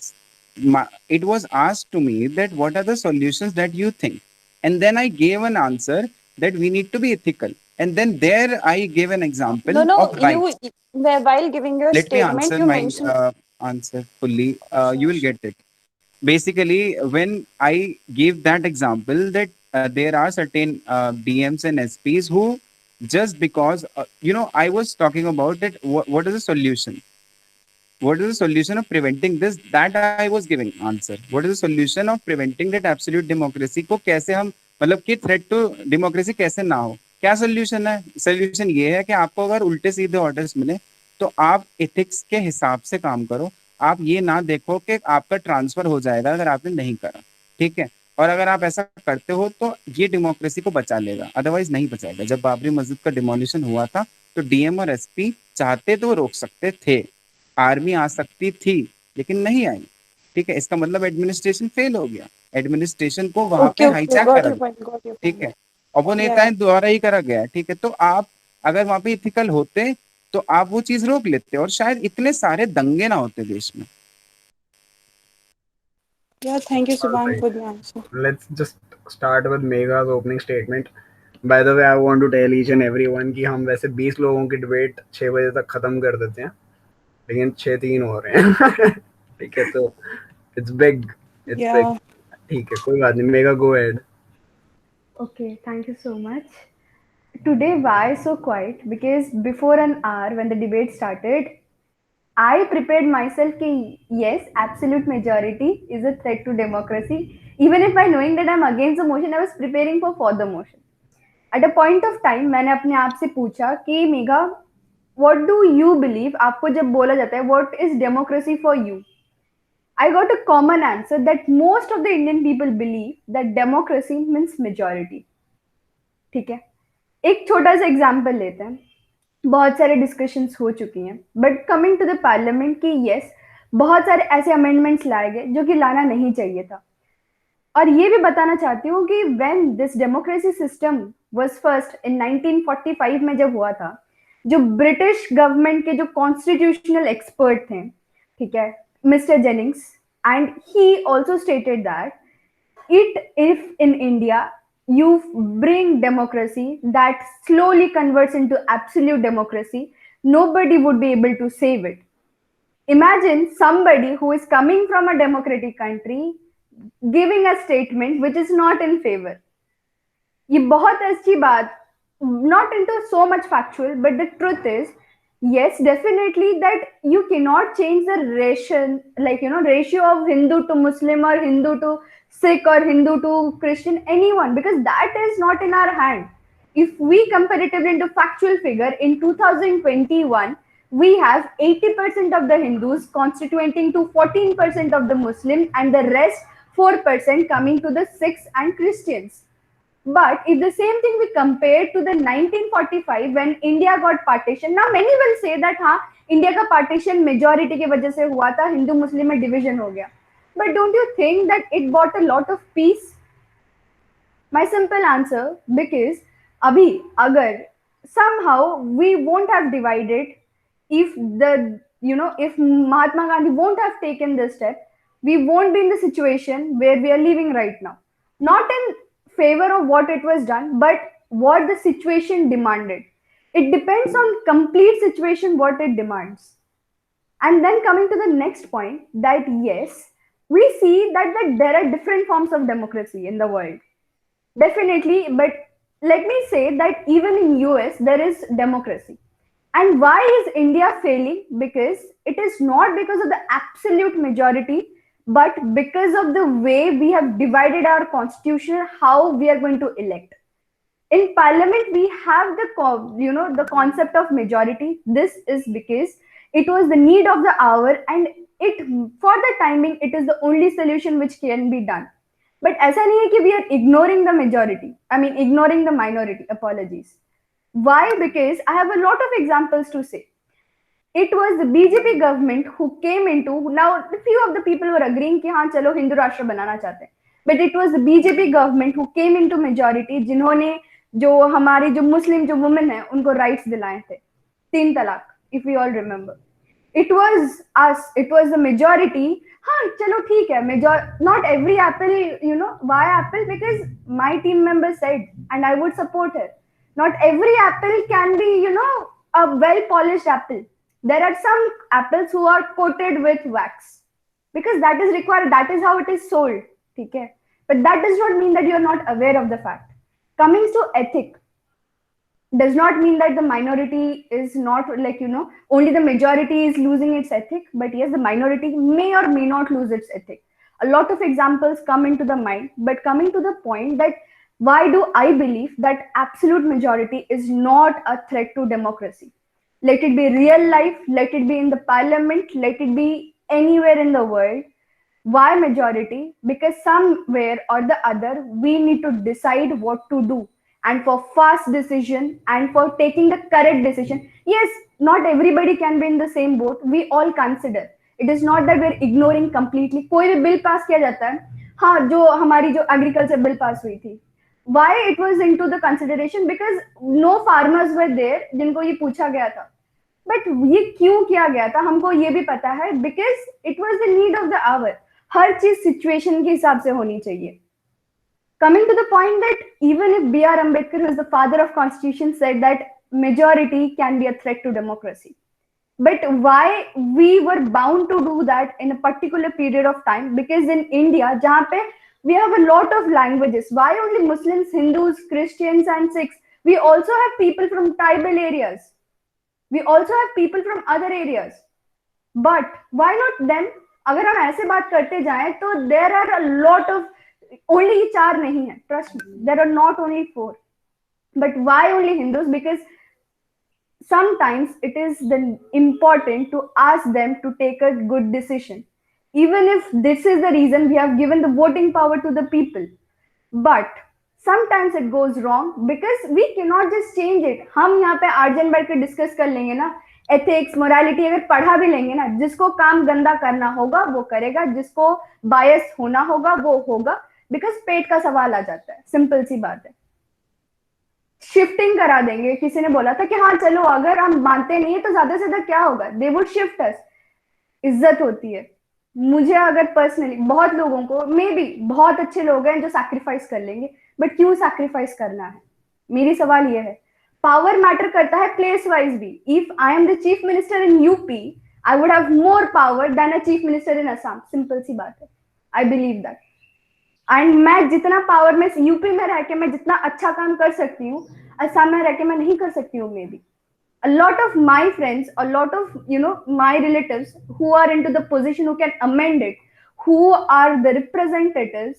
It was asked to me that what are the solutions that you think, and then I gave an answer that we need to be ethical, and then there I gave an example No, of rights. while giving your Let me statement, answer you my mentioned. answer fully. You will get it. Basically, when I gave that example that there are certain DMs and SPs who, just because I was talking about that, what is the solution, what is the solution of preventing this, that I was giving answer, what is the solution of preventing that absolute democracy को कैसे हम, मतलब कि threat to democracy कैसे ना हो। क्या solution है? सोल्यूशन ये है कि आपको अगर उल्टे सीधे ऑर्डर्स मिले तो आप एथिक्स के हिसाब से काम करो, आप ये ना देखो कि आपका ट्रांसफर हो जाएगा अगर आपने नहीं करा, ठीक है। और अगर आप ऐसा करते हो तो ये डेमोक्रेसी को बचा लेगा, अदरवाइज नहीं बचाएगा। जब बाबरी मस्जिद का डिमोलिशन हुआ था तो डीएम और एसपी चाहते तो रोक सकते थे, आर्मी आ सकती थी, लेकिन नहीं आई, ठीक है। इसका मतलब एडमिनिस्ट्रेशन फेल हो गया, एडमिनिस्ट्रेशन को वहां पे Okay, हाईजैक got करा your गया, point, got your ठीक point. है, और वो नेताएं द्वारा ही करा गया, ठीक है। तो आप अगर वहां पे इथिकल होते तो आप वो चीज रोक लेते और शायद इतने सारे दंगे ना होते देश में। Yeah, thank you, All Subhan, right. for the answer. Let's just start with Megha's opening statement. By the way, I want to tell each and everyone कि हम वैसे 20 लोगों की डिबेट 6 बजे तक खत्म कर देते हैं, लेकिन 6-3 हो रहे हैं। ठीक है, तो it's big, it's big. ठीक है, कोई बात नहीं। Megha, go ahead. Okay, thank you so much. Today, why so quiet? Because before an hour when the debate started, I prepared myself कि yes, absolute majority is a threat to democracy. Even if by knowing that I'm against the motion, I was preparing for the motion. At a point of time, मैंने अपने आप से पूछा कि Megha, what do you believe? आपको जब बोला जाता है what is democracy for you? I got a common answer that most of the Indian people believe that democracy means majority. ठीक है, एक छोटा सा एग्जाम्पल लेते हैं। बहुत सारे डिस्कशंस हो चुकी हैं, but coming to the parliament की यस, बहुत सारे ऐसे अमेंडमेंट्स लाए गए जो कि लाना नहीं चाहिए था। और ये भी बताना चाहती हूँ कि when this democracy system was first in 1945 में जब हुआ था, जो ब्रिटिश गवर्नमेंट के जो कॉन्स्टिट्यूशनल एक्सपर्ट थे, ठीक है, mister Jennings, and he also stated that if in India you bring democracy that slowly converts into absolute democracy, nobody would be able to save it. Imagine somebody who is coming from a democratic country giving a statement which is not in favor. ये बहुत अच्छी बात, not into so much factual, but the truth is, yes, definitely that you cannot change the ration, like, you know, ratio of Hindu to Muslim or Hindu to Sikh or Hindu to Christian, anyone, because that is not in our hand. If we comparatively into factual figure, in 2021, we have 80% of the Hindus constituting to 14% of the Muslim and the rest 4% coming to the Sikhs and Christians. But if the same thing we compare to the 1945 when India got partition, now many will say that हाँ India का partition majority की वजह से हुआ था, Hindu Muslim में division हो गया. But don't you think that it brought a lot of peace? My simple answer, because abhi agar somehow we won't have divided, if the, you know, if Mahatma Gandhi won't have taken this step, we won't be in the situation where we are living right now. Not in favor of what it was done, but what the situation demanded. It depends on complete situation what it demands. And then coming to the next point, that yes, we see that there are different forms of democracy in the world. Definitely, but let me say that even in US there is democracy. And why is India failing? Because it is not because of the absolute majority, but because of the way we have divided our constitution, how we are going to elect. In parliament, we have the concept of majority. This is because it was the need of the hour, and it for the timing, it is the only solution which can be done. But ऐसा नहीं है कि we are ignoring the majority. I mean, ignoring the minority. Apologies. Why? Because I have a lot of examples to say. It was the BJP government who came into, now a few of the people were agreeing कि हाँ चलो हिंदू राष्ट्र बनाना चाहते हैं, but it was the BJP government who came into majority, जिन्होंने जो हमारी जो मुस्लिम जो वुमेन है उनको राइट्स दिलाए थे, 3 तलाक, if we all remember. It was us, it was the majority. हाँ चलो ठीक है, not every apple, you know, why apple? Because my team member said, and I would support her. Not every apple can be, you know, a well polished apple. There are some apples who are coated with wax because that is required, that is how it is sold. Okay? But that does not mean that you are not aware of the fact. Coming to ethic does not mean that the minority is not, like, you know, only the majority is losing its ethic, but yes, the minority may or may not lose its ethic. A lot of examples come into the mind, but coming to the point that why do I believe that absolute majority is not a threat to democracy? Let it be real life, let it be in the parliament, let it be anywhere in the world. Why majority? Because somewhere or the other, we need to decide what to do. And for fast decision and for taking the correct decision. Yes, not everybody can be in the same boat. We all consider. It is not that we're ignoring completely. कोई भी bill pass किया जाता है. हाँ, जो हमारी जो agriculture bill pass हुई थी. Why it was into the consideration? Because no farmers were there जिनको ये पूछा गया था. But ये क्यों किया गया था हमको ये भी पता है, because it was the need of the hour. हर चीज situation के हिसाब से होनी चाहिए. Coming to the point that even if B.R. Ambedkar, who is the father of constitution, said that majority can be a threat to democracy. But why we were bound to do that in a particular period of time? Because in India, जहाँ पे we have a lot of languages. Why only Muslims, Hindus, Christians and Sikhs? We also have people from tribal areas. We also have people from other areas. But why not them? अगर हम ऐसे बात करते जाएं तो there are a lot of, only 4 नहीं है, trust me, there are not only 4. But why only Hindus? Because sometimes it is important to ask them to take a good decision. Even if this is the reason we have given the voting power to the people. But sometimes it goes wrong because we cannot just change it. हम यहाँ पे urgent बैठ के discuss कर लेंगे ना, ethics morality अगर पढ़ा भी लेंगे ना, जिसको काम गंदा करना होगा वो करेगा, जिसको बायस होना होगा वो होगा, बिकॉज पेट का सवाल आ जाता है. सिंपल सी बात है. शिफ्टिंग करा देंगे. किसी ने बोला था कि हाँ चलो अगर हम मानते नहीं है तो ज्यादा से ज्यादा क्या होगा, दे वुड शिफ्ट अस. इज्जत होती है. मुझे अगर पर्सनली बहुत लोगों को, मे बी बहुत अच्छे लोग हैं जो सैक्रिफाइस कर लेंगे, बट क्यों सैक्रिफाइस करना है? मेरी सवाल ये है. पावर मैटर करता है प्लेस वाइज भी. If I am the chief minister in UP, I would have more power than a chief minister in Assam. Simple सी बात है. I believe that. एंड मैं जितना पावर में यूपी में रह के मैं जितना अच्छा काम कर सकती हूँ, असम में रह के मैं नहीं कर सकती हूँ. May be a lot of my friends, a lot of my relatives who are into the position, who can amend it, who are the representatives,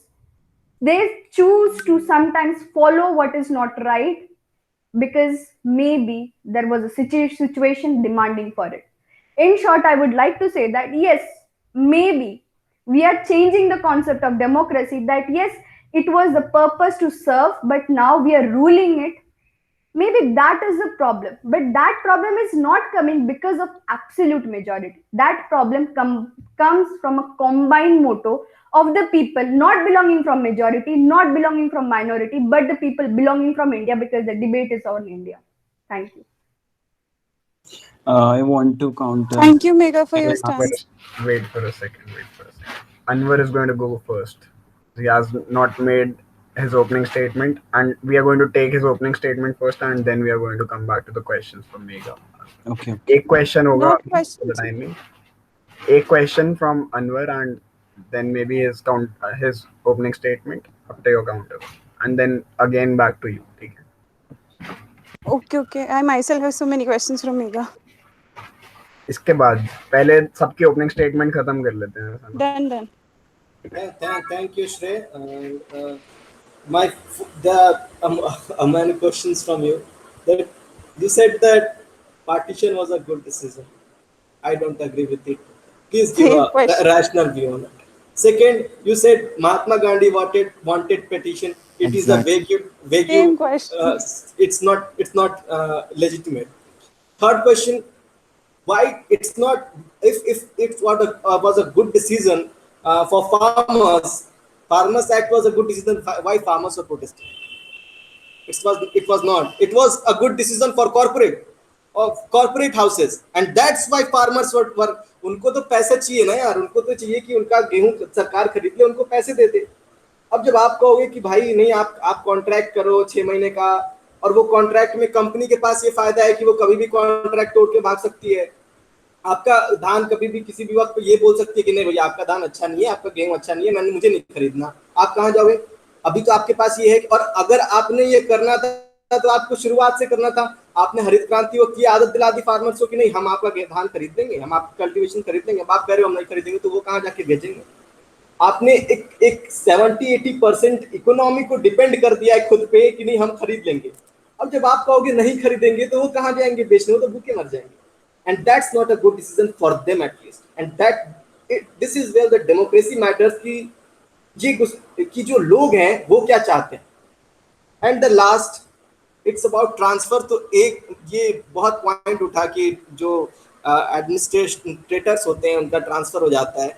they choose to sometimes follow what is not right because maybe there was a situation demanding for it. In short, I would like to say that yes, maybe we are changing the concept of democracy, that yes, it was the purpose to serve, but now we are ruling it. Maybe that is the problem, but that problem is not coming because of absolute majority. That problem comes from a combined motto of the people not belonging from majority, not belonging from minority, but the people belonging from India, because the debate is on India. Thank you. I want to counter. Thank you, Megha, for your stance. Wait for a second. Anwar is going to go first. He has not made his opening statement, and we are going to take his opening statement first, and then we are going to come back to the questions from Megha. Okay. एक question होगा No questions. for the timing. A question from Anwar, and then maybe his opening statement after your counter, and then again back to you. ठीक है? Okay. I myself have so many questions from Megha. इसके बाद पहले सबके opening statement खत्म कर लेते हैं. Done. Thank you, Shrey. Many questions from you. That you said that partition was a good decision. I don't agree with it. Please give a rational view on it. Second, you said Mahatma Gandhi wanted petition. It is a vague. Same question. It's not legitimate. Third question, why it's not, if it was a good decision for farmers act was a good decision, why farmers were protesting? It was not. It was a good decision for corporate houses, and that's why farmers were उनको तो पैसे चाहिए ना यार, उनको तो चाहिए कि उनका गेहूं सरकार खरीद ले, उनको पैसे दे दे. अब जब आप कहोगे कि भाई नहीं, आप कॉन्ट्रैक्ट करो 6 महीने का, और वो कॉन्ट्रैक्ट में कंपनी के पास ये फायदा है कि वो कभी भी कॉन्ट्रैक्ट तोड़ के भाग सकती है. आपका धान कभी भी किसी भी वक्त ये बोल सकती है कि नहीं भैया आपका धान अच्छा नहीं है, आपका गेहूं अच्छा नहीं है, मुझे नहीं खरीदना. आप कहाँ जाओगे? अभी तो आपके पास ये है. और अगर आपने ये करना था तो आपको शुरुआत से करना था. आपने हरित क्रांति की आदत दिला दी फार्मर्स को कि नहीं, हम आपका धान खरीद लेंगे, हम आपका कल्टीवेशन खरीद लेंगे. अब आप कह रहे हो हम नहीं खरीदेंगे, तो वो कहाँ जाके बेचेंगे? आपने एक 70-80% इकोनॉमी को डिपेंड कर दिया है खुद पे कि नहीं हम खरीद लेंगे. अब जब आप कहोगे नहीं खरीदेंगे, तो वो कहाँ जाएंगे बेचने? वो तो भूखे मर जाएंगे. And that's not a good decision for them at least. And this is where the democracy matters कि जो लोग हैं वो क्या चाहते हैं. And the last, it's about transfer. तो एक ये बहुत पॉइंट उठा कि जो एडमिनिस्ट्रेटर्स होते हैं उनका ट्रांसफर हो जाता है,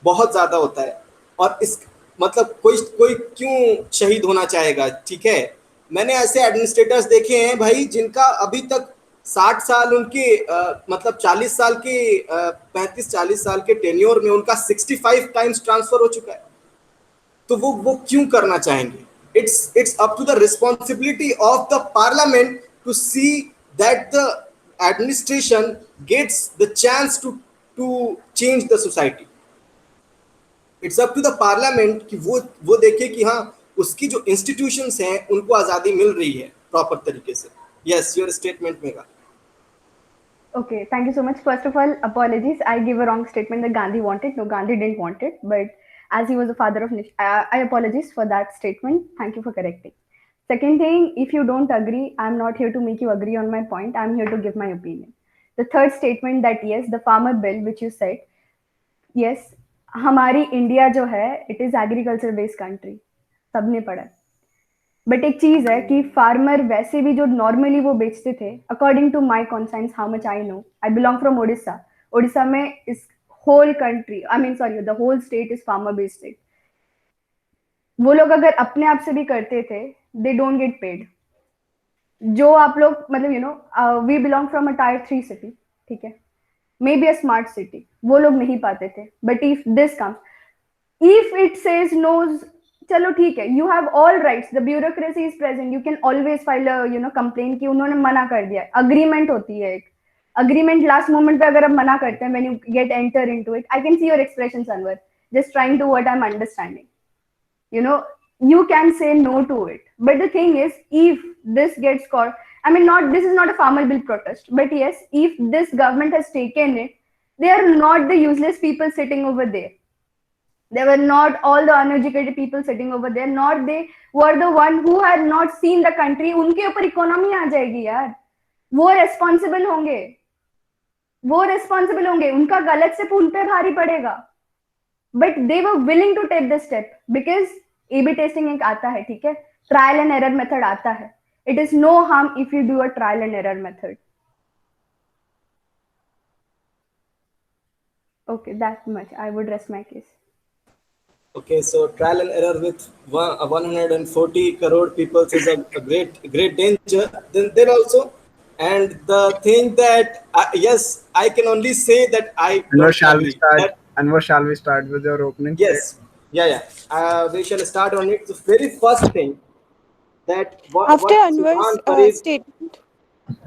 बहुत ज़्यादा होता है. और इस मतलब कोई क्यों शहीद होना चाहेगा? ठीक है, मैंने ऐसे एडमिनिस्ट्रेटर्स देखे हैं भाई जिनका अभी तक 60 साल उनके मतलब 40 साल के 35-40 साल के टेन्योर में उनका 65 टाइम्स ट्रांसफर हो चुका है. तो वो क्यों करना चाहेंगे? It's up to the responsibility of the parliament to see that the administration gets the chance to change the society. It's up to the parliament कि वो देखे कि हाँ उसकी जो institutions हैं उनको आज़ादी मिल रही है प्रॉपर तरीके से. Yes, your statement, Megha. Okay, thank you so much. First of all, apologies. I gave a wrong statement that Gandhi wanted. No, Gandhi didn't want it. But as he was the father of nation, I apologize for that statement. Thank you for correcting. Second thing, if you don't agree, I'm not here to make you agree on my point. I'm here to give my opinion. The third statement that yes, the farmer bill, which you said, yes, हमारी India जो है, it is agriculture based country. सबने पढ़ा. But एक चीज है कि farmer वैसे भी जो नॉर्मली वो बेचते थे, according to my conscience, how much I know, I belong from Odisha में इस whole country, the whole state is farmer based state. वो लोग अगर अपने आप से भी करते थे, दे डोंट गेट पेड. जो आप लोग मतलब we belong from a tier 3 city, ठीक है, maybe a smart city, वो लोग नहीं पाते थे. But if this comes, if it says no, चलो ठीक है, you have all rights, the bureaucracy is present, you can always file complain कि उन्होंने मना कर दिया. अग्रीमेंट होती है एक, agreement last moment पे अगर आप मना करते हैं, when you get enter into it, I can see your expressions, Anwar, just trying to what I'm understanding. You know, you can say no to it. But the thing is, if this gets caught, I mean, this is not a farmer bill protest, but yes, if this government has taken it, they are not the useless people sitting over there. They were not all the uneducated people sitting over there, not they were the one who had not seen the country. उनके ऊपर economy आ जाएगी यार, वो responsible होंगे, उनका गलत से उन पे भारी पड़ेगा. But they were willing to take this step because A/B testing एक आता है, ठीक है, trial and error method आता है. It is no harm if you do a trial and error method. Okay, that much. I would rest my case. Okay, so trial and error with 140 crore people is a great danger. Then also, and the thing that yes, I can only say that I. Anwar, shall we start with your opening? Yes. Yeah. We shall start on it. The very first thing that after Anwar's statement,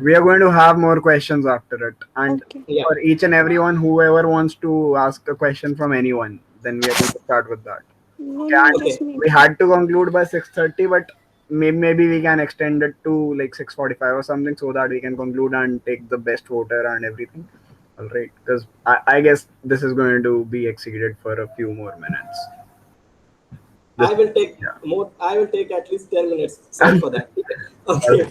we are going to have more questions after it, and for each and everyone, whoever wants to ask a question from anyone, then we are going to start with that. We had to conclude by 6:30, but maybe we can extend it to like 6:45 or something, so that we can conclude and take the best voter and everything. All right, because I guess this is going to be exceeded for a few more minutes. I will take more. I will take at least 10 minutes. Sorry for that. Okay.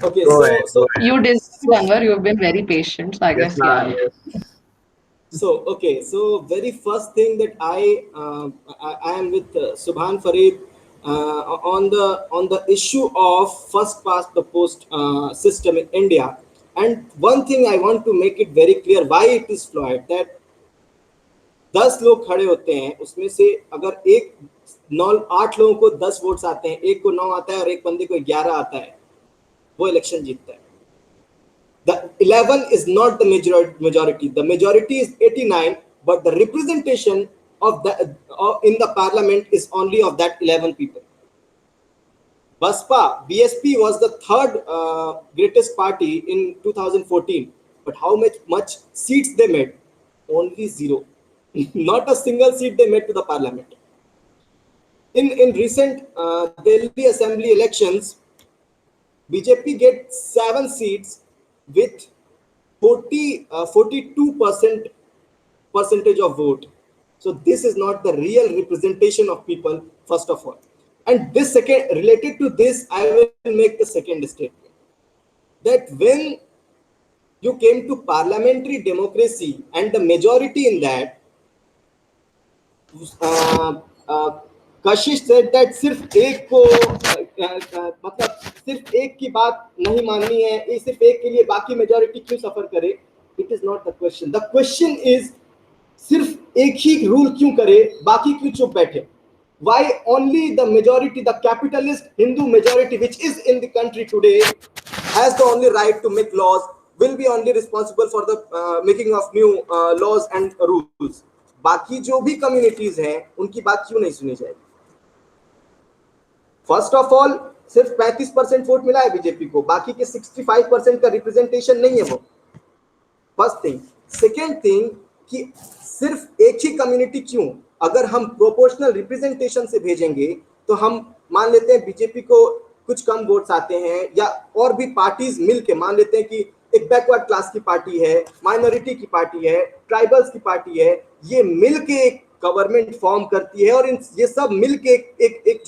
Okay. So you did, Anwar. You've been very patient. So I guess So very first thing that I am with Subhan Fareed on the issue of first past the post system in India. And one thing I want to make it very clear why it is flawed, that 10 लोग खड़े होते हैं, उसमें से अगर 8 लोगों को 10 votes आते हैं, एक को 9 आता है और एक बंदे को 11 आता है, वो इलेक्शन जीतता है. The 11 is not the majority. The majority is 89, but the representation of in the parliament is only of that 11 people. BSP was the third greatest party in 2014, but how much seats they made? Only 0. Not a single seat they made to the parliament. In recent Delhi Assembly elections, BJP get 7 seats with 42% percentage of vote. So this is not the real representation of people, first of all. And this related to this, I will make the second statement, that when you came to parliamentary democracy and the majority in that, Kashish said that सिर्फ एक को मतलब सिर्फ एक की बात नहीं माननी है, सिर्फ एक के लिए बाकी मेजॉरिटी क्यों सफर करे? It is not the question. The question is सिर्फ एक ही रूल क्यों करे, बाकी क्यों चुप बैठे? Why only the majority, the capitalist Hindu majority which is in the country today has the only right to make laws, will be only responsible for the making of new laws and rules. बाकी जो भी communities हैं उनकी बात क्यों नहीं सुनी जाएगी? फर्स्ट ऑफ ऑल सिर्फ 35% वोट मिला है बीजेपी को, बाकी के 65% का रिप्रेजेंटेशन नहीं है वो. First thing. सेकेंड थिंग कि सिर्फ एक ही कम्युनिटी क्यों? अगर हम प्रोपोर्शनल रिप्रेजेंटेशन से भेजेंगे तो हम मान लेते हैं बीजेपी को कुछ कम वोट्स आते हैं, या और भी पार्टीज मिलके मान लेते हैं कि एक बैकवर्ड क्लास की पार्टी है, माइनॉरिटी की पार्टी है, ट्राइबल्स की पार्टी है, ये मिलके एक गवर्नमेंट फॉर्म करती है, और ये सब मिलके एक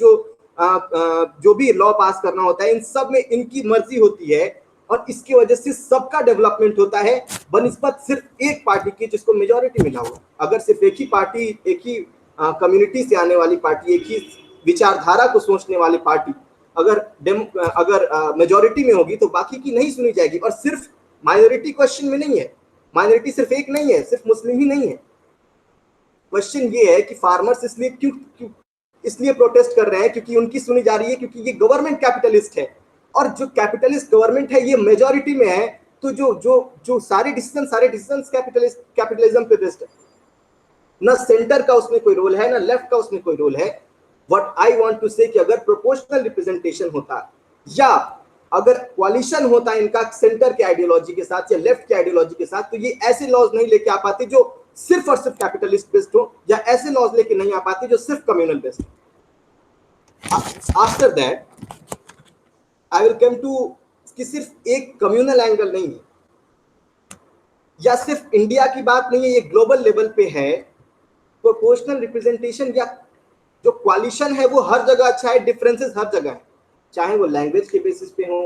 जो भी लॉ पास करना होता है, इन सब में इनकी मर्जी होती है, और इसकी वजह से सबका डेवलपमेंट होता है बनिस्बत सिर्फ एक पार्टी की जिसको मेजॉरिटी मिला हुआ. अगर सिर्फ एक ही पार्टी, एक ही कम्युनिटी से आने वाली पार्टी, एक ही विचारधारा को सोचने वाली पार्टी अगर मेजॉरिटी में होगी तो बाकी की नहीं सुनी जाएगी. और सिर्फ माइनॉरिटी क्वेश्चन में नहीं है, माइनॉरिटी सिर्फ एक नहीं है, सिर्फ मुस्लिम ही नहीं है. क्वेश्चन ये है कि फार्मर्स इसलिए प्रोटेस्ट कर रहे हैं क्योंकि उनकी सुनी जा रही है, क्योंकि ये गवर्नमेंट कैपिटलिस्ट है, और जो कैपिटलिस्ट गवर्नमेंट है ये मेजॉरिटी में है, तो जो सारे डिसीजन कैपिटलिज्म पे बेस्ड है. ना सेंटर का उसमें कोई रोल है, ना लेफ्ट का उसमें कोई रोल है. What I want to say कि अगर प्रोपोर्शनल रिप्रेजेंटेशन होता, या अगर क्वालिशन होता है इनका सेंटर के आइडियोलॉजी के साथ या लेफ्ट के आइडियोलॉजी के साथ, तो ये ऐसे लॉज नहीं लेके आ पाते जो सिर्फ और सिर्फ कैपिटलिस्ट बेस्ड हो, या ऐसे लॉज लेके नहीं आ पाते जो सिर्फ कम्युनल बेस्ड हो। After that I will come to कि सिर्फ एक कम्युनल एंगल नहीं है, या सिर्फ इंडिया की बात नहीं है, ये ग्लोबल लेवल पे है। प्रोपोर्शनल रिप्रेजेंटेशन या जो क्वालिशन है वो हर जगह अच्छा है, डिफरेंसेस हर जगह है, चाहे वो लैंग्वेज के बेसिस पे हो,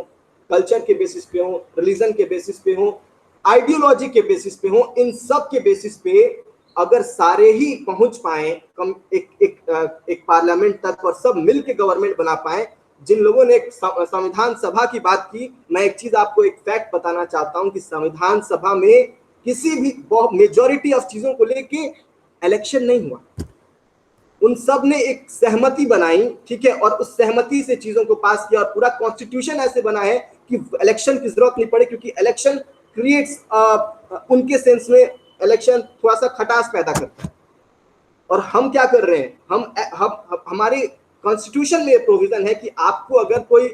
कल्चर के बेसिस पे हो, रिलीजन के बेसिस पे हो, आइडियोलॉजी के बेसिस पे हो, इन सब के बेसिस पे अगर सारे ही पहुंच पाए एक पार्लियामेंट तक और सब मिलके गवर्नमेंट बना पाए। जिन लोगों ने एक संविधान सभा की बात की, मैं एक चीज आपको एक फैक्ट बताना चाहता हूं कि संविधान सभा में किसी भी मेजॉरिटी ऑफ चीजों को लेके इलेक्शन नहीं हुआ, उन सब ने एक सहमति बनाई, ठीक है, और उस सहमति से चीजों को पास किया, और पूरा कॉन्स्टिट्यूशन ऐसे बना है कि इलेक्शन की जरूरत नहीं पड़े, क्योंकि इलेक्शन क्रिएट्स उनके सेंस में इलेक्शन थोड़ा सा खटास पैदा करता है। और हम क्या कर रहे हैं, हम हमारे कॉन्स्टिट्यूशन में प्रोविजन है कि आपको अगर कोई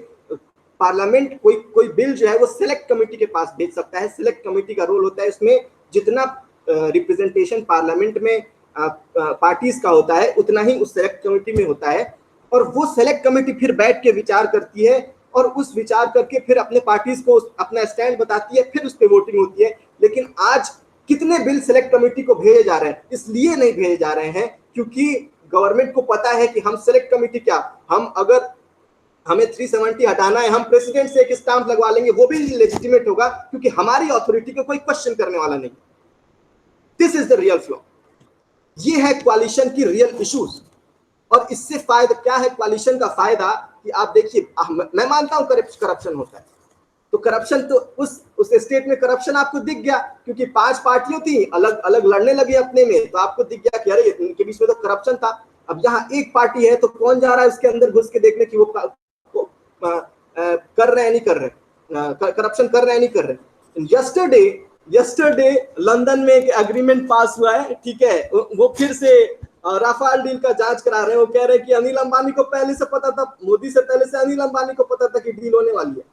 पार्लियामेंट कोई बिल जो है वो सिलेक्ट कमेटी के पास भेज सकता है। सिलेक्ट कमेटी का रोल होता है इसमें, जितना रिप्रेजेंटेशन पार्लियामेंट में पार्टीज का होता है उतना ही उस सेलेक्ट कमेटी में होता है, और वो सेलेक्ट कमेटी फिर बैठ के विचार करती है, और उस विचार करके फिर अपने पार्टीज को अपना स्टैंड बताती है, फिर उस पर वोटिंग होती है। लेकिन आज कितने बिल सेलेक्ट कमेटी को भेजे जा रहे हैं? इसलिए नहीं भेजे जा रहे हैं क्योंकि गवर्नमेंट को पता है कि हम सेलेक्ट कमेटी क्या, हम अगर हमें 370 हटाना है, हम प्रेसिडेंट से एक स्टाम्प लगवा लेंगे, वो भी लेजिटिमेट होगा क्योंकि हमारी अथॉरिटी को कोई क्वेश्चन करने वाला नहीं। This is the real flaw. ये है क्वालिशन की रियल इश्यूज। और इससे फायदा क्या है क्वालिशन का फायदा कि आप देखिए, मैं मानता हूं करप्शन होता है, तो करप्शन तो उस स्टेट में करप्शन आपको दिख गया क्योंकि 5 पार्टियां थी, अलग अलग लड़ने लगी अपने में, तो आपको दिख गया कि अरे इनके बीच में तो करप्शन था। अब यहाँ एक पार्टी है तो कौन जा रहा है उसके अंदर घुस के देखने की वो कर रहे हैं नहीं कर रहे, करप्शन कर रहे हैं नहीं कर रहे। यस्टरडे लंदन में एक एग्रीमेंट पास हुआ है, ठीक है, वो फिर से राफेल डील का जांच करा रहे हैं। वो कह रहे हैं कि अनिल अंबानी को पहले से पता था, मोदी से पहले से अनिल अंबानी को पता था कि डील होने वाली है।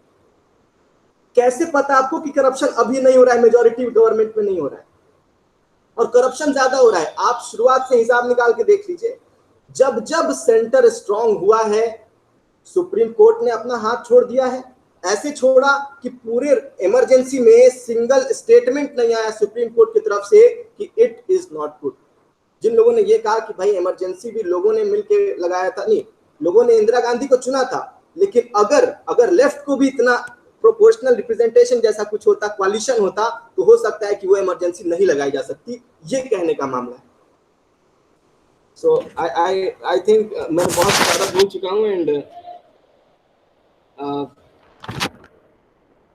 कैसे पता आपको कि करप्शन अभी नहीं हो रहा है, मेजॉरिटी गवर्नमेंट में नहीं हो रहा है और करप्शन ज्यादा हो रहा है? आप शुरुआत से हिसाब निकाल के देख लीजिए, जब जब सेंटर स्ट्रांग हुआ है सुप्रीम कोर्ट ने अपना हाथ छोड़ दिया है। ऐसे छोड़ा कि पूरे इमरजेंसी में सिंगल स्टेटमेंट नहीं आया सुप्रीम कोर्ट की तरफ से कि इट इज नॉट गुड। जिन लोगों ने ये कहा कि भाई इमरजेंसी भी लोगों ने मिलकर लगाया था, नहीं, लोगों ने इंदिरा गांधी को चुना था, लेकिन अगर लेफ्ट को भी इतना प्रोपोर्शनल रिप्रेजेंटेशन जैसा कुछ होता, क्वालिशन होता, तो हो सकता है कि वो इमरजेंसी नहीं लगाई जा सकती। ये कहने का मामला है। सो आई थिंक मैं बहुत ज्यादा बोल चुका हूँ। And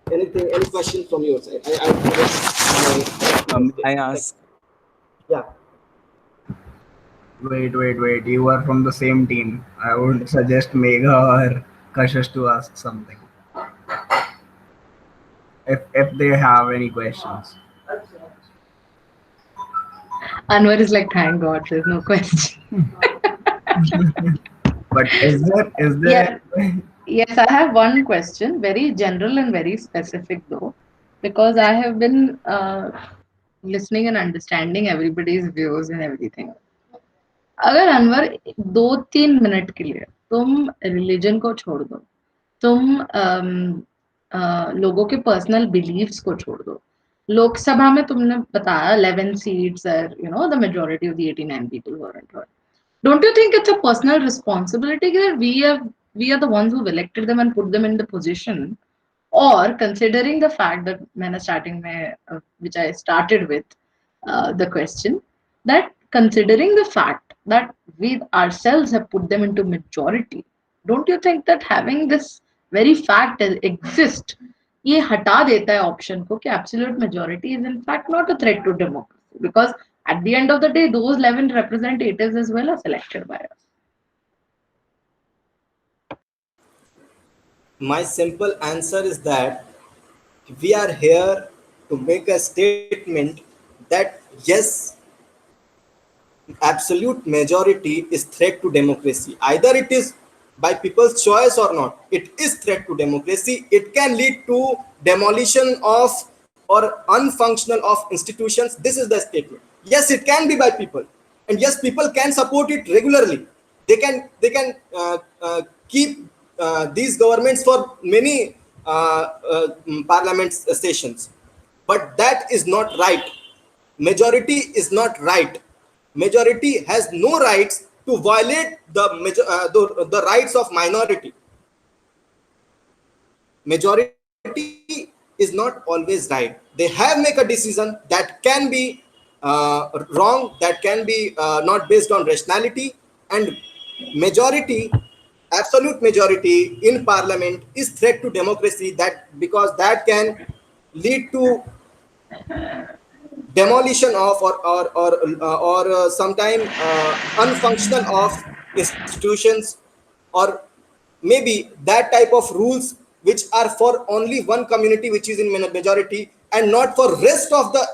any question from your side? I ask. Yeah. Wait. You are from the same team. I would suggest Megha or Kashish to ask something. If they have any questions. Anwar is like, thank God, there's no question. But is there? Yeah. Yes, I have one question, very general and very specific though, because I have been listening and understanding everybody's views and everything. अगर Anwar 2-3 minute के लिए तुम religion को छोड़ दो, तुम लोगों के पर्सनल बिलीव्स को छोड़ दो, लोकसभा में तुमने बताया 11 seats are, you know, the majority of the 89 people who are in it. Don't you think it's a personal responsibility that we are the ones who've elected them and put them in the position? Or considering the fact that मैंने starting में which I started with the question, that considering the fact that we ourselves have put them into majority, don't you think that having this very fact exist, ये हटा देता है option को कि absolute majority is in fact not a threat to democracy, because at the end of the day those 11 representatives as well are selected by us. My simple answer is that we are here to make a statement that yes, absolute majority is threat to democracy. Either it is by people's choice or not, it is threat to democracy. It can lead to demolition of or unfunctional of institutions. This is the statement. Yes, it can be by people, and yes, people can support it regularly. They can keep these governments for many parliament sessions, but that is not right. Majority is not right. Majority has no rights to violate the rights of minority. Majority is not always right. They have make a decision that can be wrong, that can be not based on rationality, and majority, absolute majority in parliament is threat to democracy, that because that can lead to demolition of or sometime unfunctional of institutions, or maybe that type of rules which are for only one community which is in majority, and not for rest of the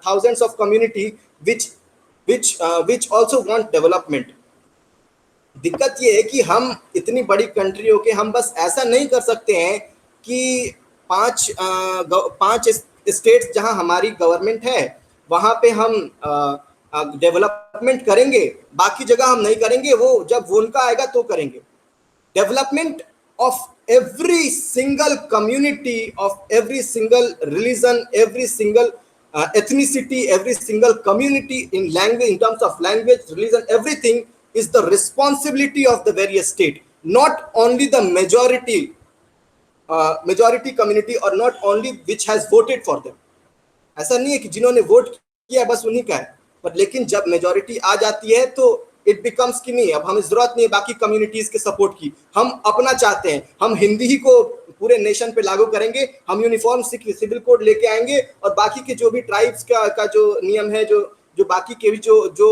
thousands of community which also want development. दिक्कत ये है कि हम इतनी बड़ी country हो के हम बस ऐसा नहीं कर सकते हैं कि पांच स्टेट्स जहां हमारी गवर्नमेंट है वहां पे हम डेवलपमेंट करेंगे, बाकी जगह हम नहीं करेंगे, वो जब उनका आएगा तो करेंगे. Development of every single community, of every single religion, every single ethnicity, every single community in language, in terms of language, religion, everything is the responsibility of the various state, not only the majority community, or not only which has voted for them. ऐसा नहीं है कि जिन्होंने vote किया बस उन्हीं का है, पर लेकिन जब मेजॉरिटी आ जाती है तो इट बिकम्स कि नहीं, अब हमें जरूरत नहीं है बाकी कम्युनिटीज के सपोर्ट की, हम अपना चाहते हैं, हम हिंदी ही को पूरे नेशन पे लागू करेंगे, हम यूनिफॉर्म सिविल कोड लेके आएंगे, और बाकी के जो भी ट्राइब्स का जो नियम है, जो बाकी के भी जो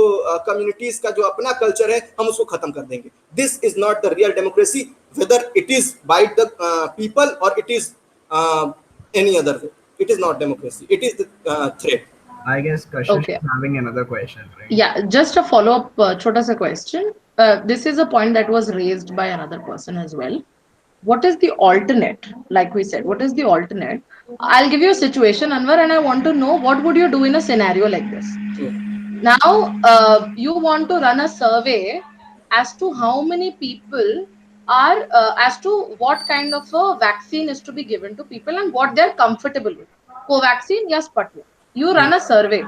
कम्युनिटीज का जो अपना कल्चर है, हम उसको खत्म कर देंगे. This is not the real democracy, whether it is by the people or it is any other way. It is not democracy. It is the threat. I guess Kashish is having another question, right? Yeah, just a follow-up, chota sa question. This is a point that was raised by another person as well. What is the alternate? Like we said, what is the alternate? I'll give you a situation, Anwar, and I want to know what would you do in a scenario like this. Now, you want to run a survey as to how many people are, as to what kind of a vaccine is to be given to people and what they're comfortable with. Covaxin or Sputnik. You run a survey.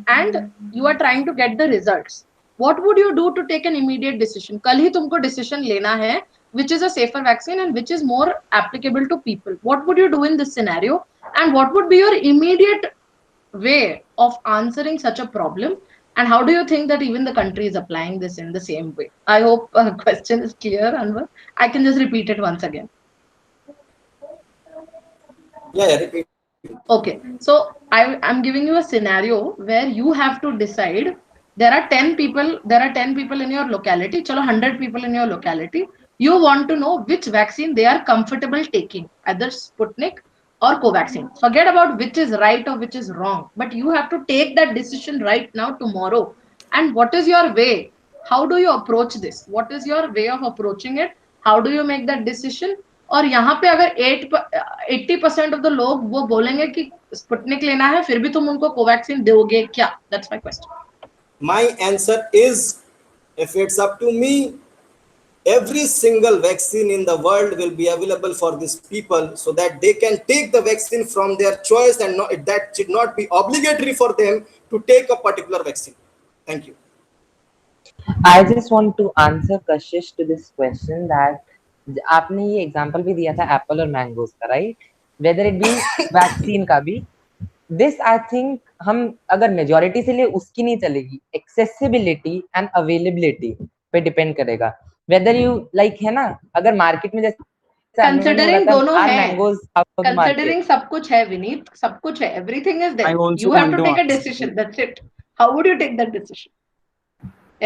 And you are trying to get the results. What would you do to take an immediate decision? Kal hi tumko decision lena hai, which is a safer vaccine and which is more applicable to people. What would you do in this scenario? And what would be your immediate way of answering such a problem? And how do you think that even the country is applying this in the same way? I hope the question is clear, Anwar. I can just repeat it once again. Yeah, repeat. Okay, so I'm giving you a scenario where you have to decide. There are 10 people in your locality. Chalo, 100 people in your locality. You want to know which vaccine they are comfortable taking, either Sputnik or Covaxin. Forget about which is right or which is wrong, but you have to take that decision right now, tomorrow. And what is your way? How do you approach this? What is your way of approaching it? How do you make that decision? और यहाँ पे अगर 80% of the लोग वो बोलेंगे कि Sputnik लेना है, फिर भी तुम उनको कोवैक्सीन दोगे क्या? That's my question. My answer is, if it's up to me, every single vaccine in the world will be available for these people so that they can take the vaccine from their choice, and that should not be obligatory for them to take a particular vaccine. Thank you. I just want to answer Kashish to this question that आपने ये example भी दिया था Apple और mangoes का, right? Whether it be vaccine का भी, this I think हम अगर मेजॉरिटी से लिए उसकी नहीं चलेगी, एक्सेसिबिलिटी एंड अवेलेबिलिटी पे डिपेंड करेगा. वेदर यू लाइक है ना, अगर मार्केट में जैसे कंसिडरिंग दोनों है, कंसिडरिंग सब कुछ है विनीत, सब कुछ है, everything is there, you have to take a decision, that's it. How would you take that decision?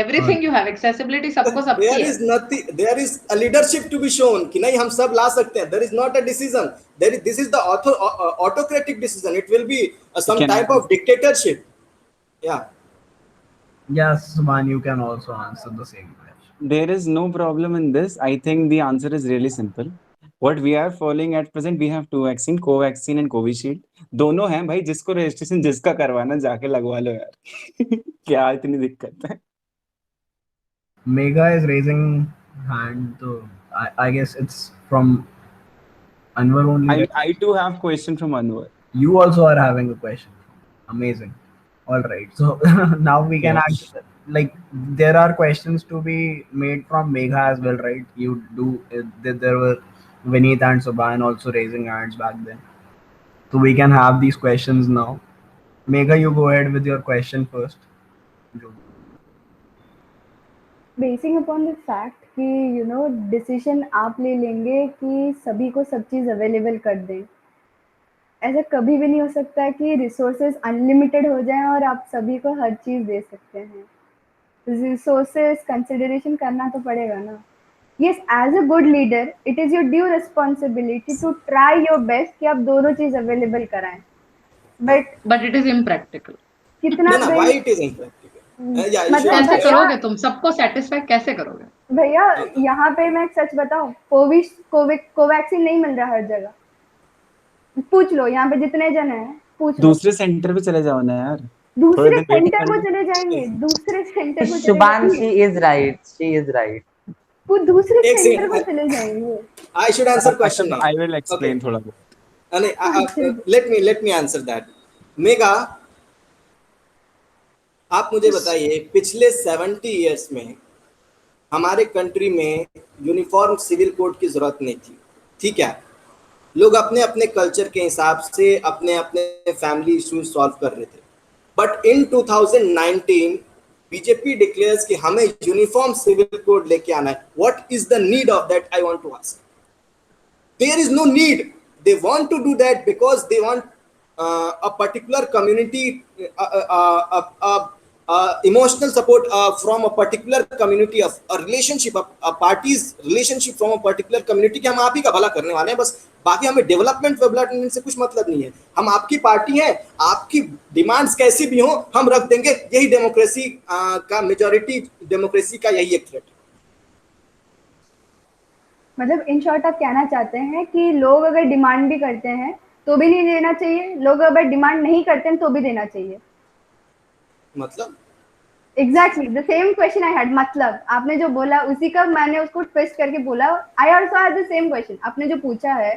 Everything you have, accessibility सबको सबकी है. There is nothing, there is a leadership to be shown कि नहीं हम सब ला सकते हैं. There is not a decision. This is the autocratic decision. It will be some type of dictatorship. Yeah. Yes, Subhan, you can also answer the same question. There is no problem in this. I think the answer is really simple. What we are following at present, we have two vaccine, Covaxin and Covishield. दोनों हैं भाई, जिसको registration जिसका करवाना जाके लगवा लो यार। क्या इतनी दिक्कत है? Mega is raising hand, so I guess it's from Anwar only. I too have question from Anwar. You also are having a question. Amazing. All right. So now we can Yes. act, like there are questions to be made from Megha as well, right? You do there were Vineet and Subhan also raising hands back then. So we can have these questions now. Megha, you go ahead with your question first. Basin upon the fact कि decision आप ले लेंगे कि सभी को सब चीज़ available कर दें, ऐसा कभी भी नहीं हो सकता कि रिसोर्सेज अनलिमिटेड हो जाएं और आप सभी को हर चीज़ दे सकते हैं। रिसोर्सेज कंसिडरेशन करना तो पड़ेगा ना। Yes, as a good leader it is your due responsibility to try your best कि आप दोनों चीज़ अवेलेबल कराएं, बट इट इज इम्प्रैक्टिकल। कितना व्हाई इट इज इम्प्रैक्टिकल? कैसे करोगे तुम? सबको सेटिस्फाई कैसे करोगे भैया? यहाँ पे मैं सच बताऊं, कोवैक्सीन नहीं मिल रहा हर जगह। पूछ लो यहाँ पे जितने जन हैं, पूछ लो। दूसरे सेंटर पे चले जाओ ना यार। दूसरे सेंटर को चले जाएंगे, दूसरे सेंटर को Shubhan, she is right. She is right. वो दूसरे सेंटर को चले जाएंगे। I should answer question now. I will explain थोड़ा बहुत। Let me answer that. Mega, आप मुझे बताइए, पिछले 70 इयर्स में हमारे कंट्री में यूनिफॉर्म सिविल कोड की जरूरत नहीं थी, ठीक है? लोग अपने अपने कल्चर के हिसाब से अपने अपने फैमिली इश्यूज सॉल्व कर रहे थे। बट इन 2019 बीजेपी डिक्लेयर्स कि हमें यूनिफॉर्म सिविल कोड लेके आना है। What is the need of that? I want to ask. There is no need. They want to do that because they want a particular community, emotional support from a particular community, of a relationship, a party's relationship from a particular community कि हम आप ही का भला करने वाले हैं बस। बाकी हमें डेवलपमेंट से कुछ मतलब नहीं है। हम आपकी पार्टी हैं, आपकी डिमांड्स कैसी भी हो हम रख देंगे। यही डेमोक्रेसी का, मेजॉरिटी डेमोक्रेसी का यही एक थ्रेट है। मतलब इन शॉर्ट आप कहना चाहते हैं कि लोग अगर डिमांड भी करते हैं तो भी नहीं देना चाहिए, लोग अगर डिमांड नहीं करते हैं तो भी देना चाहिए। मतलब exactly the same question I had. मतलब आपने जो बोला उसी का मैंने उसको ट्विस्ट करके बोला। I also had the same question. आपने जो पूछा है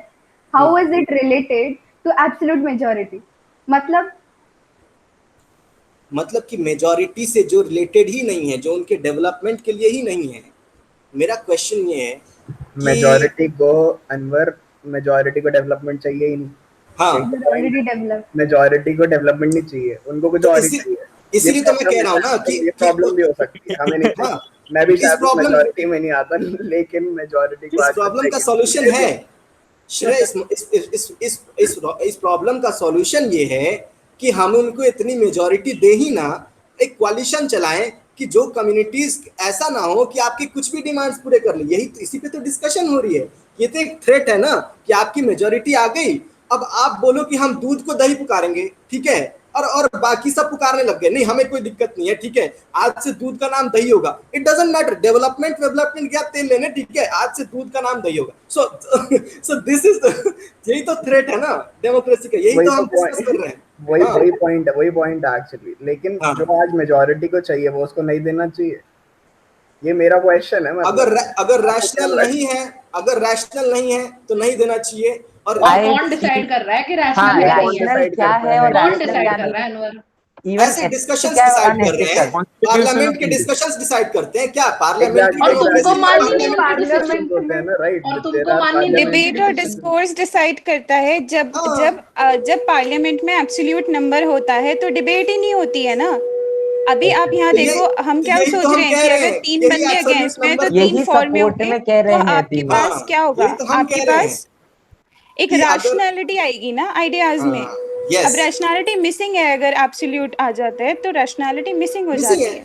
how is it related to absolute majority, मतलब कि मेजॉरिटी से जो रिलेटेड ही नहीं है, जो उनके डेवलपमेंट के लिए ही नहीं है। मेरा क्वेश्चन ये है मेजॉरिटी को अनवर, मेजॉरिटी को डेवलपमेंट चाहिए ही नहीं। हाँ, ऑलरेडी डेवलप। मेजॉरिटी को डेवलपमेंट नहीं चाहिए, उनको कुछ और ही चाहिए। इसीलिए तो मैं कह रहा हूँ ना कि ये प्रॉब्लम भी हो सकती है, हमें नहीं। हाँ, मैं भी शायद मेजॉरिटी में नहीं आता, लेकिन मेजॉरिटी को इस प्रॉब्लम का सॉल्यूशन है श्रेय। इस प्रॉब्लम का सॉल्यूशन ये है कि हम उनको इतनी मेजॉरिटी दे ही ना, एक कोalition चलाएं कि जो कम्युनिटीज ऐसा ना हो कि आपके कुछ भी डिमांड्स पूरे कर ले। यही तो, इसी पे तो डिस्कशन हो रही है। ये तो एक थ्रेट है ना कि आपकी मेजॉरिटी आ गई, अब आप बोलो कि हम दूध को दही पुकारेंगे, ठीक है, और बाकी सब पुकारने लग गए। नहीं, हमें कोई दिक्कत नहीं है, ठीक है, आज से दूध का नाम दही होगा। इट डजंट मैटर, डेवलपमेंट गया तेल लेने, ठीक है, आज से दूध का नाम दही होगा। सो दिस इज यही तो थ्रेट है ना डेमोक्रेसी का, यही तो हम डिस्कस कर रहे हैं। वही पॉइंट एक्चुअली। लेकिन जो आज मेजॉरिटी को चाहिए वो उसको नहीं देना चाहिए, ये मेरा क्वेश्चन है। अगर रैशनल नहीं है तो नहीं देना चाहिए। और कौन डिसाइड कर रहा है कि रैशनल क्या है और कौन डिसाइड कर रहा है अनवर? ऐसे डिस्कशंस डिसाइड कर रहे हैं, पार्लियामेंट के डिस्कशंस डिसाइड करते हैं क्या? पार्लियामेंट और तुमको माननी नहीं पार्लियामेंट होते हैं ना, राइट? और तुमको माननी नहीं। डिबेट और डिस्कोर्स डिसाइड करता है। जब पार्लियामेंट में एब्सोल्यूट नंबर होता है तो डिबेट ही नहीं होती है ना। अभी आप यहाँ देखो, हम क्या सोच रहे हैं कि अगर 3 बंदे अगेंस्ट में तो 3 फॉर में होते हैं, तो आपके पास क्या होगा? आपके पास एक रैशनैलिटी आएगी ना आइडियाज में। अब रैशनैलिटी मिसिंग है, अगर एब्सोल्यूट आ जाता है तो रैशनैलिटी मिसिंग हो जाती है,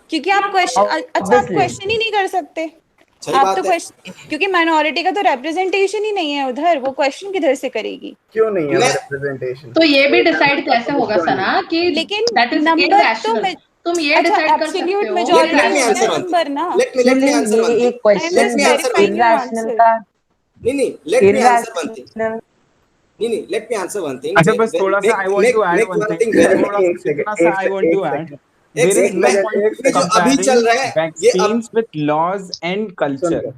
क्योंकि आप क्वेश्चन ही नहीं कर सकते। आप तो क्वेश्चन, क्योंकि माइनॉरिटी का तो रिप्रेजेंटेशन ही नहीं है उधर, वो क्वेश्चन किधर से करेगी? क्यों नहीं है रिप्रेजेंटेशन? तो ये भी डिसाइड कैसे होगा सना कि लेकिन दैट इज नंबर तो तुम ये अच्छा, डिसाइड कर सकते एब्सोल्यूट हो मेजॉरिटी Let me होता answer है one नंबर thing. ना। Let me answer one ये thing. Question Let me answer one thing. Irrational का नहीं, let me answer one thing. Irrational नहीं, let me answer one thing. अच्छा बस थोड़ा सा I want to add Make one one thing, thing very थोड़ा एक सेकंड, इतना सा आई वांट टू ऐड, एक देयर इज सेकंड नो मैं पॉइंट ये जो अभी चल रहा है ये अब vaccines with laws and culture,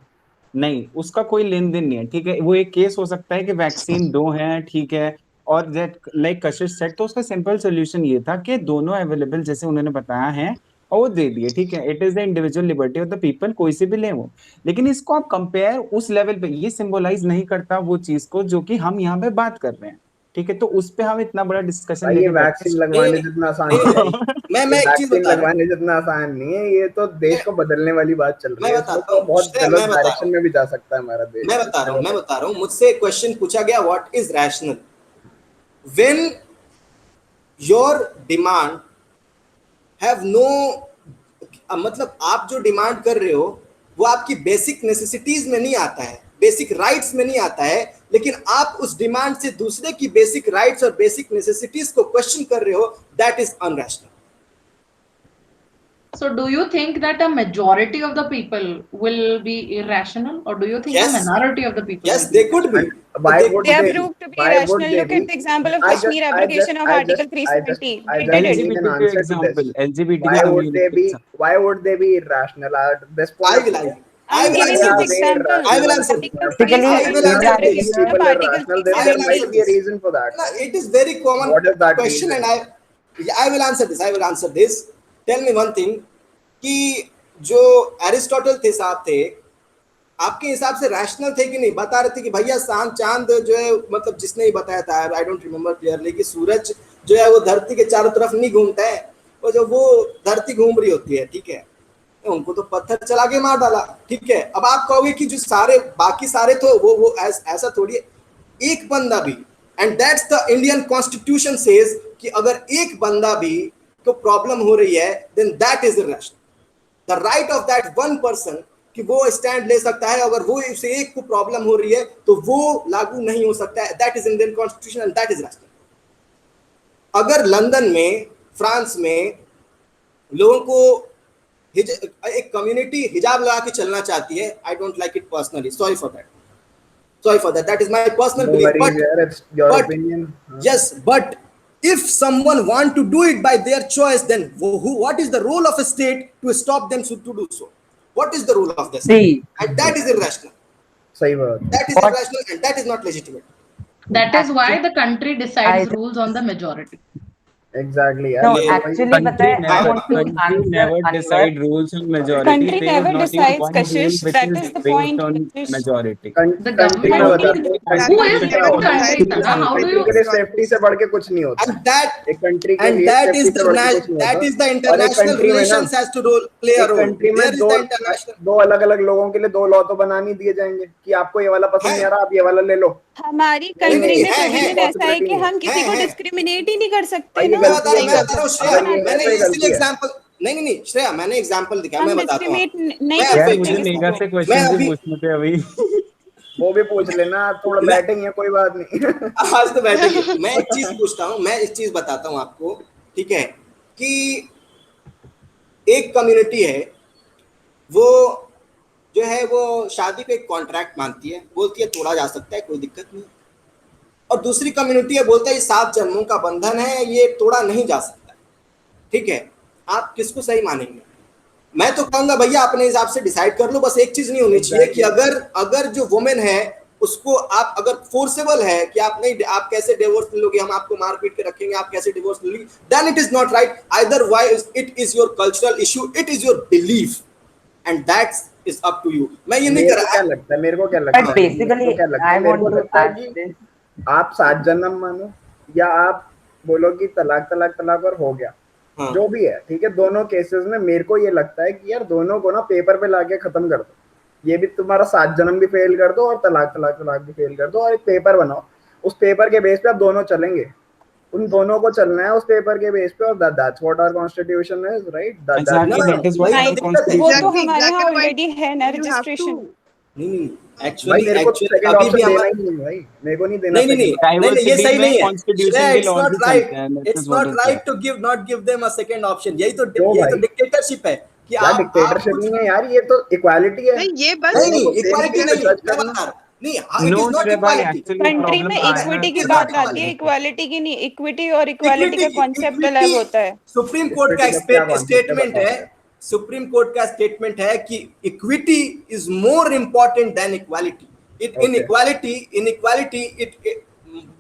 नहीं उसका कोई लेन देन नहीं है, ठीक है। वो एक केस हो सकता है कि वैक्सीन दो हैं, ठीक है, और दैट लाइक कशिश सेट, तो उसका सिंपल सोल्यूशन ये था कि दोनों अवेलेबल जैसे उन्होंने बताया है और वो दे दिए, ठीक है। It is the individual liberty of the people, कोई से भी ले वो, लेकिन इसको आप कंपेयर उस लेवल पे, ये सिंबलाइज नहीं करता वो चीज को जो कि हम यहाँ पे बात कर रहे हैं, ठीक है। तो उस पे हम इतना बड़ा डिस्कशन भाई ये लेके वैक्सीन लगवाने जितना आसान नहीं है। मैं एक चीज वैक्सीन बता रहा हूँ, लगवाने जितना आसान नहीं है, ये तो देश को बदलने वाली बात चल रही मैं है। बताता इसमें तो हूँ, बहुत मैं गलत बता रहा डायरेक्शन हूँ, में भी जा सकता है हमारा देश। मैं बता रहा हूँ मुझसे एक क्वेश्चन पूछा गया, what is rational when your demand have no, मतलब आप जो डिमांड कर रहे हो वो आपकी बेसिक नेसेसिटीज में नहीं आता है, बेसिक राइट्स में नहीं आता है, लेकिन आप उस डिमांड से दूसरे की बेसिक राइट्स और बेसिक नेसेसिटीज को क्वेश्चन कर रहे हो, that is unrational. So do you think that a majority of the people will be irrational, or do you think a minority of the people Yes, will be they could be. Why would They are they? proved to be Why would irrational. they Look be? at the example of I just, Kashmir application of Article 370. I They just did it. need an LGBTQ answer to example, this. LGBTQ Why would they community be? Why would they be irrational at this I point? will I'm giving you the example. I will answer. Article Typically, 370 I will answer this. application of People Article irrational. There 370. might be a reason for that. No, Right? it is very common What is that question, reason? and I will answer this. I will answer this. Tell me one thing, कि जो Aristotle थे साहब थे, आपके हिसाब से rational थे कि नहीं? बता रहे थे कि भैया चांद जो है, मतलब जिसने ही बताया था, आई डोंट रिमेम्बर क्लियरली, कि सूरज जो है वो धरती के चारों तरफ नहीं घूमता है, और जब वो धरती घूम रही होती है, ठीक है, उनको तो पत्थर चला के मार डाला, ठीक है। अब आप कहोगे कि जो सारे बाकी सारे तो वो ऐसा थोड़ी है, एक बंदा भी, and that's the Indian constitution says कि अगर एक बंदा भी को प्रॉब्लम हो रही है, then that is irrational. The right of that one person कि वो स्टैंड ले सकता है, अगर वो से एक को प्रॉब्लम हो रही है तो वो लागू नहीं हो सकता है, that is Indian constitution and that is rational. अगर लंदन में, फ्रांस में लोगों को एक कम्युनिटी हिजाब लगा के चलना चाहती है, I don't like it personally, sorry for that, that is my personal belief, but yes, but if someone want to do it by their choice, then what is the role of a state to stop them to do so? What is the role of the state? And that is irrational. सही बात। That is irrational and that is not legitimate. That is why the country decides rules on the majority. Exactly. No, actually, country I want to country answer never Anwar. decide rules on majority. Country There is never not decides, even one Kashish. rule which That is is the based point, on Kashish. majority. The country में government बताता is, who is giving country, Tana? How do country you? के लिए safety से बढ़ के कुछ नहीं होता। And that एक कंट्री के and लिए that सेफ्टी is से बढ़ के कुछ नहीं होता। that is the और एक international कंट्री में ना, relations has to play a एक role. कंट्री में There is दो the international. दो अलग अलग लोगों के लिए दो लॉ तो बना नहीं दिए जाएंगे कि आपको ये वाला पसंद नहीं आ रहा, आप ये वाला ले लो। हमारी नहीं, कंट्री में है, प्रोविजन ऐसा है कि हम किसी को है। डिस्क्रिमिनेट ही नहीं कर सकते भाई, ये ना। मैं बता रहा हूँ श्रेया, अगर ये मैंने ऐसा ही इसलिए गलती है। एग्जांपल नहीं श्रेया, मैंने एग्जांपल दिखाया, हम मैं बताता हूँ। डिस्क्रिमिनेट नहीं मैं कर यार अभी मुझे सकते। नेगा से मैं क्वेश्चन भी अभी पूछने थे अभी। वो भी पूछ लेना, थोड़ा बैठेंगे, कोई बात नहीं। आज तो बैठेंगे। मैं एक चीज पूछता हूँ, मैं एक चीज बताता हूँ आपको, ठीक है, कि एक कम्युनिटी है, वो जो है वो शादी पे एक कॉन्ट्रैक्ट मानती है, बोलती है तोड़ा जा सकता है, कोई दिक्कत नहीं। और दूसरी कम्युनिटी है, बोलता है ये 7 जन्मों का बंधन है, ये तोड़ा नहीं जा सकता, ठीक है। आप किसको सही मानेंगे? मैं तो कहूंगा भैया अपने हिसाब से डिसाइड कर लो, बस एक चीज नहीं होनी चाहिए कि अगर जो वुमेन है उसको आप अगर फोर्सेबल है कि आप नहीं, आप कैसे डिवोर्स ले लोगे, हम आपको मार पीट के रखेंगे, आप कैसे डिवोर्स ले लोगे, then it is not right. Either wise it is your cultural issue, it is your belief and that's is up to you. मैं ये नहीं कर रहा। क्या लगता है मेरे को, क्या लगता है, But basically, I मेरे want को to लगता है add कि this. आप 7 जन्म मानो या आप बोलो कि तलाक तलाक तलाक और हो गया, हाँ। जो भी है, ठीक है। दोनों केसेस में मेरे को ये लगता है कि यार दोनों को ना पेपर पे लाके खत्म कर दो। ये भी तुम्हारा 7 जन्म भी फेल कर दो और तलाक तलाक तलाक भी फेल कर दो, और एक पेपर बनाओ, उस पेपर के बेस पे आप दोनों चलेंगे, उन दोनों को चलना है उस पेपर के बेस पे, और that's what our constitution is, right? Exactly, that is why our वो constitution. तो हमारे यहाँ ऑलरेडी है ना You have रजिस्ट्रेशन। to नहीं भाई एक्चुअली मेरे को एक्चुअली सेकंड अभी भी ऑप्शन देना हमारा ही नहीं भाई, मेरे को नहीं देना नहीं नहीं नहीं सेकंड नहीं नहीं ये डाइवर्सिटी सही में नहीं है कॉन्स्टिट्यूशन श्रेया, के इट्स लॉज नॉट भी राइट, चलते हैं, that it's is what not is right that. To give not give them a second option. यही तो क्यों भाई? डिक्टेटरशिप है कि यार आप डिक्टेटरशिप कुछ नहीं है यार, ये तो इक्वालिटी है। नहीं ये बस नहीं दोनों नहीं को सेम इक्वालिटी चीज पे नहीं, जज मैं करना। बता रहा हूँ नहीं, इट नो इज नॉट श्रेय भाई, इक्वालिटी, एक्चुअली कंट्री में प्रॉब्लम आई इक्विटी हैव की इट इज बात नॉट आती है, इक्वालिटी। इक्वालिटी की नहीं। इक्विटी और इक्वालिटी इक्विटी का कॉन्सेप्ट अलग इक्विटी होता है। सुप्रीम कोर्ट का इक्विटी का क्या कॉन्सेप्ट है स्टेटमेंट बताओ है, यार। सुप्रीम कोर्ट का स्टेटमेंट है कि equity is more important than equality. It in okay equality it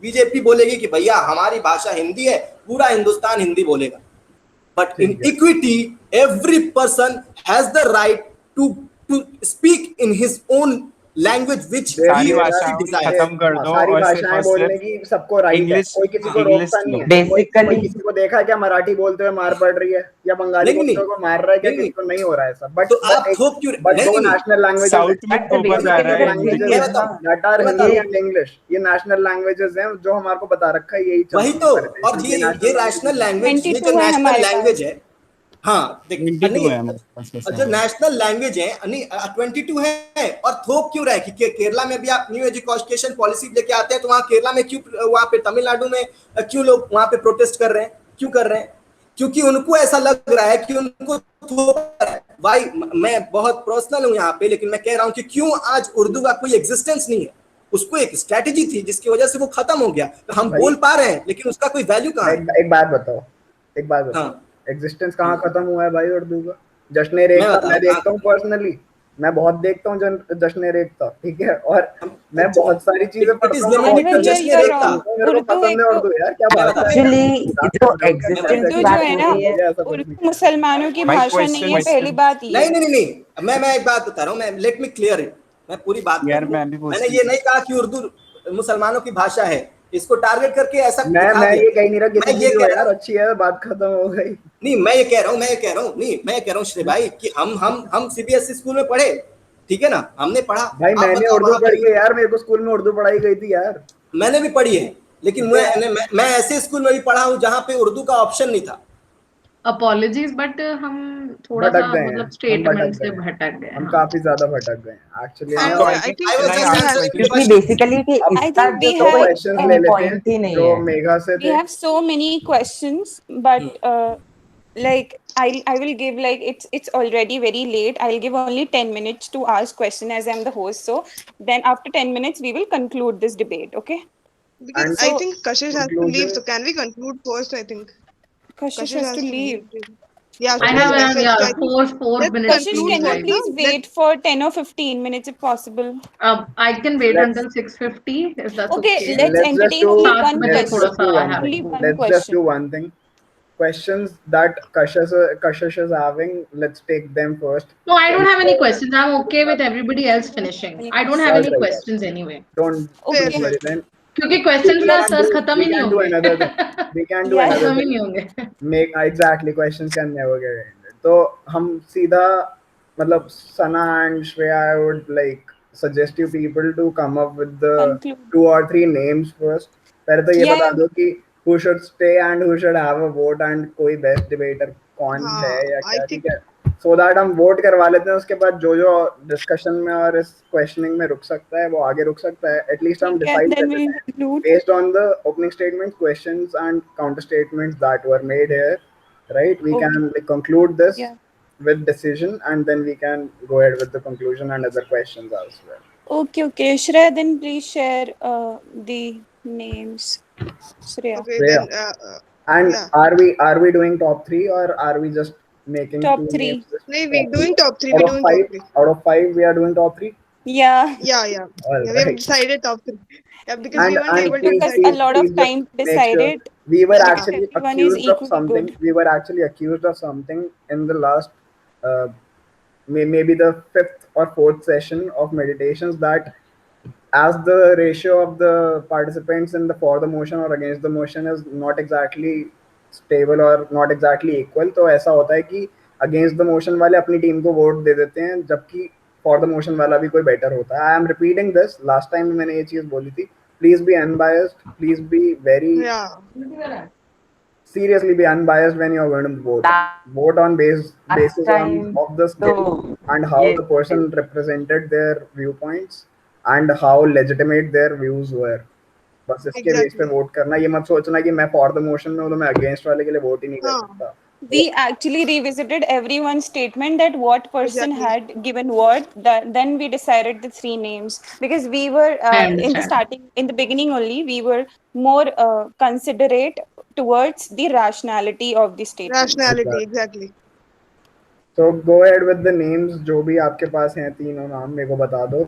BJP बोलेगी कि भैया हमारी भाषा हिंदी है, पूरा हिंदुस्तान हिंदी बोलेगा, but in ठीक है। equity every person has the right to speak in his own language which सारी he देखिए or यार, she भाषाओं को desires। खत्म कर दो सारी और भाषाएं बोलने सिर्फ की सबको राइट है, इंग्लिश कोई किसी को इंग्लिश रोकता नहीं लो। है। कोई Basically, किसी को देखा है क्या मराठी बोलते हुए मार पड़ रही है, या बंगाली नहीं नहीं बोलते नहीं हुए मार रहा है क्या? नहीं किसी नहीं, को नहीं हो रहा है ऐसा। बट तो आप थोप क्यों बट नहीं दो नहीं नहीं नेशनल लैंग्वेजेस साउथ में but थोपा जा रहा है हिंदी लैंग्वेजेस मैं को। है ना, बताऊं दैट आर मैं हिंदी बताऊं एंड इंग्लिश। ये नेशनल लैंग्वेजेस हैं जो हमारे को बता रखा है, यही वही चलती है तो, सारे देश और में। ये नेशनल रैशनल लैंग्वेजेस लैंग्वेज, ये जो 22 है नेशनल हमारे लैंग्वेज पास। है, हाँ देख 22 नहीं, है हमारे पास और वैसे। जो नेशनल लैंग्वेज है 22 है, और थोप क्यों रहे कि केरला में भी आप न्यू एजुकेशन पॉलिसी लेके आते हैं तो वहाँ केरला में क्यों, वहाँ पे तमिलनाडु में क्यों लोग वहाँ पे प्रोटेस्ट कर रहे हैं, क्यों कर रहे हैं? क्योंकि उनको ऐसा लग रहा है कि उनको थोप रहा है। भाई मैं बहुत पर्सनल हूँ यहाँ पे, लेकिन मैं कह रहा हूँ कि क्यों आज उर्दू का कोई एग्जिस्टेंस नहीं है। उसको एक स्ट्रेटेजी थी जिसकी वजह से वो खत्म हो गया, तो हम भाई बोल पा रहे हैं लेकिन उसका कोई वैल्यू कहाँ है? एक बात बताओ, एक बात बताओ, हाँ एग्जिस्टेंस कहाँ खत्म हुआ है भाई उर्दू का? जश्न ए मैं रेख्ता बता मैं रहा देखता हूँ पर्सनली, मैं बहुत देखता हूँ जश्न ए रेख्ता, ठीक है, और मैं हूँ बहुत सारी चीजें इट इज पढ़ता हूँ, मैं लिमिटेड बहुत टू अनवर चीजें जस्ट हियर यू आर रेखता। रॉन्ग। देखता हूँ, मेरे को उर्दू पसंद है एक तो उर्दू यार, क्या मैं बात बता है? actually, मजाक जो कर रहे हो क्या? मैं existence उर्दू ऐसा जो बात है कुछ ना, नहीं होती है, है, ऐसा कुछ नहीं उर्दू है। मुसलमानों की भाई भाषा नहीं है, पहली क्वेश्चन बात ये। नहीं नहीं नहीं नहीं, मैं एक बात बता रहा हूँ, मैं लेट मी क्लियर इट, मैं पूरी बात यार करूँ। मैं भी मैंने पूछती ये हूँ। नहीं कहा कि उर्दू मुसलमानों की भाषा है, इसको टारगेट करके ऐसा दिखा मैं दिया ये गया। कह नहीं रहा किसी मैं की ये भी हो कह रहा यार, हूँ अच्छी है, बात खत्म हो गई। नहीं, मैं ये कह रहा हूँ मैं ये कह रहा हूँ श्री भाई कि हम सीबीएसई स्कूल में पढ़े, ठीक है ना, हमने पढ़ा। भाई आप मैंने बताओ उर्दू वहां पे, पढ़ी है यार, मेरे को स्कूल में उर्दू पढ़ाई गई थी यार। मैंने भी पढ़ी है, लेकिन तो यार मैं ऐसे स्कूल में भी पढ़ा हूँ जहाँ पे उर्दू का ऑप्शन नहीं था। अपॉलॉजीज, बट हम थोड़ा भटक सा गए हैं, मतलब हम भटक स्टेटमेंट गए से हैं, भटक गए, हम हाँ। काफी ज्यादा भटक गए हैं एक्चुअली हाँ ना। तो तो आई I think think I was can I Kashish just ask has answering the question? क्योंकि क्वेश्चन। basically कि अब I इसका think जो दो कोई क्वेश्चंस ले लेते हैं पॉइंट ही नहीं जो है। मेघा से we थे। have so many questions, but like I will give, like it's already very late. I'll give only 10 minutes to ask question as I'm the host. So then after 10 minutes we will conclude this debate. Okay. because And I So think Kashish has to leave. conclusion, So can we conclude first? I think Kashish Kashish has to has to leave. leave. Yeah, I she have just okay, messaged. yeah, So I think four let's minutes Kashish, conclude please, can you first guys. now. please Let wait for 10 or 15 minutes if possible? I can wait let's until 6:50 if that's Okay, okay. let's let's just entertain do only 7 one बजे let's थोड़ा just question. सा do I one have thing. Only to. one Let's just do question. one thing. Questions that Kashish is having, let's take them first. No, I don't have any Uh, questions. I'm okay with everybody else finishing. Any I don't have all any question? right, questions anyway. don't fair, Okay, fair, worry fair. then. क्योंकि We, questions we ना can sir do खत्म ही we नहीं can do होंगे. another thing. We can do yeah, another खत्म ही thing. नहीं होंगे. Make exactly questions can never get ended. तो हम सीधा मतलब Sana and Shreya, I would like suggest you people to come up with the conclude. 2 or 3 names first. पहले तो ये Yeah, बता yeah, दो कि who should stay and who should have a vote and कोई best debater कौन है या I क्या, think ठीक है? So that हम वोट करवा लेते हैं, उसके बाद जो जो डिस्कशन में और इस क्वेश्चनिंग में रुक सकता है वो आगे रुक सकता है, एटलीस्ट हम ठीक है, डिसाइड कर then लेते we'll हैं conclude. based on the opening statements, questions and counter statements that were made here, right? We Okay, can like conclude this yeah. with decision and then we can go ahead with the conclusion and other questions as well. Okay. Shreya, then please share the names. Shreya. okay So yeah, then. and Yeah. are we doing top 3 or are we just making Top 2 names? three. Just No, we top 3 doing top three. We out of doing top 5, three. we are doing top 3. Yeah, Yeah, yeah, All yeah. We have right. decided top three. Yeah, because we weren't And able to took please, us decide a please, top lot three. of please just time to make decide sure it, we were but Yeah. actually everyone is accused of equally something. good. We were actually accused of something in the last, uh, maybe the fifth or fourth session of meditations, that as the ratio of the participants in the for the motion or against the motion is not exactly stable or not exactly equal, तो ऐसा होता है कि against the motion वाले अपनी team को vote दे देते हैं जबकि for the motion वाला भी कोई बेटर होता है. I am repeating this. Last time मैंने ये चीज बोली थी. Please be unbiased. Please be very Yeah. seriously be unbiased when you're going to vote. Vote on basis time, of the skill so and how yes, the person represented their viewpoints and how legitimate their views were. बस इसके base पे Exactly. Vote करना, ये मत सोचना कि मैं for the motion में हूँ तो मैं अगेंस्ट वाले के लिए वोट ही नहीं कर हाँ, सकता. We actually revisited everyone's statement that what person exactly. had given what. Then we decided the three names because we were I in the understand. starting, in the beginning only, we were more considerate towards the rationality of the statements. Rationality, Exactly. exactly. So go ahead with the names जो भी आपके पास हैं, तीनों नाम मेरे को बता दो.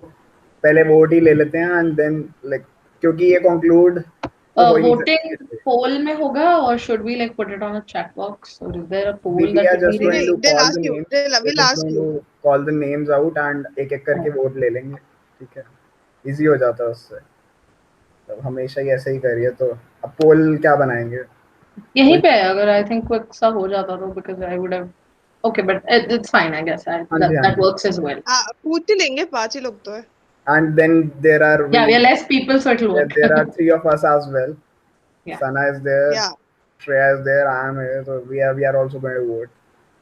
पहले वोट ही ले लेते हैं and then like क्योंकि ये conclude तो हो ही नहीं Voting सकती. poll में होगा or should we like put it on a chat box or is there a poll We that are would just be going there? to They'll call ask the you. names. We'll We're just ask going you. to call the names out and एक एक करके vote ले लेंगे. ठीक है, easy हो जाता है उससे. तो हमेशा ही ऐसे ही करिए. तो अब पोल क्या बनाएंगे? यहीं पे है अगर I think quick सा हो जाता तो because I would have okay but it's fine I guess हाँ जी, हाँ that ji. works as well. हाँ, पूछ ही लेंगे, 5 ही लोग तो है. And then there are Yeah, we are less people so it'll work. there are 3 of us as well. Yeah. Sana is there, Yeah. Shreya is there, I am here, so we are also going to vote.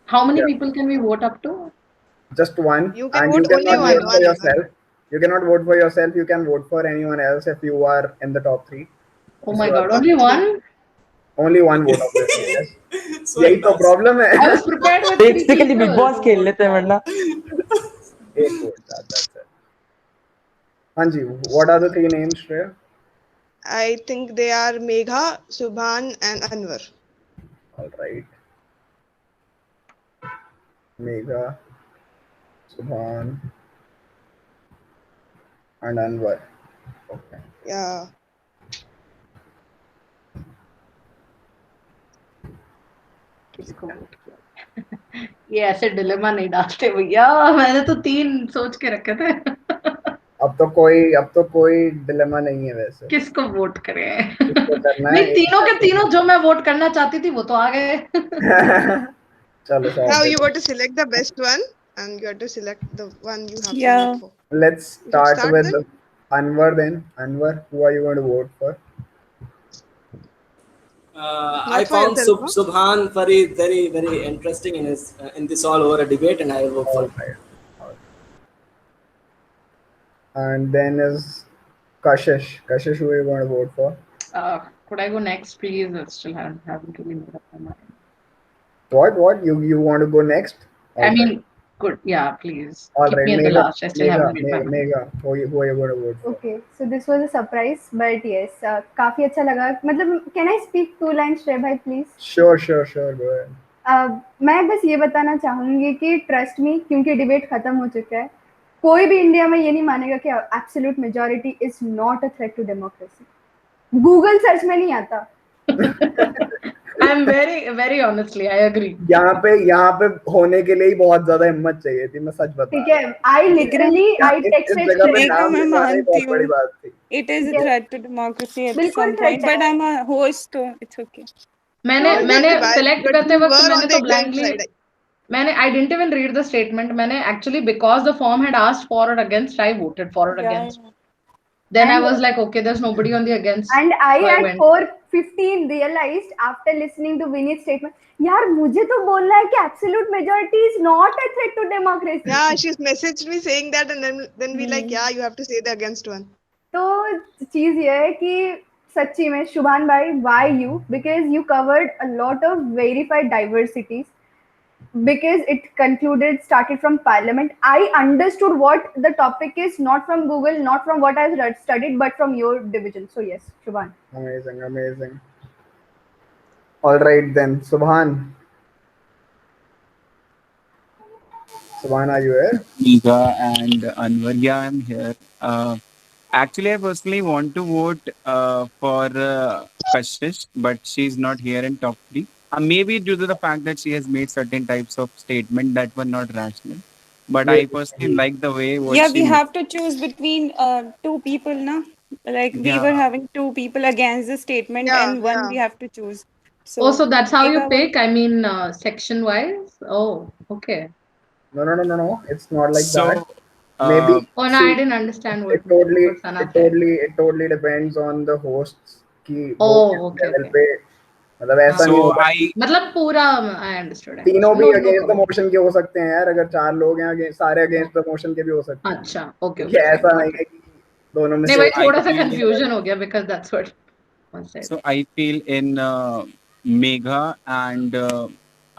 How many Yeah. people can we vote up to? Just one, You can and vote you cannot only vote one. for yourself. You cannot vote for yourself. You can vote for anyone else if you are in the top 3. Oh If my you are god, top only Top 3. one? only one vote obviously. Yes. So यही तो embarrassing. Problem I है. was prepared with 3 basically people. Big Boss to खेल vote लेते हैं for. वरना. एक vote, that's it. हाँ जी, what are the 3 names, Shreya? I think they are Megha, Subhan, and Anwar. All right. Megha, Subhan, and Anwar. Okay. Yeah. किसको vote किया? ये ऐसे डिलेमा नहीं डालते भैया, मैंने तो 3 सोच के रखे थे. अब तो कोई डिलेमा नहीं है वैसे. किसको वोट करें? किसको करना नहीं, है? तीनों के तीनों जो मैं वोट करना चाहती थी वो तो आ गए. चलो Now sort. you got to select the best one and you got to select the one you have to Yeah. vote for. Let's You should start start with then. Anwar then. Anwar, who are you going to vote for? I Not for found yourself, huh? Subhan Farid very, very interesting in his in this all over a debate, and I will vote for All him. right. All right. And then is Kashish. Kashish, who are you going to vote for? Could I go next, please? I still haven't really made up my mind. What? You want to go next? I All right. mean, good. Yeah, please. All Keep right. me at the Megha, last. I still haven't made my mind. Megha, who are you going to vote for? Okay, so this was a surprise, but yes, काफी अच्छा लगा. मतलब can I speak 2 lines, Shreya bhai, please? Sure. Go ahead. मैं बस ये बताना चाहूंगी कि ट्रस्ट मी, क्योंकि डिबेट खत्म हो चुका है, कोई भी इंडिया में ये नहीं मानेगा कि absolute majority is not a threat to democracy. Google search में नहीं आता. I'm very honestly, I agree. यहाँ पे होने के लिए ही बहुत ज्यादा हिम्मत चाहिए थी. मैं सच बता ठीक रहा है, आई लिटरली आई इस टेक्स्टेड जगह पे एक नाम मैं लिखवाना ही मानती बहुत बड़ी हूँ. बात थी. It is a Yes. threat to democracy at बिल्कुल some threat point, है. but I'm a host, so it's okay. मैंने select But करते you वक्त were मैंने on the तो exact blankly side. I didn't even read the statement. मैंने actually because the form had asked for or against, I voted for or Yeah, against. yeah. Then I And- was like, okay, there's nobody on the against. And I so I at went. 4:15 realized after listening to Vinny's statement, यार मुझे तो बोलना है कि absolute majority is not a threat to democracy. Yeah, she's messaged me saying that, and then we like, yeah, you have to say the against one. तो चीज ये है कि सच्ची में शुभान भाई, why you? Because you covered a lot of verified diversities. Because it started from parliament. I understood what the topic is, not from Google, not from what I've studied, but from your division. So yes, Shubhan. Amazing. All right then, Subhan, are you here? Megha and Anwar. Yeah, I'm here. Actually, I personally want to vote for Kashish, but she's not here in top 3. Maybe due to the fact that she has made certain types of statement that were not rational. But I personally like the way what Yeah, she we have to choose between 2 people, na? Like we Yeah. were having 2 people against the statement, Yeah, and one yeah. we have to choose. So that's how you Megha pick? I mean, section wise? Oh, okay. No. It's not like So, that. Maybe. Oh no, I didn't understand what Sana said. It totally depends on the hosts की Oh, वो okay, level okay. पे मतलब ऐसा हाँ, नहीं So होता I कि मतलब पूरा आई अंडरस्टूड तीनों अंडरस्टूड, भी no no against the problem. Motion के हो सकते हैं यार, अगर 4 लोग हैं सारे अगेंस्ट द मोशन के भी हो सकते हैं। अच्छा, ओके ठीक है, ओके, फाइन, ऐसा नहीं गॉट है इट। कि दोनों में नहीं से भाई, एक I थोड़ा सा feel कंफ्यूजन हो गया because that's what one said. so I feel in Megha and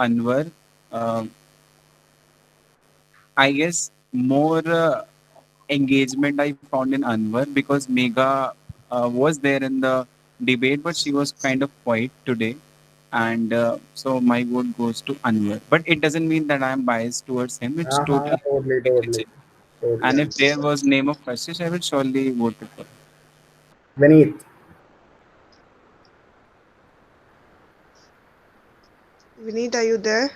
Anwar. Uh, I guess more engagement I found in Anwar because Megha was there in the debate, but she was kind of quiet today. And so my vote goes to Anwar. But it doesn't mean that I am biased towards him. It's हाँ हाँ, totally totally totally legit. totally And if there understand. was name of Kashish, I would surely vote for him. Vineet, Vineet, are you there?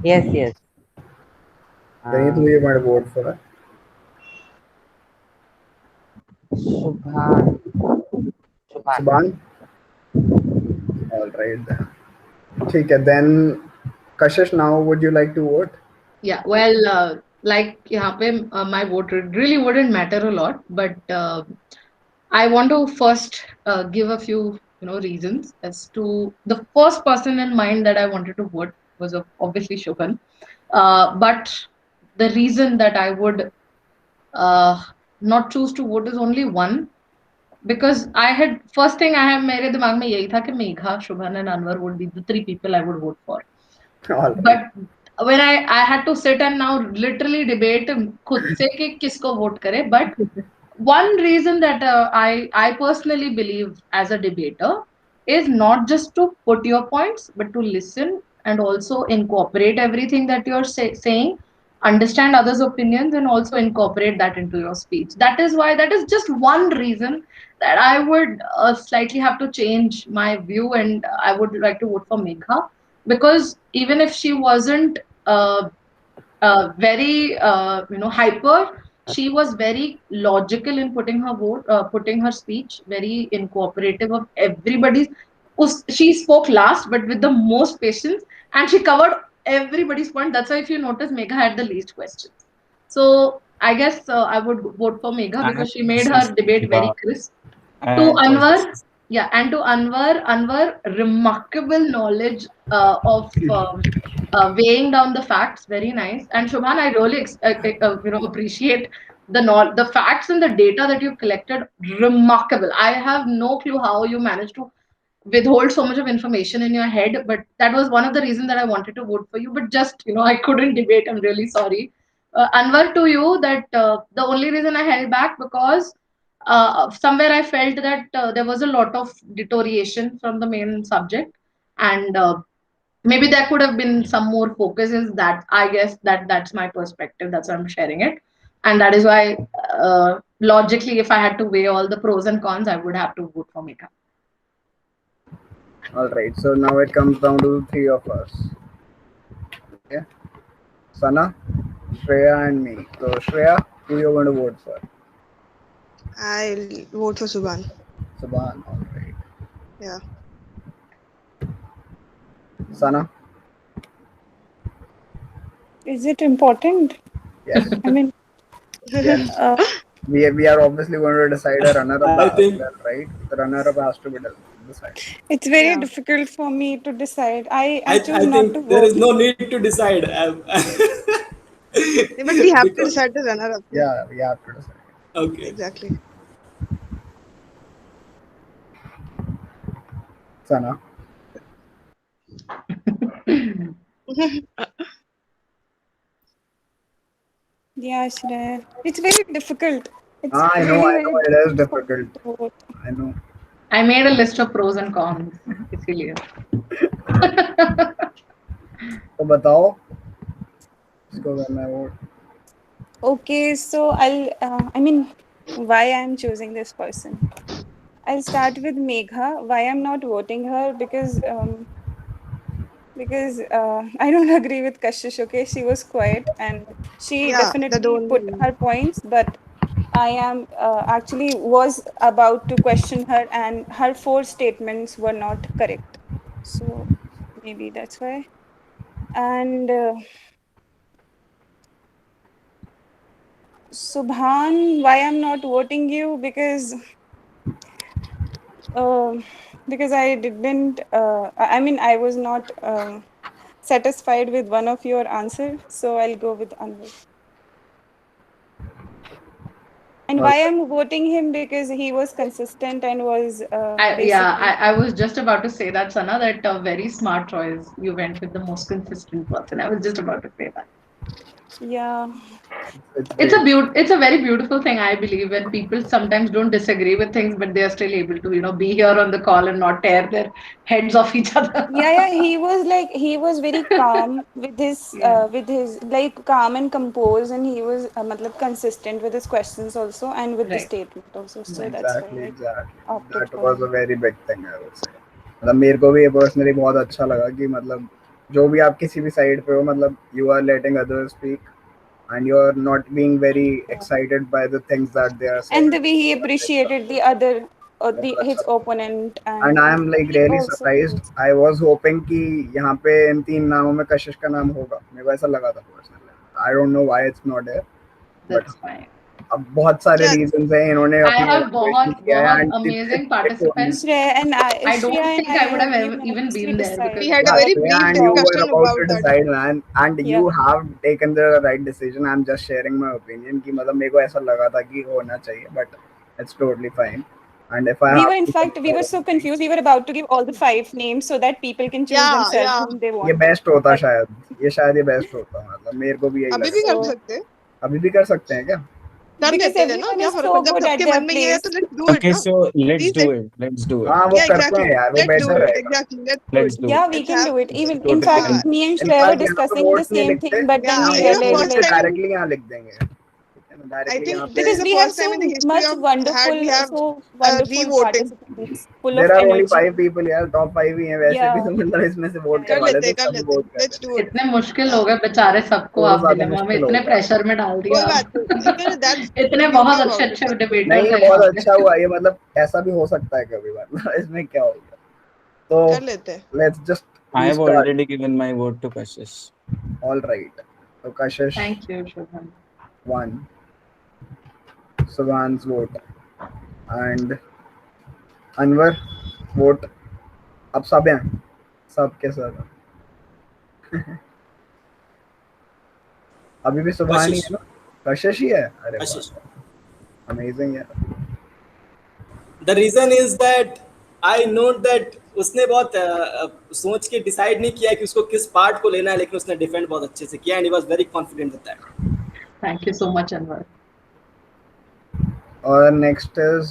Yes, yes. Vineet, who Uh, you going to vote for? Shubhan. Shubhan. Subhan? All right then. ठीक है, then Kashish, now would you like to vote? Yeah, well, like यहाँ पे my vote really wouldn't matter a lot, but I want to first give a few, reasons as to the first person in mind that I wanted to vote was obviously Shubhan. But the reason that I would uh, not choose to vote is only one, because I had first thing I have मेरे दिमाग में यही था कि Megha, Shubhan and Anwar would be the three people I would vote for. All right. But when I had to sit and now literally debate खुद से कि किसको vote करे, but one reason that I personally believe as a debater is not just to put your points, but to listen and also incorporate everything that you're saying, understand others' opinions, and also incorporate that into your speech. That is why, that is just one reason that I would slightly have to change my view, and I would like to vote for Megha, because even if she wasn't very hyper, she was very logical in putting her vote, putting her speech, very incooperative of everybody's. She spoke last but with the most patience, and she covered everybody's point. That's why if you notice, Megha had the least questions. So I guess I would vote for Megha I have because she made questions her for debate very Shiva. crisp. I To have Anwar, questions. yeah, and to Anwar, remarkable knowledge of weighing down the facts, very nice. And Shubhan, I really appreciate the facts and the data that you've collected, remarkable. I have no clue how you managed to withhold so much of information in your head, but that was one of the reasons that I wanted to vote for you, but just I couldn't debate. I'm really sorry. Anwar, to you, that the only reason I held back because somewhere I felt that there was a lot of deterioration from the main subject, and maybe there could have been some more focus. Is that, I guess, that's my perspective, that's why I'm sharing it, and that is why logically, if I had to weigh all the pros and cons, I would have to vote for Megha. All right. So now it comes down to the three of us. Okay. Sana, Shreya, and me. So Shreya, who you going to vote for? I'll vote for Subhan. Subhan. All right. Yeah. Sana. Is it important? Yes. I mean, Yes. uh, We are obviously going to decide a runner-up I as think well, right? The runner-up has to be decided. it's very Yeah. difficult for me to decide. I choose I not to think there is vote. no need to decide. Yeah, but we have to Because decide the runner-up. Yeah, we have to decide. okay. Exactly. Sana. Yeah, Shreya. It's very difficult. It's Ah, really I very know. It is difficult for difficult. me to vote. I know. I made a list of pros and cons, इसीलिए. तो बताओ किसको करना है vote. Okay, so I mean, why I'm choosing this person? I'll start with Megha. Why I'm not voting her? Because I don't agree with Kashish. Okay, she was quiet and she Yeah, the definitely only put her points, but I am actually was about to question her, and her four statements were not correct. So maybe that's why. And Subhan, why I'm not voting you? Because Because I didn't. I mean, I was not satisfied with one of your answer, so I'll go with Anwar. And why I'm voting him because he was consistent and was basically. I was just about to say that, Sana, that a very smart choice. You went with the most consistent person. I was just about to say that. Yeah. It's a very beautiful thing, I believe, when people sometimes don't disagree with things, but they are still able to, be here on the call and not tear their heads off each other. Yeah, he was very calm with his like calm and composed, and he was matlab consistent with his questions also and with the Right. statement also. So that's why Exactly, I exactly. opted That for was a him. very big thing, I would say. मतलब मेरे को भी ये personally बहुत अच्छा लगा कि मतलब जो भी आप किसी भी साइड पे हो, मतलब you are letting others speak and you are not being very Yeah. excited by the things that they are And saying. the way he appreciated the other or the बहुत his अच्छा लगा. opponent And I and am like he really also surprised. I was hoping कि यहाँ पे इन 3 नामों में कशिश का नाम होगा. मेरे को ऐसा लगा था personally. I don't know why it's not there, but That's fine. अब बहुत सारे Yeah, reasons हैं. इन्होंने I अपनी have evaluation किया है and amazing it told me. participants. Shreya I don't and think I I would have have even unanimously been there decided. because we had a Yeah, very Shreya brief and you were discussion about about to that. decide, man, and Yeah. you have taken the right decision. I'm just sharing my opinion कि मतलब मेरे को ऐसा लगा था कि होना चाहिए, but it's totally fine. And if I We have were, in to fact, we were so confused. We were about to give all the 5 names so that people can choose Yeah, themselves yeah. whom they ये want. Best होता But शायद ये best होता मतलब मेरे को भी यही अभी लगा. भी कर so सकते हैं, अभी भी कर सकते हैं क्या? कर because लेते हैं ना, everyone क्या is फर्क so पड़ता है, जब good at सबके their मन में ये है place. तो let's do it Okay, ना. so let's Please, do it. Let's do it. हाँ वो yeah, करते exactly. हैं यार, वो Let's do बेटर it. रहेगा. Exactly. Let's do Let's it. do Yeah, it. we Let's can have do it. Even in Totally fact, yeah. agree. me and Shreya were in fact यहाँ पे discussing the votes नहीं same लिखते, thing, but then Yeah, we यहाँ you know, vote realized first से like time directly यहाँ लिख देंगे. I directly यहाँ think पे this because is the we have first time in the so history much of wonderful, we have so wonderful re-voting. participants full of there are only energy. 5 people यार, top 5 ही हैं वैसे भी, Yeah, तो मतलब इसमें से वोट yeah, कर करवा yeah. लेते लेते, हैं, कर सभी लेते हैं. वोट कर Let's देते. do it. इतने मुश्किल हो Yeah. गए बेचारे सबको बहुत आप ज्यादा डिलेमा में मुश्किल हो इतने गया. प्रेशर में डाल दिया कोई आप. बात नहीं. That's the इतने beauty बहुत अच्छे about it. अच्छे नहीं डिबेटर्स ये हैं बहुत यहाँ अच्छा पे. हुआ, ये मतलब ऐसा भी हो सकता है कभी बार. इसमें क्या हो गया. तो कर लेते हैं. Let's just I we have start. already given my vote to Kashish. All right. तो Kashish Thank you, Shubham. 1, Subhan's vote, and Anwar vote. अब सब हैं, सब के सब. अभी भी सुबहान ही Kashish. है ना? कशिश ही है. अरे Kashish. वाह, अमेजिंग है. The reason is that I know that उसने बहुत सोच के डिसाइड नहीं किया कि उसको किस पार्ट को लेना है, लेकिन उसने डिफेंड बहुत अच्छे से किया and he was very confident with that. Thank you so much, Anwar. और नेक्स्ट इज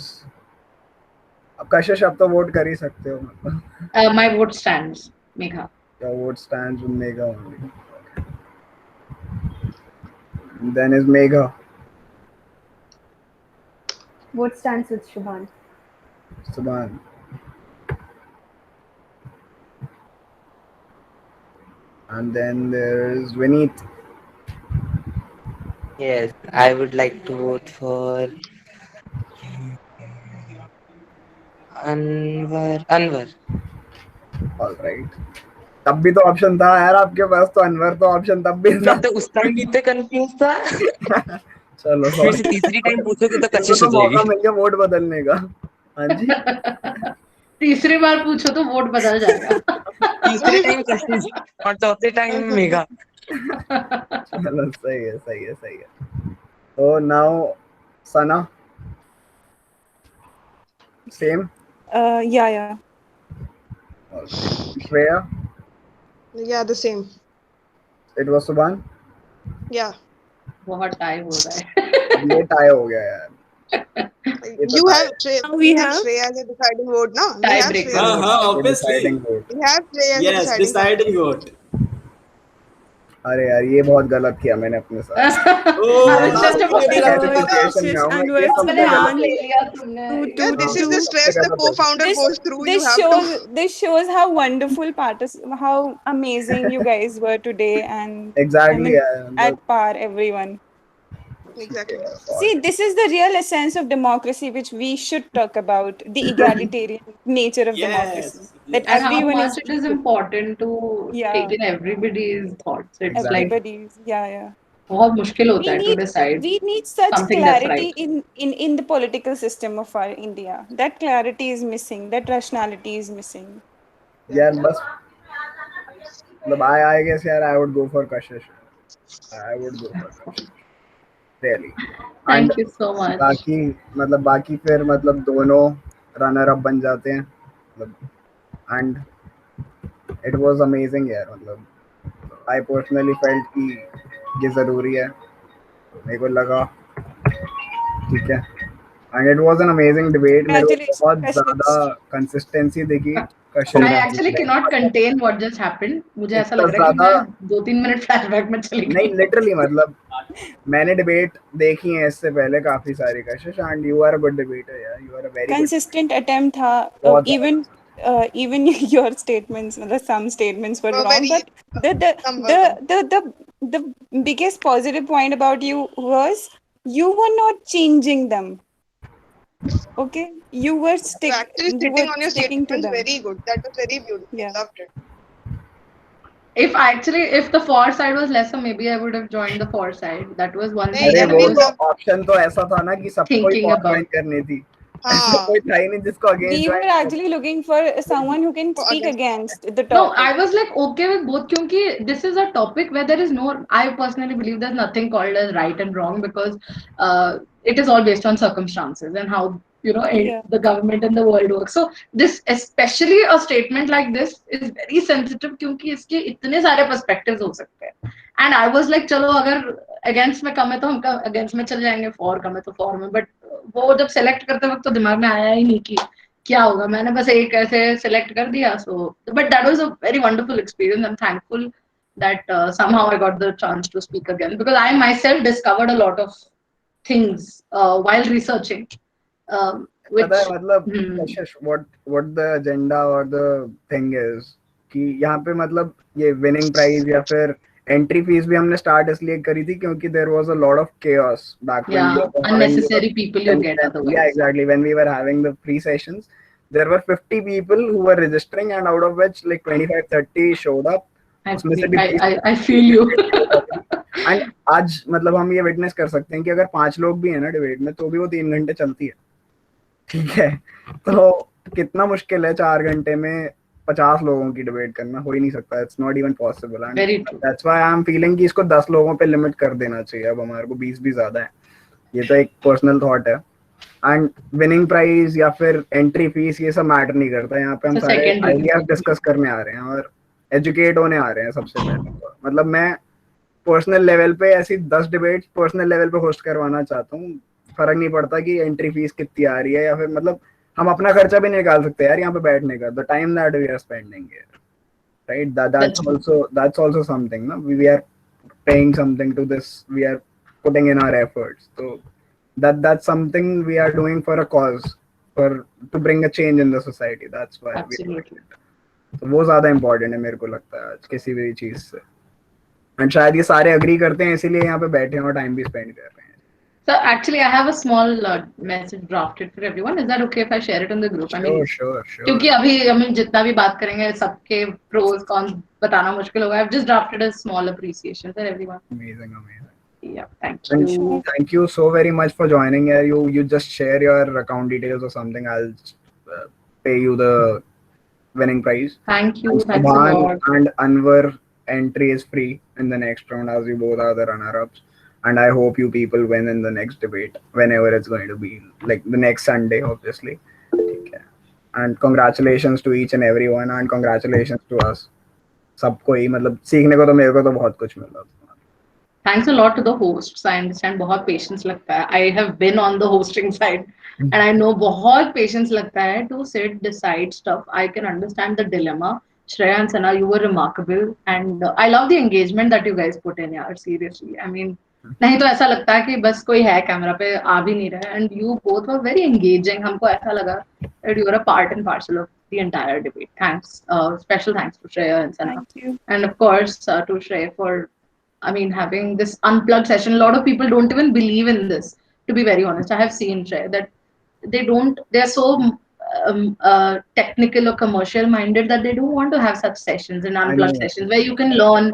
अब कशिश, अब तो वोट कर ही सकते हो मतलब. My vote stands, Megha. Your vote stands with Megha only. Then is Megha. What stands with Shubhan? Subhan. And then there's Vineet. Yes, I would like to vote for Anwar. All right. तब भी तो option था यार आपके पास, तो अनवर तो option तब भी था. मैं तो उस टाइम भी इतने कंफ्यूज था. चलो फिर से सॉरी. तीसरी टाइम पूछोगे तो तेरे को कशिश तो हो मौका जाएगी. मिल गया वोट बदलने का. हाँ जी. तीसरी बार पूछो तो वोट बदल जाएगा. तीसरे टाइम कशिश और चौथे टाइम मेघा. चलो सही है, सही है, सही है. तो now Sana. Same. Yeah. Shreya. Yeah, the same. It was सुभान. Yeah. बहुत टाइम हो रहा है. अब ये टाई हो गया यार. ये तो You tie have है. we have Shreya as a deciding vote, no? We have Tiebreaker. Shreya. हाँ हाँ, ये obviously. deciding vote. We have Shreya as a Yes, deciding vote. deciding vote. अरे यार ये बहुत गलत किया मैंने अपने साथ. Oh, I was just last about minute to ऐसे ही say. सिचुएशन में हूँ मैं, Anwar, ये सबसे अपने गलत हाथ ले है. लिया तुमने. Yeah, this is the stress the गलत हो. co-founder goes through. You This have shows to. this shows how wonderful how amazing you guys were today, and I Exactly mean यार. मतलब at par everyone. Exactly. See, this is the real essence of democracy, which we should talk about, the egalitarian nature of democracy. Yes, That yes. And how everyone is much it is equal. important to Yeah, take in everybody's thoughts. It's like Exactly. everybody's. Yeah. बहुत मुश्किल होता we है to need decide we need such something that's clarity right. in the political system of our India. That clarity is missing, that rationality is missing. यार बस मतलब I guess यार I would go for Kashish. I would go for Kashish. Really. And Thank you so much. बाकी मतलब बाकी फिर मतलब दोनों रनर अप बन जाते हैं मतलब and it was amazing यार मतलब I personally felt कि ये ज़रूरी है मेरे को लगा ठीक है and it was an amazing debate मेरे को Congratulations, बहुत ज़्यादा Kashish. consistency दिखी I Kashish actually cannot contain what just happened. मुझे ऐसा इतना लग रहा है कि ज़्यादा मैं 2-3 मिनट फ्लैशबैक में चली नहीं गई. लिटरली मतलब मैंने डिबेट देखी है इससे पहले काफी सारी Kashish and you are a good debater यार you are a very good Consistent attempt tha, बहुत even your statements, some statements were wrong, Very but the the some were the wrong. the biggest positive point about you was you were not changing them. Okay, you were So actually you were sitting on your sticking to statements, them. very good. That was very beautiful. Yeah. Loved it. If the for side was lesser, maybe I would have joined the for side. That was one नहीं thing अरे that I वो अभी was तो सब option तो ऐसा था ना कि सबको ही thinking फॉर ज्वाइन about. करनी थी ऐसा हाँ कोई था ही नहीं जिसको अगेंस्ट We were ज्वाइन कर actually looking for someone who can for speak against. against the No, topic. I was like okay with both because this is a topic where there is no. I personally believe there's nothing called as right and wrong because it is all based on circumstances and how Yeah. the government and the world works. So this, especially a statement like this, is very sensitive क्योंकि इसके इतने सारे perspectives हो सकते हैं. And I was like, चलो अगर against में कम है तो हम against में चल जाएंगे, for कम है तो for में. But वो जब select करते वक्त तो दिमाग में आया ही नहीं कि क्या होगा. मैंने बस एक ऐसे select कर दिया. So but that was a very wonderful experience. I'm thankful that somehow I got the chance to speak again because I myself discovered a lot of things while researching, पता which है मतलब hmm, Kashish what the agenda और the thing is कि यहाँ पे मतलब ये winning prize या फिर एंट्री फीस भी हमने स्टार्ट इसलिए करी थी क्योंकि there was a lot of chaos back when we yeah, were having the unnecessary people you get yeah otherwise. exactly when we were having the free sessions there were 50 people who were registering and out of which like 25-30 showed up उसमें से भी 20 I feel you. And आज मतलब हम ये witness कर सकते हैं कि अगर 5 लोग भी है ना डिबेट में तो भी वो 3 घंटे चलती है ठीक है तो कितना मुश्किल है 4 घंटे में 50 लोगों की डिबेट करना हो ही नहीं सकता it's not even possible and Very true. That's why I am feeling कि इसको 10 लोगों पे लिमिट कर देना चाहिए अब हमारे को 20 भी ज्यादा है ये तो एक पर्सनल थॉट है एंड विनिंग प्राइज या फिर एंट्री फीस ये सब मैटर नहीं करता यहाँ पे हम So सारे secondary. आइडियाज डिस्कस करने आ रहे हैं और एजुकेट होने आ रहे हैं सबसे पहले तो मतलब मैं पर्सनल लेवल पे ऐसी 10 डिबेट पर्सनल लेवल पे होस्ट करवाना चाहता हूँ फर्क नहीं पड़ता कि एंट्री फीस कितनी आ रही है या फिर मतलब हम अपना खर्चा भी निकाल सकते हैं यार यहाँ पे बैठने का the time that we are spending right That's true. that's also something no we are paying something to this we are putting in our efforts so that's something we are doing for a cause for to bring a change in the society that's why we are doing Absolutely. it तो वो ज्यादा important है मेरे को लगता है आज किसी भी चीज से एंड शायद ये सारे अग्री करते हैं इसीलिए यहाँ पे बैठे हैं और टाइम भी स्पेंड कर रहे हैं So actually, I have a small message drafted for everyone. Is that okay if I share it in the group? I mean, sure क्योंकि अभी हम जितना भी बात करेंगे सबके pros cons बताना मुश्किल होगा. I've just drafted a small appreciation for everyone. amazing Yeah, thank and you. thank you so very much for joining here you just share your account details or something I'll pay you the winning prize Thank you. and Thanks a Subhan lot. and Anwar entry is free in the next round as you both are the runner-ups and I hope you people win in the next debate whenever it's going to be like the next Sunday obviously okay. And congratulations to each and everyone and congratulations to us सबको ही मतलब सीखने को तो मेरे को तो बहुत कुछ मिला Thanks a lot to the hosts. I understand बहुत patience लगता है. I have been on the hosting side and I know बहुत patience लगता है to sit, decide stuff. I can understand the dilemma. Shreya and Sana, you were remarkable and I love the engagement that you guys put in यार. Seriously, I mean, नहीं तो ऐसा लगता है कि बस कोई है कैमरा पे आ भी नहीं रहा है. And you both were very engaging. हमको ऐसा लगा that you were a part and parcel of the entire debate. Thanks. Special thanks to Shreya and Sana. Thank you. And of course to Shreya for I mean, having this unplugged session, a lot of people don't even believe in this. To be very honest, I have seen that they don't. They are so technical or commercial minded that they don't want to have such sessions and unplugged sessions where you can learn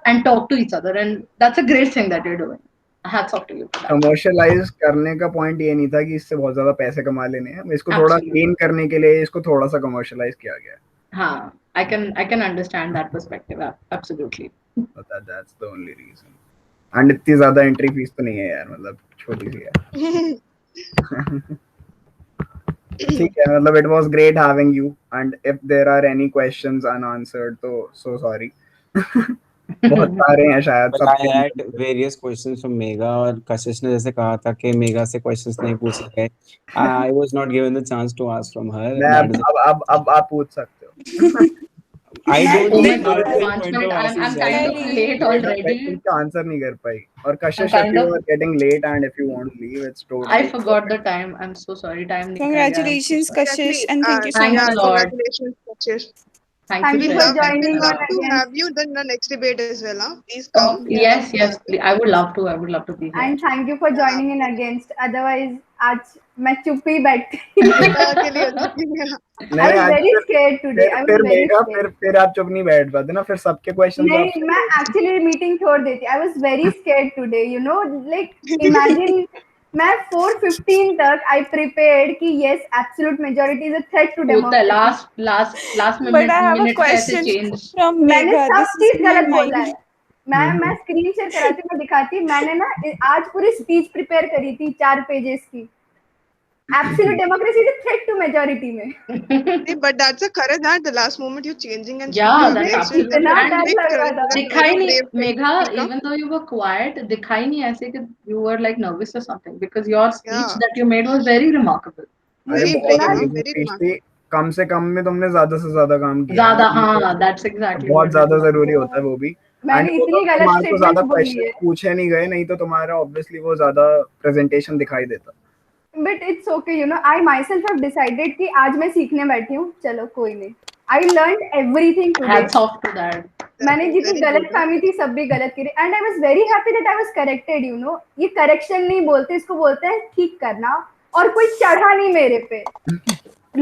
and talk to each other, and that's a great thing that you're doing. Hats off to you for that. Commercialise करने का point ये नहीं था कि इससे बहुत ज्यादा पैसे कमा लेने हैं, इसको थोड़ा Absolutely. क्लीन करने के लिए इसको थोड़ा सा कमर्शियलाइज किया गया है. हाँ, I can understand that perspective. Absolutely. So that's the only reason. And इतनी ज्यादा एंट्री फीस तो नहीं है यार, मतलब छोटी सी है. ठीक है, मतलब it was great having you, and if there are any questions unanswered तो so sorry. बहुत सारे हैं शायद. But I had various questions from Megha, और कशिश ने जैसे कहा था कि मेघा से questions नहीं पूछ सके. I was not given the chance to ask from her. अब आप पूछ सकते हो. I don't Oh my think God, there is any Devansh, point of I'm asking kind of that. late already. तुमसे आंसर नहीं कर पाई. और कशिश, I'm if kind you of- are getting late and if you want to leave, it's totally. I forgot the time. I'm so sorry. Time निकल गया. Congratulations, Kashish, and thank you so Thanks much. a lot. Congratulations, Kashish. Thank Thank you you so for much. joining We'd love on to again. have you in the next debate as well. Huh? Please Oh, come. yes, please. I would love to. I would love to be here. And thank you for joining in against. Otherwise, आज मैं चुप ही बैठी. के लिए I was very scared today. I was फिर very Megha, scared. फिर आप चुप नहीं बैठ पाते ना, फिर सबके क्वेश्चन नहीं, मैं actually meeting छोड़ देती. I was very scared today. You know, like imagine मैं 4:15 तक I prepared कि yes, absolute majority is a threat to होता है democracy. last But minute I have a minute पे ऐसे question change. from मैंने Megha. सब This चीज is my गलत बोला mind. है. मैं स्क्रीन शेयर कराती हूँ, मैं दिखाती. मैंने ना आज पूरी स्पीच प्रिपेयर करी थी 4 पेजेस की. Absolute democracy is a threat to majority में. But that's a correct that the last moment you're changing and Yeah, speaking that's against it. absolutely. इतना डर लग रहा था. दिखाई नहीं, brave thing. Megha, Speak up. even though you were quiet, दिखाई नहीं ऐसे कि you were like nervous or something, because your speech Yeah. that you made was very remarkable. Very बहुत brave, amazing very speech remarkable. थी. कम से कम में तुमने ज्यादा से ज्यादा काम किया. ज़्यादा, हाँ, that's exactly. बहुत what ज्यादा it was. जरूरी होता है वो भी. मैंने And वो इतनी तो गलत तुम्हारे को ज्यादा स्टेटमेंट बोली क्वेश्चन है. पूछे नहीं गए, नहीं तो तुम्हारा ऑब्वियसली वो ज्यादा प्रेजेंटेशन दिखाई देता. But it's okay, you know. I myself have decided कि आज मैं सीखने बैठी हूँ. चलो कोई नहीं. I learned everything today. Hats off to that. मैंने जितनी Very गलत good. फहमी थी सब भी गलत करी. And I was very happy that I was corrected, you know. ये correction नहीं बोलते, इसको बोलते हैं ठीक करना. और कोई चढ़ा नहीं मेरे पे.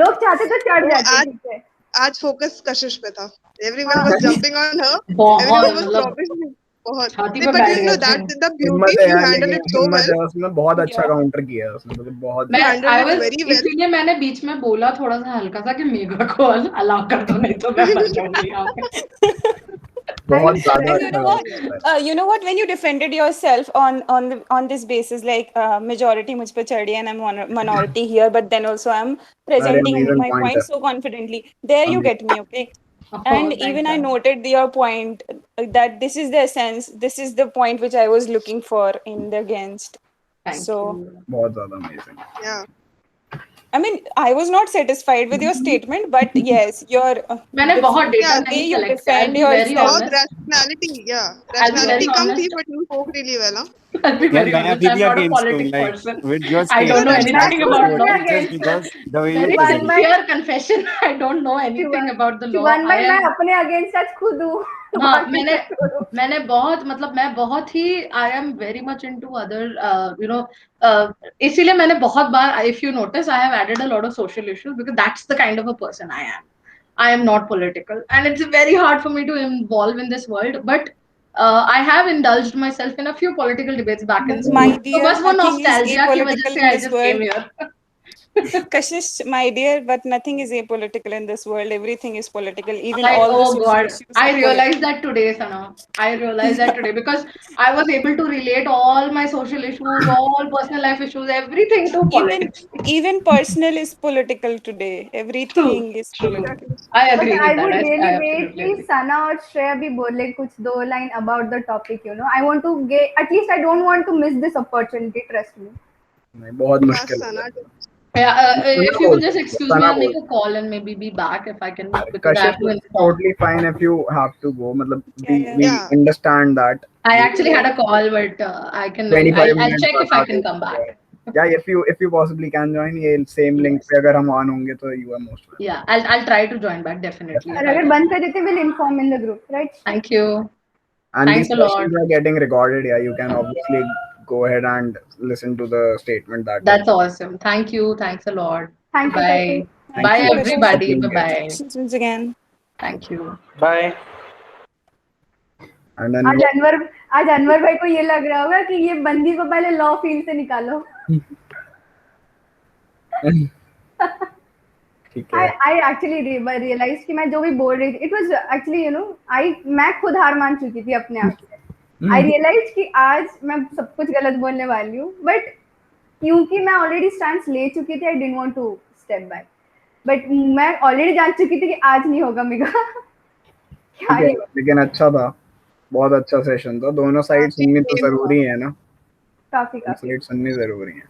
लोग चाहते तो चढ़ जाते. ठीक है. आज फोकस कशिश पे था. Everyone was jumping on her. बहुत, Everyone was मतलब probably बहुत. छाती नहीं, पे but बैठ you know गए that थे. the beauty हिम्मत if है you यार, handle लेकिन it so हिम्मत है well. उसने, बहुत अच्छा काउंटर किया है उसने, मतलब बहुत. मैं handled I it was very well. इसीलिए मैंने बीच में बोला थोड़ा सा हल्का सा कि मेघा को अलाउ कर दो, नहीं तो मैं मर जाऊंगी यहाँ पे. बहुत ज्यादा And you अच्छा know what? Counter. You know what? When you defended yourself on this basis, like majority मुझ पे चढ़ी and I'm minority here, but then also I'm presenting amazing my point point है. so confidently. There you get me, okay? Oh, And thanks, even I Anna. noted your point that this is the essence, this is the point which I was looking for in the against. Thank So you. बहुत ज्यादा amazing. Yeah. I mean, I was not satisfied with your statement, but yes, your मैंने बहुत data Yeah, नहीं you collect किया. I'll defend be very yourself. बहुत honest. rationality. Yeah. I'll be very Rationality come honest. थी, but you spoke really well. Huh? I'll be Yeah, very मैं honest. अभी I'm भी not a against politic him, like person. with your I don't know statement. anything I about support law. it just because the way you Very present it. sincere confession. I don't know anything about the law. Shivan I भाई मैं am. अपने against आज खुद हूँ. हाँ, मैंने बहुत, मतलब मैं बहुत ही I am very much into other you know इसीलिए मैंने बहुत बार, if you notice, I have added a lot of social issues because that's the kind of a person I am. I am not political, and it's very hard for me to involve in this world, but I have indulged myself in a few political debates back in school. My So dear, बस वो nothing is nostalgia की वजह apolitical से in I this just came world. here. Kashish, my dear, but nothing is apolitical in this world. Everything is political. Even Oh all the social God, issues I are realized that today, Sana. I realized that today because I was able to relate all my social issues, all personal life issues, everything to politics. even personal is political today. Everything True, is true. political. I But agree I with that. would I really wait absolutely कि agree. Sana और श्रेया भी बोले कुछ 2 line about the topic. You know, I want to get, at least I don't want to miss this opportunity. Trust me. नहीं, बहुत Yeah, मुश्किल Sana. है. Yeah, if you बोल could just सकते हो, excuse me, सना I'll make बोल a call and maybe be back if I can, because I have to Kashish, inform. totally fine if you have to go. मतलब we Yeah. understand that. I actually had a call, but I can. 25 I'll minutes check if I बाद can आते come हो. back. Yeah, if you possibly can join, ये same link Yes. पे अगर हम on होंगे तो you are most welcome. Yeah, I'll try to join back definitely. और अगर बंद कर देते will inform in the group, right? Thank you. And Thanks these a lot. sessions are getting recorded. Yeah, you can obviously go ahead and listen to the statement that. That's awesome. Thank you. Thanks a lot. Thank you, Bye. Kashish. Thank Bye, you. everybody. Thank you. Bye bye. Once again. Thank you. Bye. And then आज अनवर भाई को ये लग रहा होगा कि ये बंदी को पहले लॉ फील्ड से निकालो. ठीक है. I actually realized कि मैं जो भी बोल रही थी, it was actually मैं खुद हार मान चुकी थी अपने आप से. I realized कि आज मैं सब कुछ गलत बोलने वाली हूँ, but क्योंकि मैं already stance ले चुकी थी, I didn't want to step back. But मैं already जान चुकी थी कि आज नहीं होगा मेगा. क्या ठीक है, लेकिन अच्छा था, बहुत अच्छा सेशन था. दोनों साइड सुननी तो जरूरी है ना, काफी साइड सुननी जरूरी है.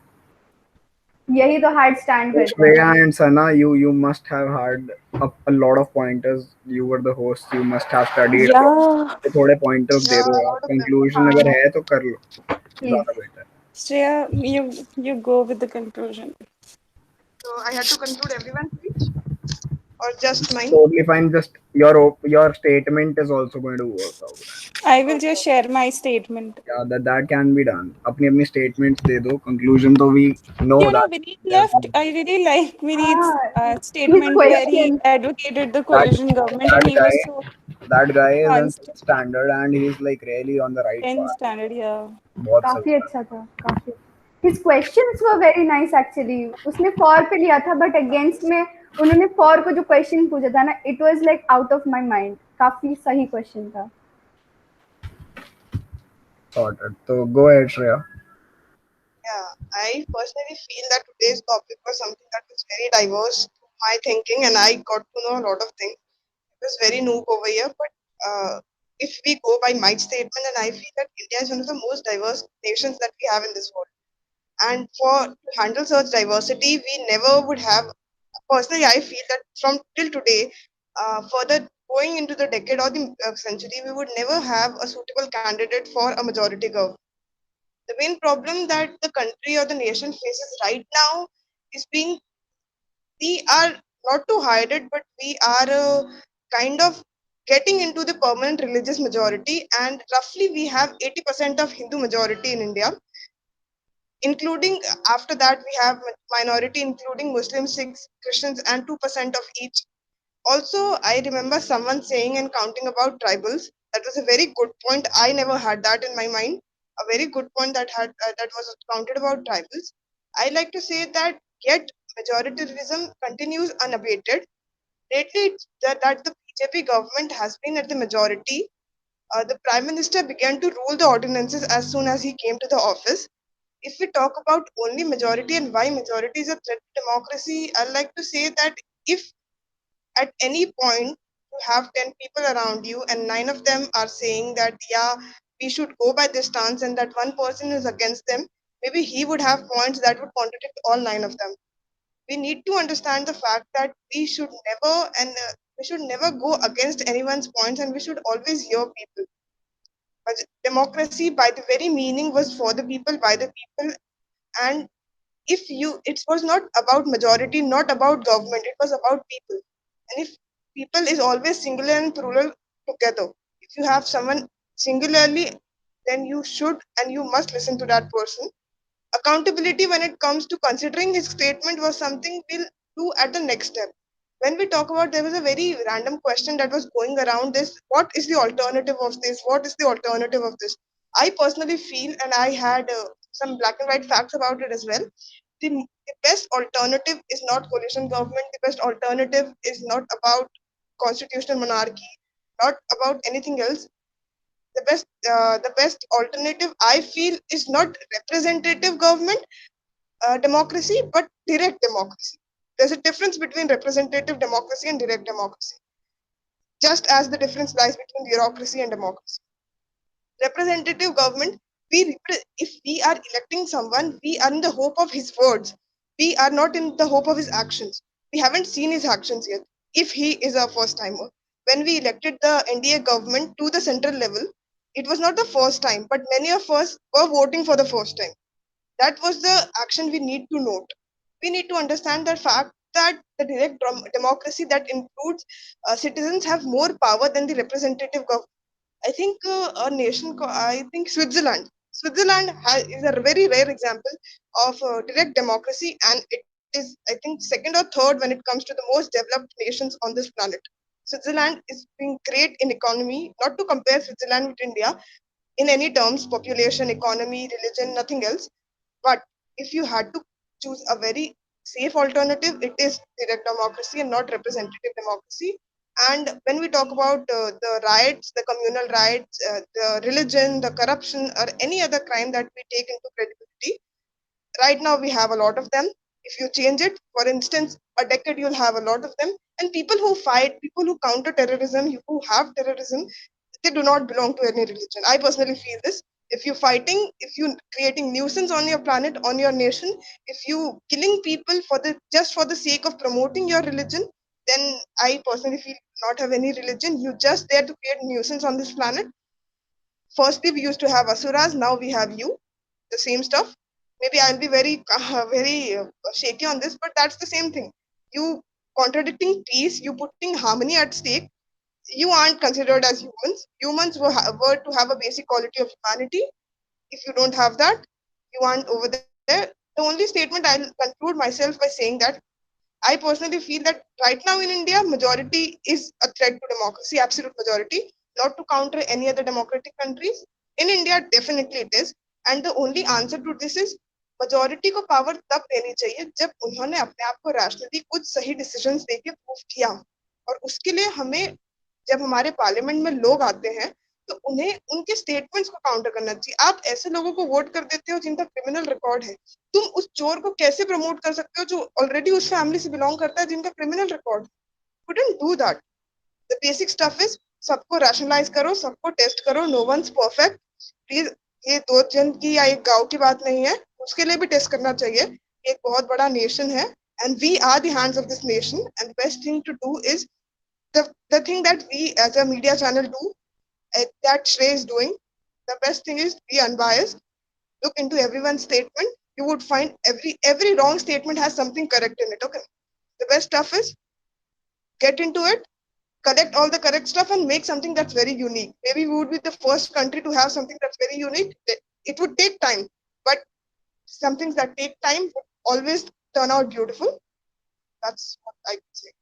यही तो हार्ड स्टैंड करता है. Shreya and Sana, you must have had a lot of pointers. You were the host. You must have studied. Yeah. तो थोड़े pointers दे दो यार. Conclusion अगर है तो कर लो. ज़्यादा better. Shreya, you go with the conclusion. So I had to conclude everyone's speech, or just mine? Totally fine. Just your statement is also going to work out. I will just share my statement. Yeah, that can be done. अपनी statements दे दो. Conclusion तो we know that. Vinit left. I really like Vinit's statement where he advocated the coalition government, and he was so that guy is in standard and he's like really on the right path. standard. Yeah. बहुत काफी अच्छा था, काफी. His questions were very nice actually. उसने for पे लिया था, but against में उन्होंने for को जो question पूछा था ना, it was like out of my mind. काफी सही question था. Sorted. So go ahead, Shreya. Yeah, I personally feel that today's topic was something that was very diverse to my thinking, and I got to know a lot of things. It was very noob over here, but if we go by my statement, then I feel that India is one of the most diverse nations that we have in this world. And to handle such diversity, we never would have. Personally, I feel that from till today, further going into the decade or the century, we would never have a suitable candidate for a majority government. The main problem that the country or the nation faces right now is we are not to hide it, but we are kind of getting into the permanent religious majority, and roughly we have 80% of Hindu majority in India, including after that we have minority including Muslims, Sikhs, Christians, and 2% of each. Also, I remember someone saying and counting about tribals. That was a very good point. I never had that in my mind. A very good point that was counted about tribals. I like to say that yet majoritarianism continues unabated. Lately, that the BJP government has been at the majority. The Prime Minister began to rule the ordinances as soon as he came to the office. If we talk about only majority and why majority is a threat to democracy, I like to say that if at any point you have 10 people around you and 9 of them are saying that, yeah, we should go by this stance, and that one person is against them, maybe he would have points that would contradict all 9 of them. We need to understand the fact that we should never go against anyone's points, and we should always hear people. But democracy by the very meaning was for the people, by the people, and it was not about majority, not about government, it was about people. And if people is always singular and plural together, if you have someone singularly, then you should and you must listen to that person. Accountability when it comes to considering his statement was something we'll do at the next step. When we talk about, there was a very random question that was going around this: what is the alternative of this? What is the alternative of this? I personally feel, and I had some black and white facts about it as well. The best alternative is not coalition government. The best alternative is not about constitutional monarchy, not about anything else. The best alternative I feel is not representative government democracy, but direct democracy. There's a difference between representative democracy and direct democracy, just as the difference lies between bureaucracy and democracy. Representative government, if we are electing someone, we are in the hope of his words. We are not in the hope of his actions. We haven't seen his actions yet, if he is a first timer. When we elected the NDA government to the central level, it was not the first time, but many of us were voting for the first time. That was the action we need to note. We need to understand the fact that the direct democracy that includes citizens have more power than the representative government. I think I think Switzerland. Is a very rare example of direct democracy, and it is, I think, second or third when it comes to the most developed nations on this planet. Switzerland is doing great in economy. Not to compare Switzerland with India in any terms, population, economy, religion, nothing else. But if you had to choose a very safe alternative, it is direct democracy and not representative democracy. And when we talk about the riots, the communal riots, the religion, the corruption, or any other crime that we take into credibility, right now we have a lot of them. If you change it, for instance, a decade you'll have a lot of them. And people who fight, people who counter terrorism, who have terrorism, they do not belong to any religion. I personally feel this. If you're fighting, if you're creating nuisance on your planet, on your nation, if you killing people for the just for the sake of promoting your religion, then I personally feel not have any religion. You just there to create nuisance on this planet. Firstly, we used to have asuras. Now we have you. The same stuff. Maybe I'll be very very shaky on this, but that's the same thing. You contradicting peace. You putting harmony at stake. You aren't considered as humans. Humans were to have a basic quality of humanity. If you don't have that, you aren't over there. The only statement I'll conclude myself by saying that I personally feel that right now in India, majority is a threat to democracy, absolute majority, not to counter any other democratic countries. In India, definitely it is. And the only answer to this is majority को power तब देनी चाहिए जब उन्होंने अपने आप को rationally कुछ सही decisions देके prove किया और उसके लिए हमें जब हमारे पार्लियामेंट में लोग आते हैं तो उन्हें उनके स्टेटमेंट्स को काउंटर करना चाहिए आप ऐसे लोगों को वोट कर देते हो जिनका क्रिमिनल रिकॉर्ड है तुम उस चोर को कैसे प्रमोट कर सकते हो जो ऑलरेडी उस फैमिली से बिलोंग करता है जिनका criminal record couldn't do that the basic stuff is सबको रैशनलाइज करो सबको टेस्ट करो नो वंस परफेक्ट प्लीज ये दो जन की या एक गांव की बात नहीं है उसके लिए भी टेस्ट करना चाहिए एक बहुत बड़ा नेशन है and we are the hands of this nation and the best thing to do is the thing that we as a media channel do that Shrey is doing the best thing is be unbiased look into everyone's statement you would find every wrong statement has something correct in it okay the best stuff is get into it collect all the correct stuff and make something that's very unique maybe we would be the first country to have something that's very unique it would take time but some things that take time would always turn out beautiful that's what I would say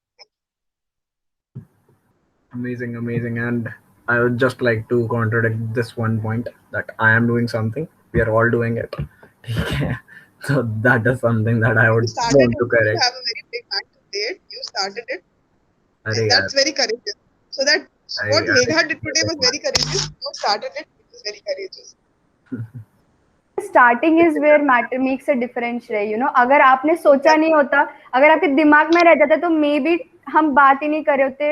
Amazing, amazing. And I would just like to contradict this one point that I am doing something. We are all doing it. Okay. So that is something that I you would started want it to you correct. have a very big hand to play it you started it Arey and yaar, that's very courageous so that what I Megha did today was very courageous you started it was very courageous starting is where matter makes a difference रहे you know अगर आपने सोचा नहीं होता अगर आपके दिमाग में रह जाता तो मे बी हम बात ही नहीं कर रहे होते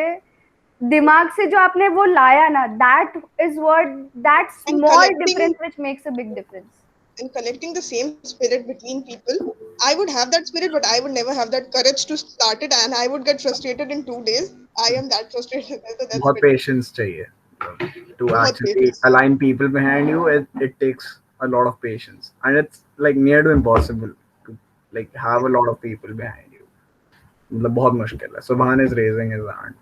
दिमाग से जो आपने वो लाया ना that is what that and small collecting difference which makes a big difference and collecting the same spirit between people I would have that spirit but I would never have that courage to start it and I would get frustrated in 2 days I am that frustrated so that's बहुत better patience चाहिए to बहुत actually patience align people behind you. It takes a lot of patience, and it's like near to impossible to like have a lot of people behind you. मतलब बहुत मुश्किल है. Subhan is raising his hand.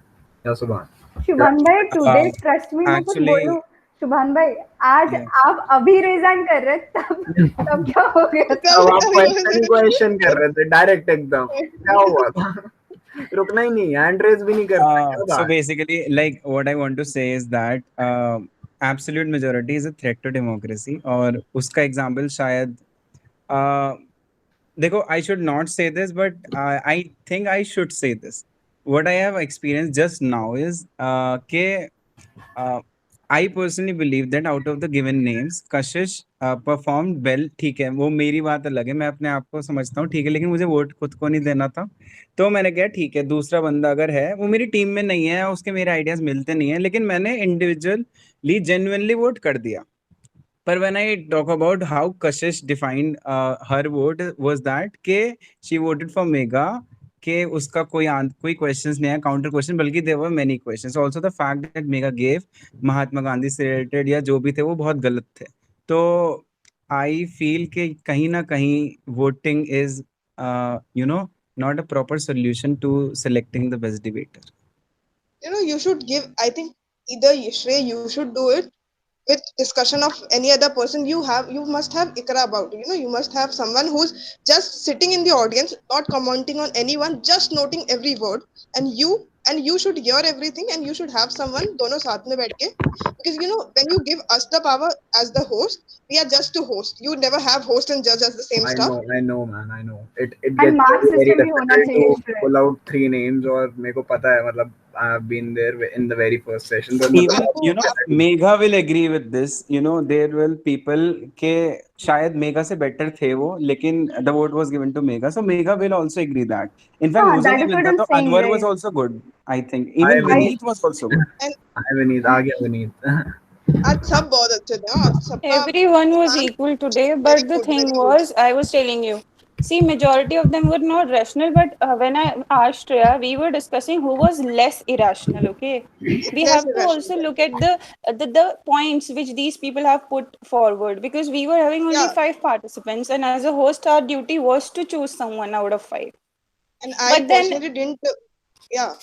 Yeah, Subhan. शुभान भाई today trust me मैं कुछ Actually, बोलूं शुभान भाई आज yes. आप अभी रिजाइन कर रहे हैं, तब क्या हो गया था अब आप क्वेश्चन कर रहे थे डायरेक्ट एकदम क्या हुआ था रुकना ही नहीं हैंड रेज भी नहीं करना क्या So बात basically, like what I want to say is that absolute majority is a threat to democracy. और उसका example शायद देखो I should not say this, but I think I should say this. What I have experienced just now is कि I personally believe that out of the given names, Kashish performed well. ठीक है, वो मेरी बात अलग है, मैं अपने आप को समझता हूँ, ठीक है, लेकिन मुझे वोट खुद को नहीं देना था, तो मैंने कहा ठीक है, दूसरा बंदा अगर है, वो मेरी टीम में नहीं है, उसके मेरे आइडियाज मिलते नहीं है, लेकिन मैंने इंडिविजुअली जेन्युइनली वोट कर दिया. But when I talk about how Kashish defined her vote was that कि she voted for Mega कि उसका कोई questions नहीं है counter question बल्कि there were many questions. Also the fact that Mega gave Mahatma Gandhi से related या जो भी थे वो बहुत गलत थे. तो I feel कि कहीं ना कहीं voting is you know not a proper solution to selecting the best debater. you know you should give I think either Shrey you should do it with discussion of any other person you must have ikra about it. You must have someone who's just sitting in the audience not commenting on anyone just noting every word and you and you should hear everything, and you should have someone दोनों साथ में बैठ के, because you know when you give us the power as the host, we are just to host. You never have host and judge as the same stuff. I know, man. I know. It And gets mark very, very system भी होना difficult चाहिए to Shreya. pull out 3 names. और मेरे को पता है, मतलब I've been there in the very first session. तो Even मतलब you know Megha will agree with this. You know there will people के शायद Megha से better थे वो, लेकिन the vote was given to Megha, so Megha will also agree that. In fact, हाँ, मुझे that नहीं is what मिलता I'm तो saying, Anwar was right? also good. I think I even will. Vineet was also good. I Vineet, आ गया Vineet. आज सब बहुत अच्छे थे, हाँ, सबका Everyone was stand equal today, very but the good, thing very good. was, I was telling you, see, majority of them were not rational, but when I asked Shreya, we were discussing who was less irrational, okay? We Less have to irrational. also look at the points which these people have put forward, because we were having only Yeah, 5 participants, and as a host, our duty was to choose someone out of 5. and I But then personally didn't. Yeah,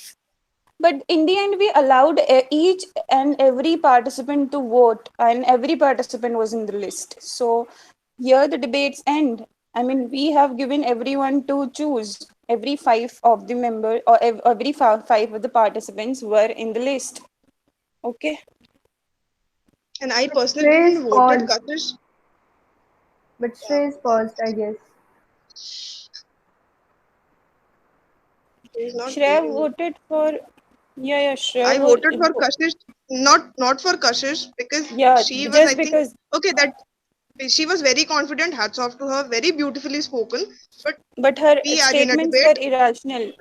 but in the end, we allowed each and every participant to vote, and every participant was in the list. So here the debates end. I mean, we have given everyone to choose. Every 5 of the member or every five of the participants were in the list. Okay. and I personally Shreya is didn't voted paused, Kashish. but Yeah, Shreya is paused, I guess. he's not Shreya there in. voted for. Yeah, Shreya I voted for Kashish, not for Kashish, because Yeah, she was, I just think, because. okay, that she was very confident. Hats off to her, very beautifully spoken. But But her we are in a statements were debate. irrational.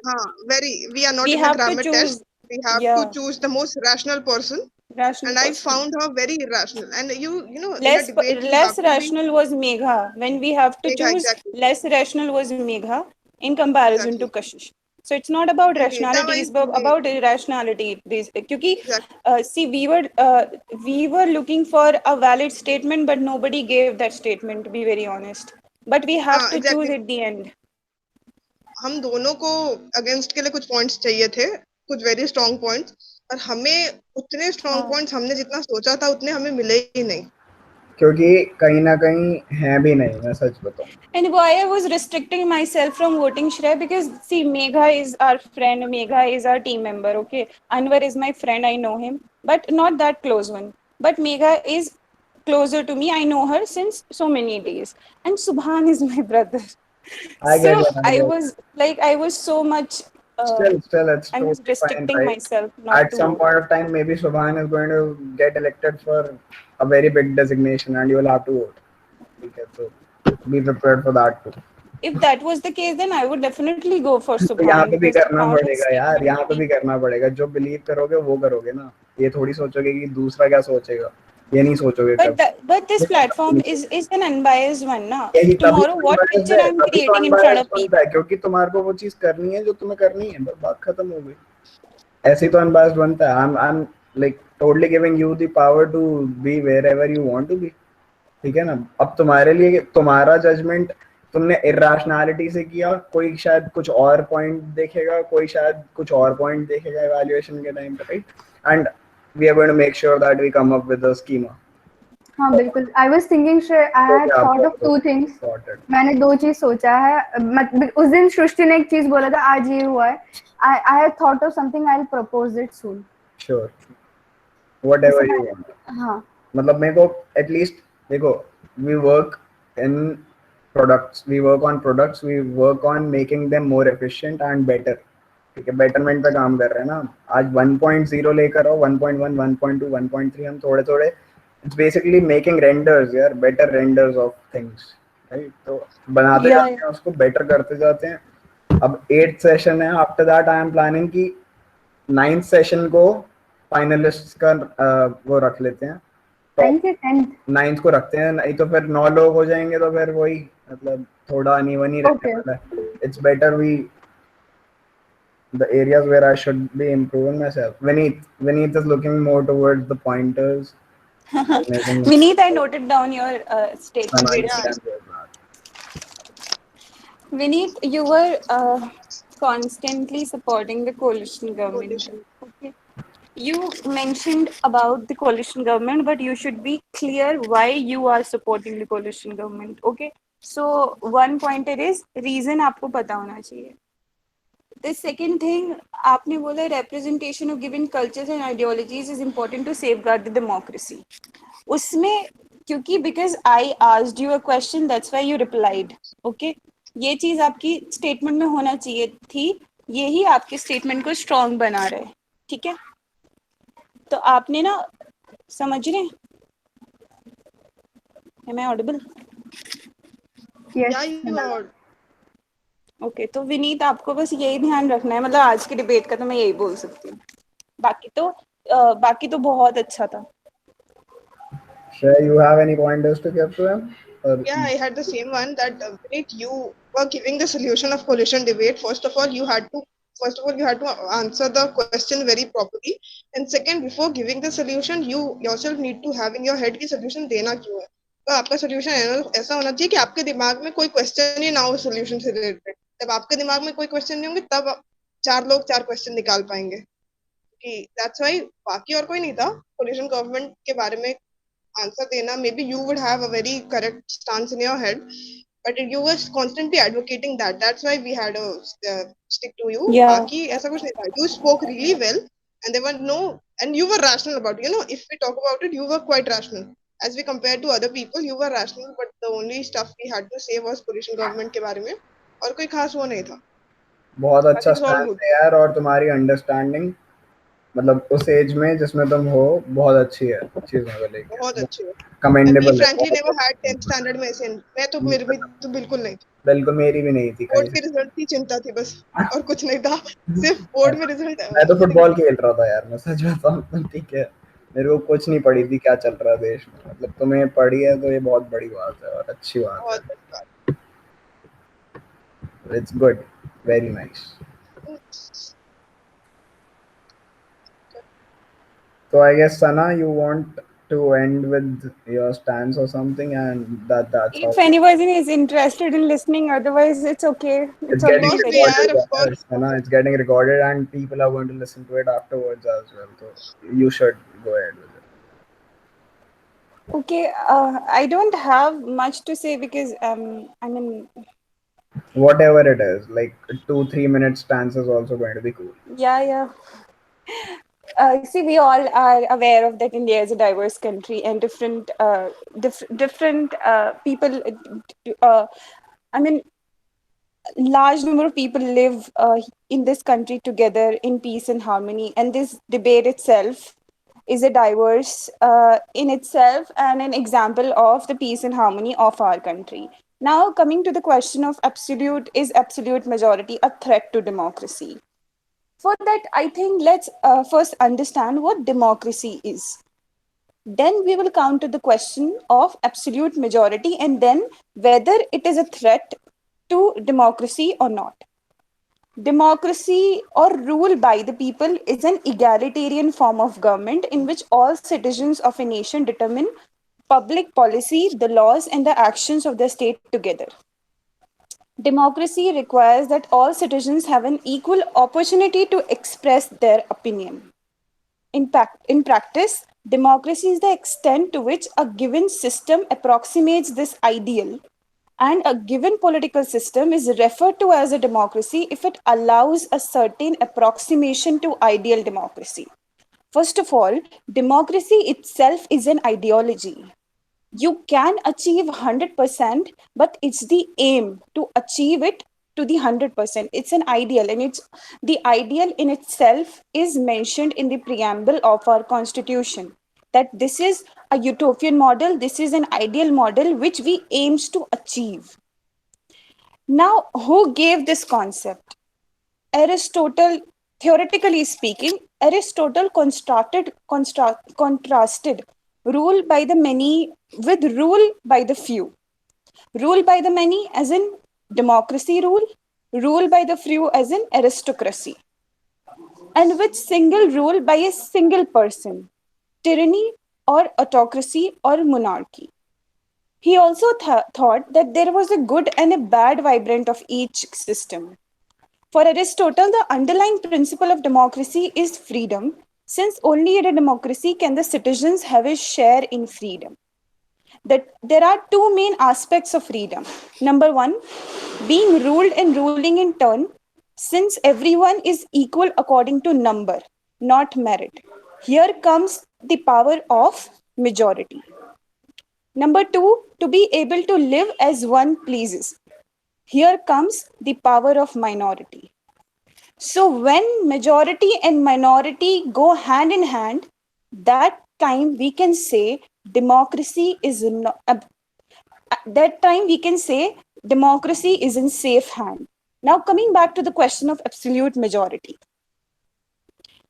We are not We in a have to grammar test. choose. We have to Yeah, choose the most rational person, rational and I person. found her very irrational. And you know, in a debate, you have Less to be rational was Megha. When we have to Megha, choose, exactly, less rational was Megha in comparison to exactly. Kashish. So it's not about And Megha rationality, it's is very about irrationality. This, क्योंकि exactly. see, we were looking for a valid statement, but nobody gave that statement. To be very honest, but we have to choose Exactly. at the end. हम दोनों को against के लिए कुछ points चाहिए थे, कुछ वेरी स्ट्रॉन्ग पॉइंट्स, और हमें उतने स्ट्रॉन्ग हाँ. पॉइंट्स हमने जितना सोचा था उतने हमें मिले ही नहीं. क्योंकि कहीं ना कहीं है भी नहीं, मैं सच बताऊं. And why I was restricting myself from voting Shreya, because see, Megha is our friend, Megha is our team member, okay? Anwar is my friend, I know him, but not that close one. But Megha is closer to me, I know her since so many days. And Subhan is my brother. I get So it. I get it. I was so much, Still, it's I was totally fine, restricting right? myself not At to some vote. point of time, maybe Subhan is going to get elected for a very big designation, and you will have to vote. Okay, so be prepared for that too. If that was the case, then I would definitely go for तो यहाँ Subhan, पे भी because करना Subhan's पड़ेगा यार, statement यहाँ पे भी करना पड़ेगा. जो बिलीव करोगे वो करोगे ना. ये थोड़ी सोचोगे कि दूसरा क्या सोचेगा. ये नहीं सोचोगे कभी. but this ये कभी platform नहीं is an unbiased one, na? यही तभी Tomorrow, तो what अनबायस्ड picture है, I'm तभी तो creating in front unbiased of बनता people? है, क्योंकि तुम्हारे को वो चीज करनी है जो तुम्हें करनी है, बस बात खत्म हो गई. ऐसे ही तो अनबायस्ड बनता है. I'm like totally giving you the power to be wherever you want to be. ठीक है ना. अब तुम्हारे लिए तुम्हारा जजमेंट तुमने इरेशनैलिटी से किया, कोई शायद कुछ और पॉइंट देखेगा, कोई शायद कुछ और पॉइंट देखेगा इवैल्यूएशन के टाइम पे, right? And we are going to make sure that we come up with a schema. हाँ बिल्कुल. I was thinking Shreya, I तो had क्या thought of आपको 2 things. सॉर्टेड? मैंने 2 चीज सोचा है. उस दिन सृष्टि ने एक चीज बोला था, आज ये हुआ है. I had thought of something. I'll propose it soon. Sure, ऐसा व्हाटएवर यू मैं. वांट. हाँ. मतलब मेरे को एटलीस्ट देखो, we work in products, we work on products, we work on making them more efficient and better. ठीक है, betterment पे काम कर रहे हैं ना. आज 1.0 लेकर आओ, 1.1, 1.2, 1.3, हम थोड़े थोड़े, इट्स बेसिकली मेकिंग रेंडर्स यार, better renders of things, right? तो बनाते Yeah, जाते हैं उसको, बेटर करते जाते हैं. अब 8th सेशन है, after that I am planning कि 9th सेशन को फाइनलिस्ट का वो रख लेते हैं. टॉप 9th या 10th? 9th को रखते हैं, नहीं तो फिर 9 लोग हो जाएंगे, तो फिर वही मतलब थोड़ा अनइवन ही रहने Okay. वाला है. It's better we the areas where I should be improving myself. Vineet is looking more towards the pointers. And making Vineet, I noted down your statement. I Wait a Yeah, understand second. that. Vineet, you were constantly supporting the coalition government. coalition. Okay. You mentioned about the coalition government, but you should be clear why you are supporting the coalition government. Okay. So one pointer is reason आपको पता होना चाहिए. The second thing, आपने बोला representation of given cultures and ideologies is important to safeguard the democracy. उसमें क्योंकि because I asked you a question, that's why you replied. Okay, ये चीज आपकी स्टेटमेंट में होना चाहिए थी, यही आपके स्टेटमेंट को स्ट्रॉन्ग बना रहे. ठीक है, तो आपने ना, समझ रहे हैं? Am I audible? Yes. Yeah, you are. Okay, तो विनीत आपको बस यही ध्यान रखना है, मतलब आज की डिबेट का तो मैं यही बोल सकती हूँ. बाकी तो बहुत अच्छा था. Sure, you have any pointers to give to him? Yeah, I had the same one that Vineet, you were giving the solution of pollution debate. First of all, you had to answer the question very properly. And second, before giving the solution, you yourself need to have in your head की solution देना क्यों है. तो आपका solution ऐसा होना चाहिए कि आपके दिमाग में कोई question ही ना हो solution से related. जब आपके दिमाग में कोई question नहीं होंगे तब चार लोग चार question निकाल पाएंगे. कि that's why बाकी और कोई नहीं था. Pollution government के बारे में answer dena, maybe you would have a very correct stance in your head, but you were constantly advocating that. That's why we had a stick to you. Yeah. Baki aisa kuch nahi tha. You spoke really well, and there were no, and you were rational about it. If we talk about it, you were quite rational as we compared to other people. You were rational, but the only stuff we had to say was pollution government के बारे में, और कोई खास वो नहीं था. बहुत But अच्छा it's all स्टैंड good. है यार, और तुम्हारी अंडरस्टैंडिंग मतलब उस एज में जिसमें तुम हो बहुत अच्छी है चीजों को लेकर. बहुत अच्छी है. कमेंडेबल We है. frankly never had 10th standard में ऐसे. मैं तो मेरे भी तो बिल्कुल नहीं. बिल्कुल मेरी भी नहीं थी. बोर्ड के रिजल्ट की चिंता थी बस, और कुछ नहीं था. सिर्फ बोर्ड में रिजल्ट है. मैं तो फुटबॉल खेल रहा था यार, मैं सच बताऊं. ठीक है, मेरे को कुछ नहीं पड़ी थी क्या चल रहा है देश में. मतलब तुम्हें पड़ी है तो ये बहुत बड़ी बात है और अच्छी बात है. It's good, very nice. So I guess Sana, you want to end with your stance or something, and that's If all. anyone is interested in listening, otherwise it's okay. It's already getting course we are, recorded, of course. Sana. It's getting recorded, and people are going to listen to it afterwards as well. So you should go ahead with it. Okay, I don't have much to say because I mean, Whatever it is, like 2-3 minute stance is also going to be cool. yeah. See, we all are aware of that India is a diverse country and different people. I mean, large number of people live in this country together in peace and harmony, and this debate itself is a diverse in itself and an example of the peace and harmony of our country. Now, coming to the question of is absolute majority a threat to democracy? For that, I think let's first understand what democracy is. Then we will come to the question of absolute majority and then whether it is a threat to democracy or not. Democracy or rule by the people is an egalitarian form of government in which all citizens of a nation determine public policy, the laws, and the actions of the state together. Democracy requires that all citizens have an equal opportunity to express their opinion. In practice, democracy is the extent to which a given system approximates this ideal, and a given political system is referred to as a democracy if it allows a certain approximation to ideal democracy. First of all, democracy itself is an ideology. You can achieve 100%, but it's the aim to achieve it to the 100%. It's an ideal, and it's the ideal in itself is mentioned in the preamble of our constitution, that this is a utopian model, this is an ideal model which we aims to achieve. Now, who gave this concept? Aristotle, theoretically speaking, Aristotle contrasted rule by the many with rule by the few. Rule by the many as in democracy rule by the few as in aristocracy. And with single rule by a single person, tyranny or autocracy or monarchy. He also thought that there was a good and a bad vibrant of each system. For Aristotle, the underlying principle of democracy is freedom, since only in a democracy can the citizens have a share in freedom. That there are two main aspects of freedom. Number one, being ruled and ruling in turn. since everyone is equal according to number, not merit. Here comes the power of majority. Number two, to be able to live as one pleases. Here comes the power of minority. So when majority and minority go hand in hand, that time we can say democracy is not, that time we can say democracy is in safe hand. Now coming back to the question of absolute majority.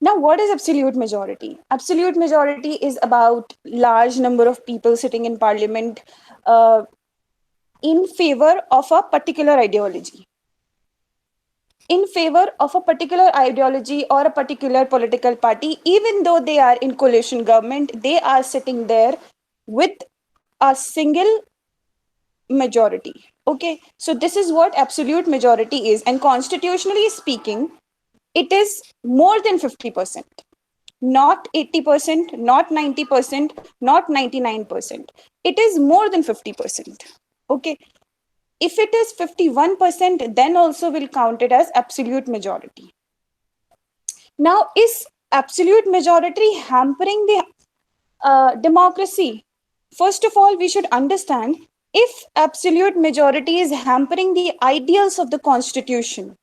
Now, what is absolute majority? Absolute majority is about large number of people sitting in parliament uh, in favor of a particular ideology. In favor of a particular ideology or a particular political party, even though they are in coalition government, they are sitting there with a single majority. Okay, so this is what absolute majority is, and constitutionally speaking, it is more than 50%. Not 80%, not 90%, not 99%. It is more than 50%. Okay. If it is 51%, then also will count it as absolute majority. Now, is absolute majority hampering the democracy? First of all, we should understand if absolute majority is hampering the ideals of the constitution,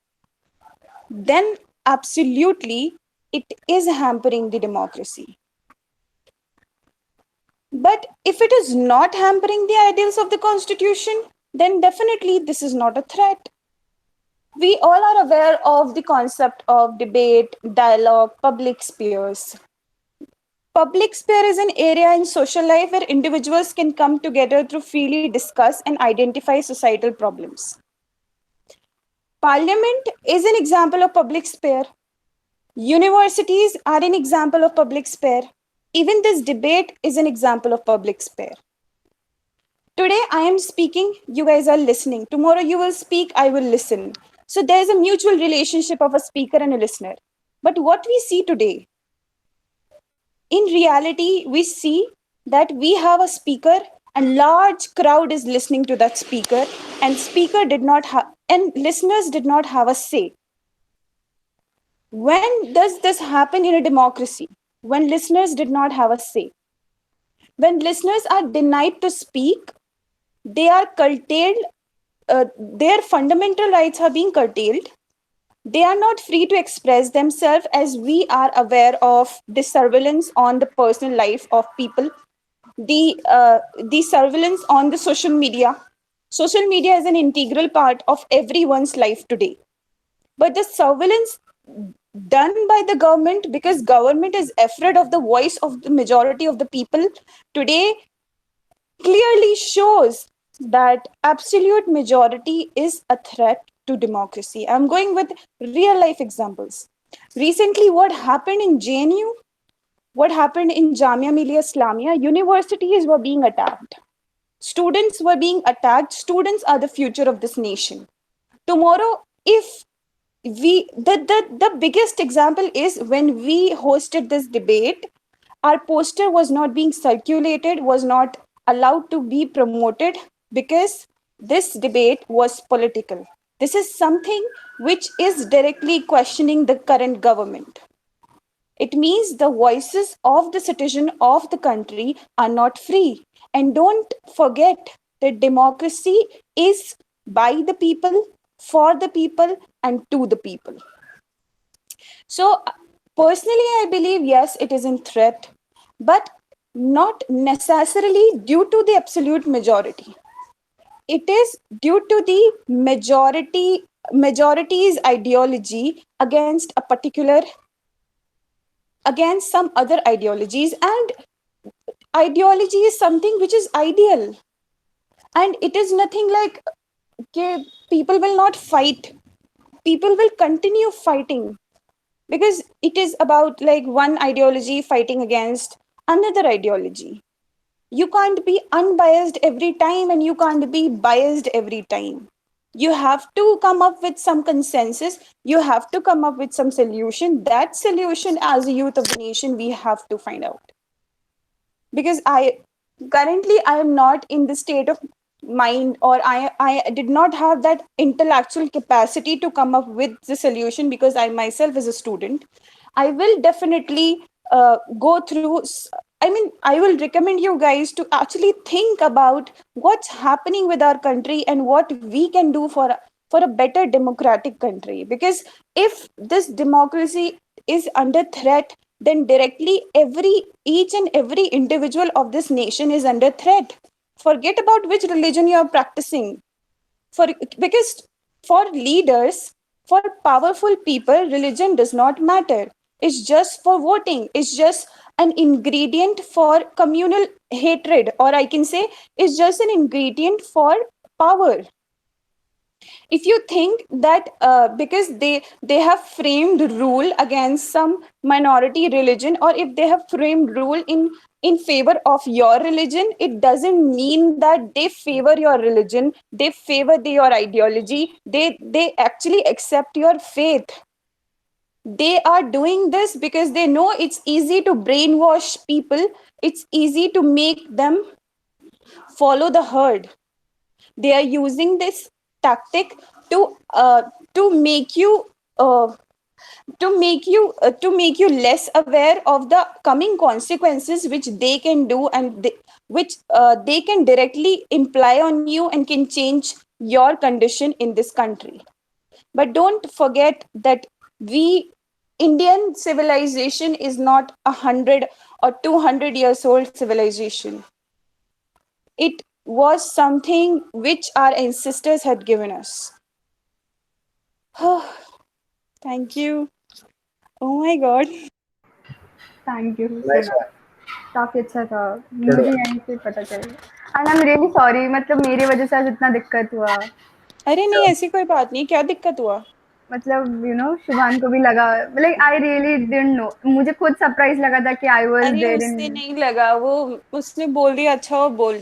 then absolutely it is hampering the democracy. But if it is not hampering the ideals of the constitution, then definitely this is not a threat. We all are aware of the concept of debate, dialogue, public spheres. Public sphere is an area in social life where individuals can come together to freely discuss and identify societal problems. Parliament is an example of public sphere. Universities are an example of public sphere. Even this debate is an example of public sphere. Today I am speaking, you guys are listening. Tomorrow you will speak, I will listen. So there is a mutual relationship of a speaker and a listener. But what we see today, in reality, we see that we have a speaker and large crowd is listening to that speaker, and speaker did not have, and listeners did not have a say. When does this happen in a democracy? When listeners did not have a say. When listeners are denied to speak, they are curtailed, their fundamental rights are being curtailed. They are not free to express themselves, as we are aware of the surveillance on the personal life of people, the surveillance on the social media. Social media is an integral part of everyone's life today. But the surveillance done by the government, because government is afraid of the voice of the majority of the people today, clearly shows that absolute majority is a threat to democracy. I'm going with real life examples. Recently, what happened in JNU, what happened in Jamia Millia Islamia, universities were being attacked. Students were being attacked. Students are the future of this nation. Tomorrow, if the biggest example is when we hosted this debate, our poster was not being circulated, was not allowed to be promoted because this debate was political. This is something which is directly questioning the current government. It means the voices of the citizen of the country are not free. And don't forget that democracy is by the people, for the people, and to the people. So personally, I believe, yes, it is in threat, but not necessarily due to the absolute majority. It is due to the majority's ideology against a particular, against some other ideologies. And ideology is something which is ideal. And it is nothing like, okay, people will not fight. People will continue fighting because it is about like one ideology fighting against another ideology. You can't be unbiased every time and you can't be biased every time. You have to come up with some consensus. You have to come up with some solution. That solution, as a youth of the nation, we have to find out. Because I am not in the state of mind, or I did not have that intellectual capacity to come up with the solution because I myself is a student, I will definitely go through. I mean, I will recommend you guys to actually think about what's happening with our country and what we can do for a better democratic country. Because if this democracy is under threat, then directly each and every individual of this nation is under threat. Forget about which religion you are practicing. Because for leaders, for powerful people, religion does not matter. It's just for voting. It's just an ingredient for communal hatred, or I can say it's just an ingredient for power. If you think that because they have framed rule against some minority religion, or if they have framed rule in favor of your religion, it doesn't mean that they favor your religion, they favor your ideology, they actually accept your faith. They are doing this because they know it's easy to brainwash people, it's easy to make them follow the herd. They are using this tactic to make you uh, to make you less aware of the coming consequences which they can do, and which they can directly imply on you and can change your condition in this country. But don't forget that we Indian civilization is not 100 or 200 years old civilization. It was something which our ancestors had given us. Thank you. Oh my God. Thank you so Nice much, one. काफी अच्छा था, Good मुझे one. यहीं से पता चला। And I am really sorry, मतलब मेरी वजह से आज इतना दिक्कत हुआ। अरे नहीं, ऐसी कोई बात नहीं, क्या दिक्कत हुआ? मतलब यू नो शुभान को भी लगा, like I really didn't know, मुझे खुद सरप्राइज लगा था कि आई वाज अरे देयर उससे इन। नहीं लगा, वो उसने बोल दिया, अच्छा वो बोल